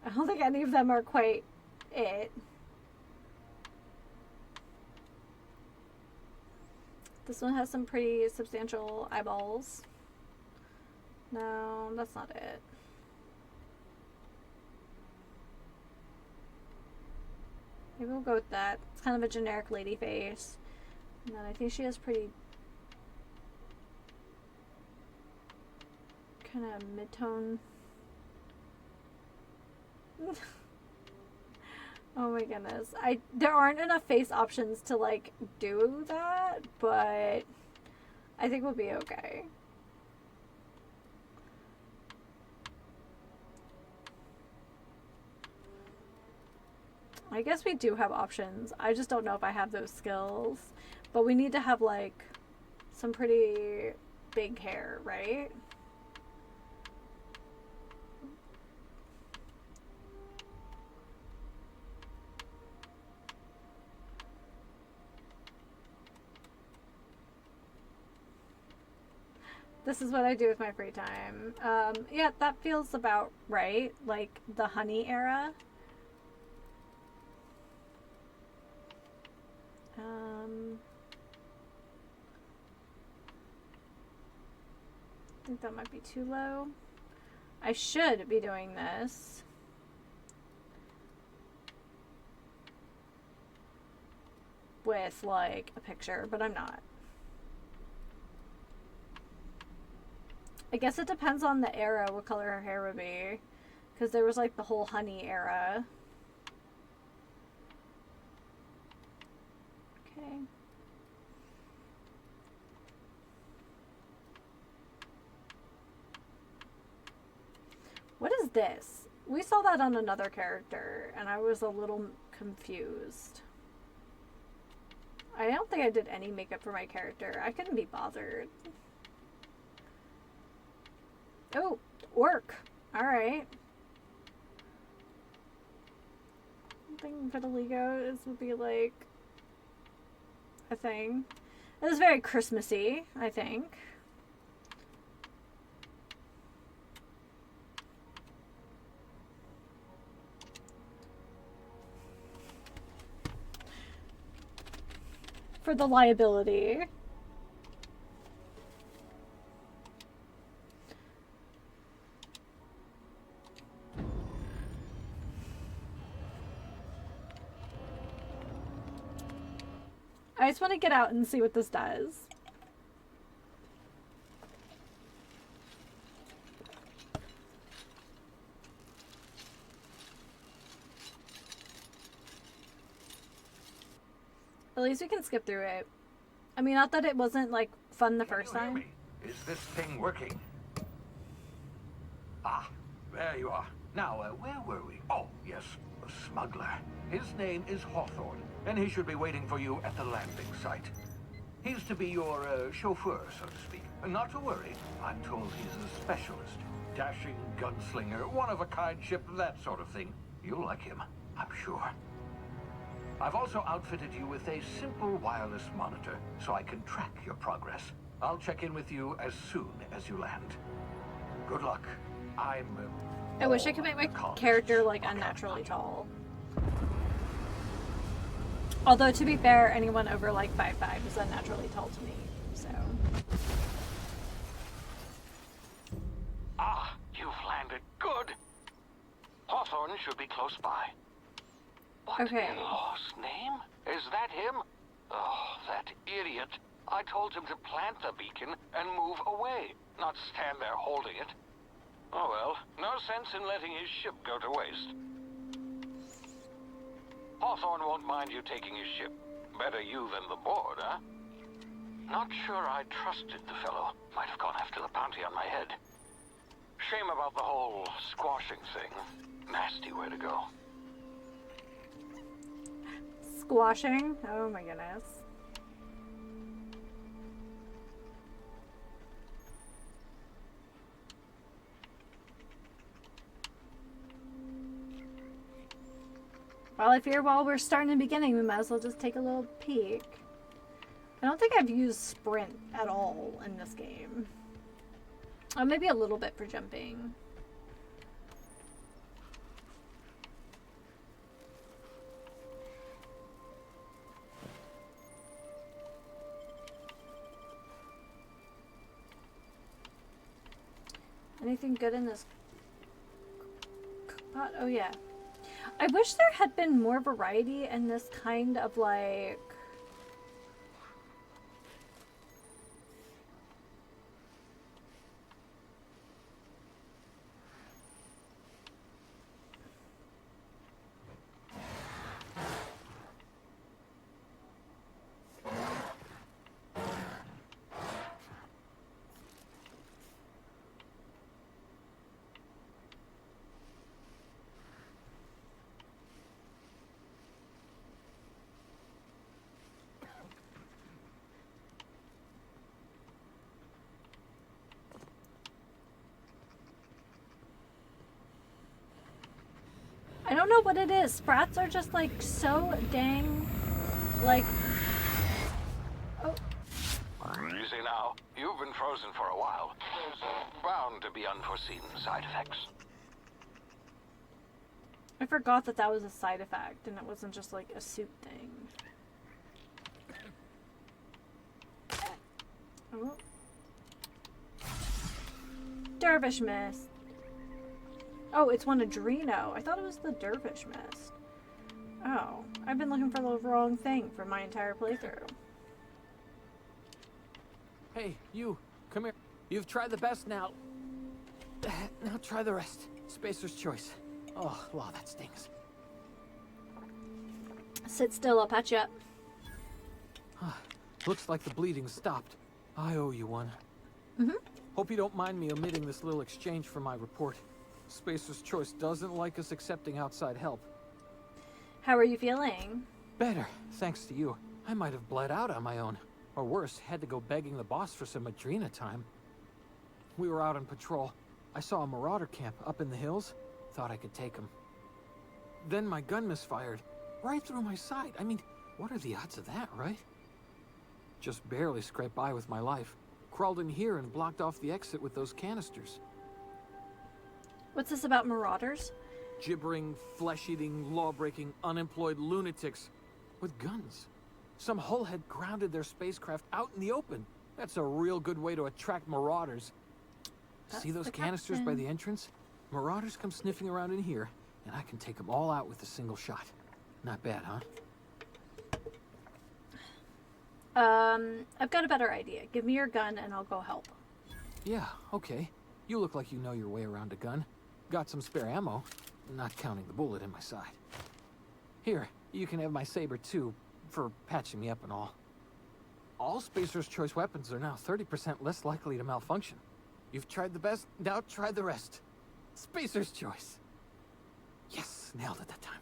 I don't think any of them are quite it. This one has some pretty substantial eyeballs. No, that's not it. Maybe we'll go with that. It's kind of a generic lady face. And then I think she has pretty... kind of mid-tone... oh my goodness. There aren't enough face options to like do that, but I think we'll be okay. I guess we do have options. I just don't know if I have those skills. But we need to have like some pretty big hair, right? This is what I do with my free time. Yeah, that feels about right. Like the honey era. I think that might be too low. I should be doing this. With like a picture, but I'm not. I guess it depends on the era what color her hair would be. Because there was like the whole honey era. Okay. What is this? We saw that on another character and I was a little confused. I don't think I did any makeup for my character. I couldn't be bothered. Oh, orc. Alright. I think vitiligo would be like a thing. It was very Christmassy, I think. For the liability. I just want to get out and see what this does. At least we can skip through it. I mean, not that it wasn't, like, fun the first time. Is this thing working? Ah, there you are. Now, where were we? Oh, yes, the smuggler. His name is Hawthorne, and he should be waiting for you at the landing site. He's to be your chauffeur, so to speak. Not to worry, I'm told he's a specialist. Dashing gunslinger, one-of-a-kind ship, that sort of thing. You'll like him, I'm sure. I've also outfitted you with a simple wireless monitor, so I can track your progress. I'll check in with you as soon as you land. Good luck. I wish I could make my character, like, unnaturally tall. Although, to be fair, anyone over, like, 5'5" is unnaturally tall to me, so... Ah, you've landed. Good. Hawthorne should be close by. What in-law's name? Is that him? Oh, that idiot. I told him to plant the beacon and move away, not stand there holding it. Oh well, no sense in letting his ship go to waste. Hawthorne won't mind you taking his ship. Better you than the board, huh? Not sure I trusted the fellow. Might have gone after the bounty on my head. Shame about the whole squashing thing. Nasty way to go. Squashing? Oh my goodness. Well, I fear while we're starting the beginning, we might as well just take a little peek. I don't think I've used sprint at all in this game. Oh, maybe a little bit for jumping. Anything good in this cookpot? Oh yeah. I wish there had been more variety in this kind of, like... I don't know what it is. Sprats are just like so dang, like, oh. Easy now. You've been frozen for a while. There's bound to be unforeseen side effects. I forgot that that was a side effect and it wasn't just like a soup thing. Oh. Dervish mist. Oh, it's one Adreno. I thought it was the Dervish mist. Oh, I've been looking for the wrong thing for my entire playthrough. Hey, you, come here. You've tried the best now. Now try the rest. Spacer's choice. Oh, wow, that stings. Sit still, I'll patch you up. Looks like the bleeding stopped. I owe you one. Mm-hmm. Hope you don't mind me omitting this little exchange from my report. Spacer's choice doesn't like us accepting outside help. How are you feeling? Better, thanks to you. I might have bled out on my own. Or worse, had to go begging the boss for some Adrena time. We were out on patrol. I saw a marauder camp up in the hills. Thought I could take him. Then my gun misfired. Right through my side. I mean, what are the odds of that, right? Just barely scraped by with my life. Crawled in here and blocked off the exit with those canisters. What's this about marauders? Gibbering, flesh-eating, law-breaking, unemployed lunatics with guns. Some hullhead grounded their spacecraft out in the open. That's a real good way to attract marauders. See those canisters by the entrance? Marauders come sniffing around in here, and I can take them all out with a single shot. Not bad, huh? I've got a better idea. Give me your gun and I'll go help. Yeah, okay. You look like you know your way around a gun. Got some spare ammo, not counting the bullet in my side. Here, you can have my saber too, for patching me up and all. All Spacer's Choice weapons are now 30% less likely to malfunction. You've tried the best, now try the rest. Spacer's Choice. Yes, nailed it that time.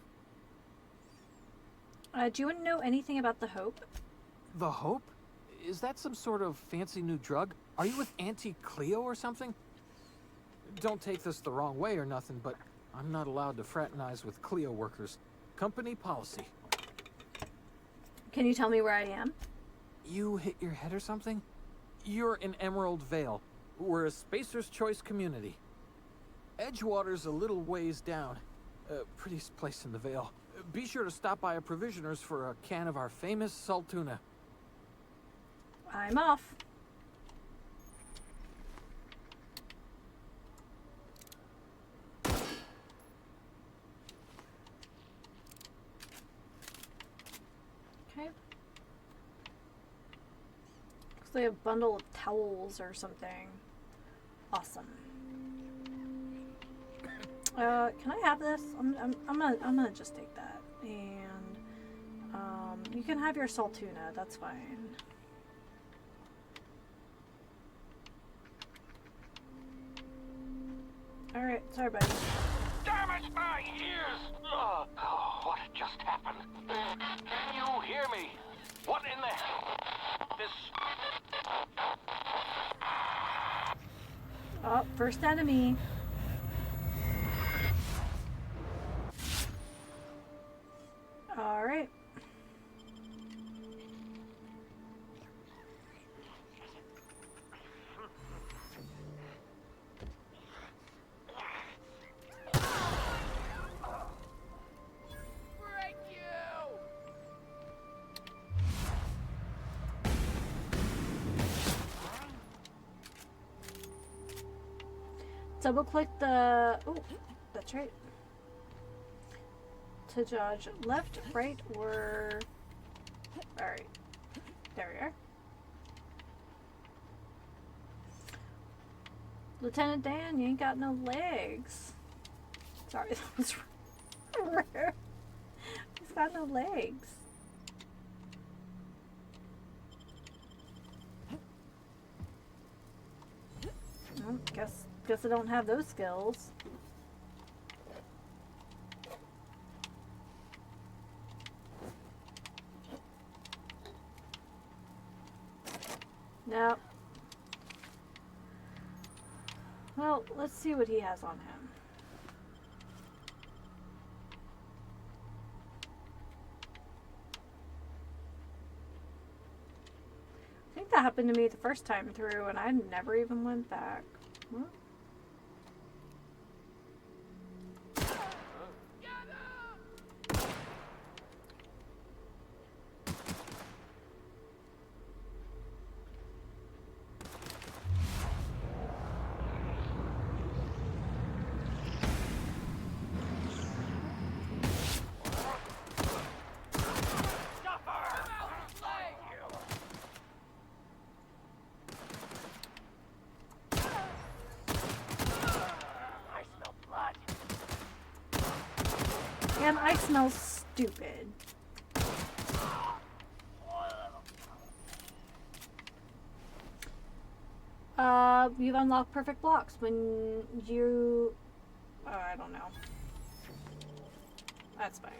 Do you want to know anything about the Hope? The Hope? Is that some sort of fancy new drug? Are you with Auntie Cleo or something? Don't take this the wrong way or nothing, but I'm not allowed to fraternize with Cleo workers. Company policy. Can you tell me where I am? You hit your head or something? You're in Emerald Vale. We're a Spacer's Choice community. Edgewater's a little ways down. Prettiest place in the Vale. Be sure to stop by a provisioner's for a can of our famous salt tuna. I'm off. Okay. Looks like a bundle of towels or something. Awesome. Can I have this? I'm gonna just take that. And you can have your salt tuna, that's fine. Alright, sorry buddy. Damn it, my ears! Oh, what just happened? Can you hear me? What in the hell? This... Oh, first enemy. Alright. Double click the... Oh, that's right. To dodge left, right, or... Alright. There we are. Lieutenant Dan, you ain't got no legs. Sorry, that was rare. He's got no legs. Well, guess I don't have those skills. No. Well, let's see what he has on him. I think that happened to me the first time through and I never even went back. Well, and I smell stupid. You've unlocked perfect blocks when you... I don't know. That's fine.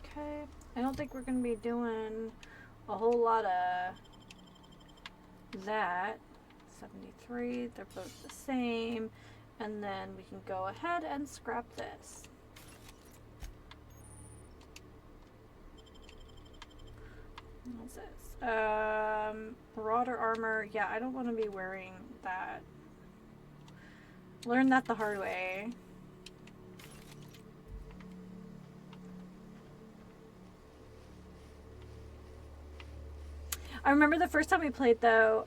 Okay. I don't think we're going to be doing a whole lot of that. 73, they're both the same. And then we can go ahead and scrap this. What's this? Marauder armor. Yeah, I don't want to be wearing that. Learned that the hard way. I remember the first time we played though,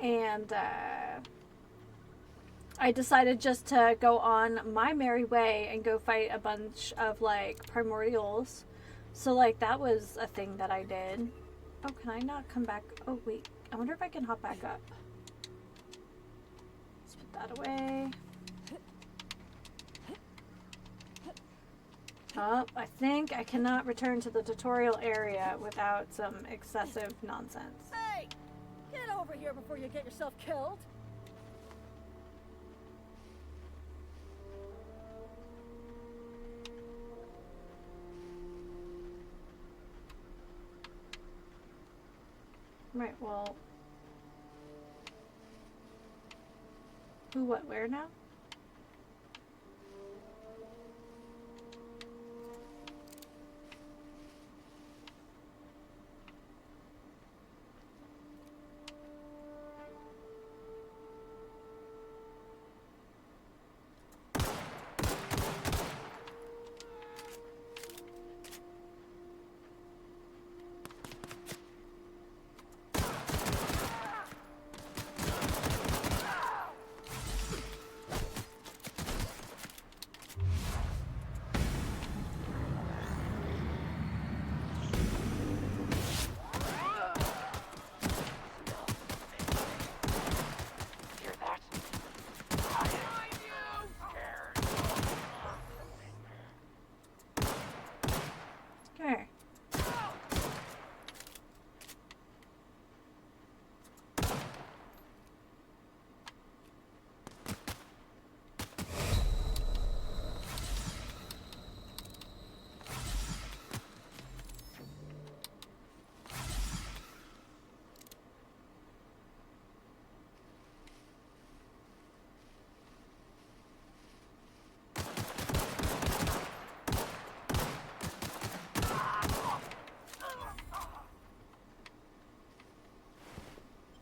and I decided just to go on my merry way and go fight a bunch of like primordials. So like that was a thing that I did. Oh, can I not come back? Oh wait, I wonder if I can hop back up. Let's put that away. Oh, I think I cannot return to the tutorial area without some excessive nonsense. Hey! Get over here before you get yourself killed! Right, well... Who, what, where now? Okay.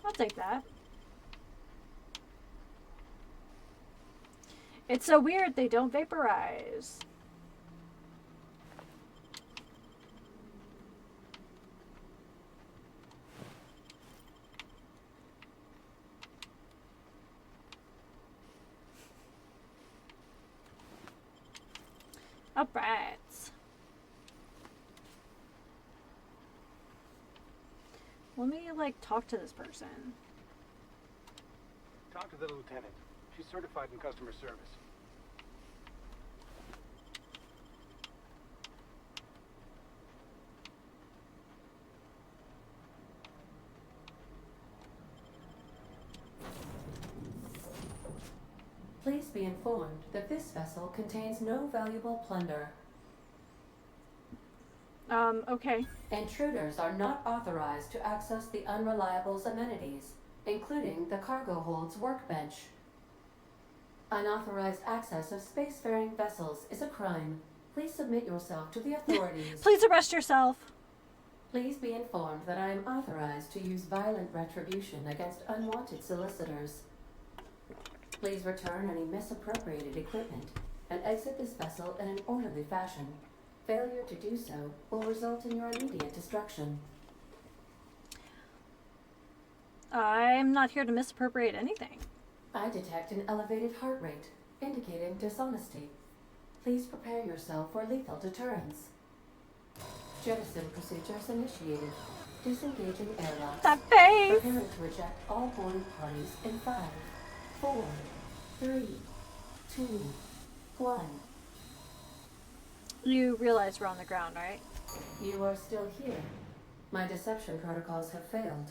I'll take that. It's so weird they don't vaporize. Alright. Let me, like, talk to this person. Talk to the lieutenant. She's certified in customer service. Please be informed that this vessel contains no valuable plunder. Okay. Intruders are not authorized to access the Unreliable's amenities, including the cargo hold's workbench. Unauthorized access of spacefaring vessels is a crime. Please submit yourself to the authorities. Please arrest yourself. Please be informed that I am authorized to use violent retribution against unwanted solicitors. Please return any misappropriated equipment and exit this vessel in an orderly fashion. Failure to do so will result in your immediate destruction. I'm not here to misappropriate anything. I detect an elevated heart rate, indicating dishonesty. Please prepare yourself for lethal deterrence. Jettison procedures initiated. Disengaging airlocks. That face! Preparing to eject all boarding parties in 5, 4, 3, 2, 1. You realize we're on the ground, right? You are still here. My deception protocols have failed.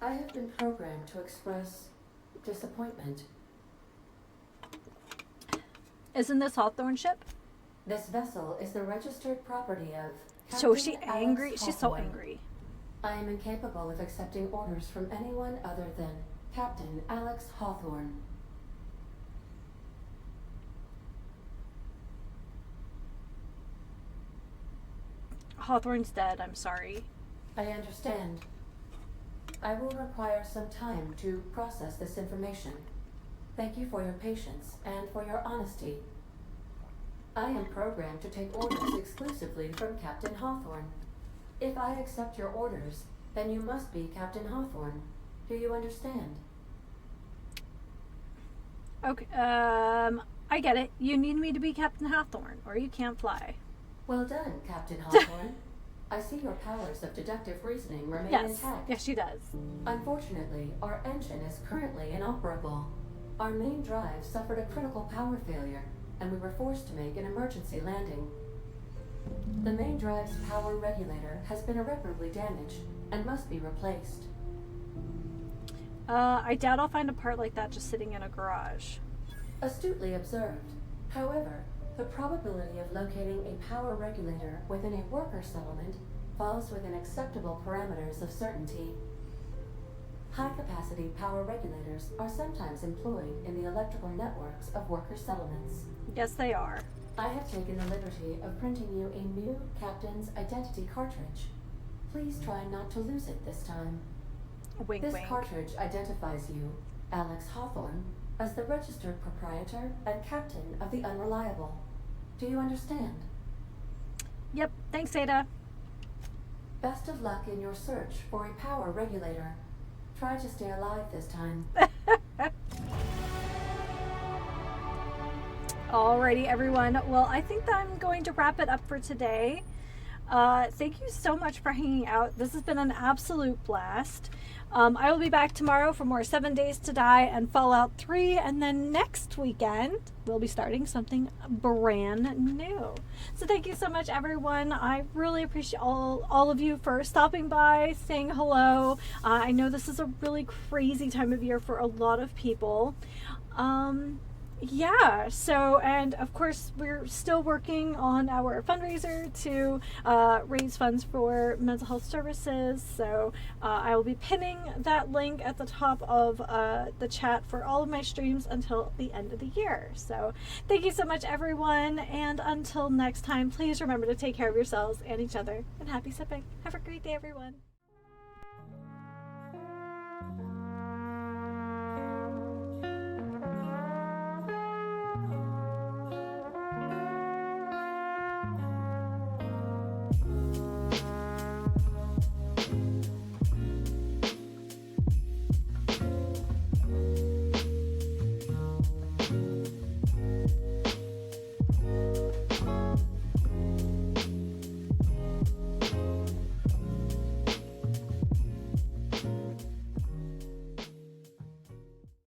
I have been programmed to express disappointment. Isn't this Hawthorne ship? This vessel is the registered property of Captain So is she Alex angry? She's so Hawthorne. angry. I am incapable of accepting orders from anyone other than Captain Alex Hawthorne. Hawthorne's dead, I'm sorry. I understand. I will require some time to process this information. Thank you for your patience and for your honesty. I am programmed to take orders exclusively from Captain Hawthorne. If I accept your orders, then you must be Captain Hawthorne. Do you understand? Okay, I get it. You need me to be Captain Hawthorne, or you can't fly. Well done, Captain Hawthorne. I see your powers of deductive reasoning remain intact. Yes, she does. Unfortunately, our engine is currently inoperable. Our main drive suffered a critical power failure, and we were forced to make an emergency landing. The main drive's power regulator has been irreparably damaged and must be replaced. I doubt I'll find a part like that just sitting in a garage. Astutely observed. However, the probability of locating a power regulator within a worker settlement falls within acceptable parameters of certainty. High-capacity power regulators are sometimes employed in the electrical networks of worker settlements. Yes, they are. I have taken the liberty of printing you a new Captain's Identity cartridge. Please try not to lose it this time. Wink, This wink. cartridge identifies you, Alex Hawthorne, as the registered proprietor and captain of the Unreliable. Do you understand? Yep, thanks, Ada. Best of luck in your search for a power regulator. Try to stay alive this time. Alrighty, everyone. Well, I think that I'm going to wrap it up for today. Thank you so much for hanging out. This has been an absolute blast. I will be back tomorrow for more 7 Days to Die and Fallout 3, and then next weekend we'll be starting something brand new. So thank you so much, everyone. I really appreciate all of you for stopping by, saying hello. I know this is a really crazy time of year for a lot of people. Yeah, so, and of course we're still working on our fundraiser to raise funds for mental health services, so I will be pinning that link at the top of the chat for all of my streams until the end of the year. So thank you so much, everyone, and until next time, please remember to take care of yourselves and each other, and happy sipping. Have a great day, everyone.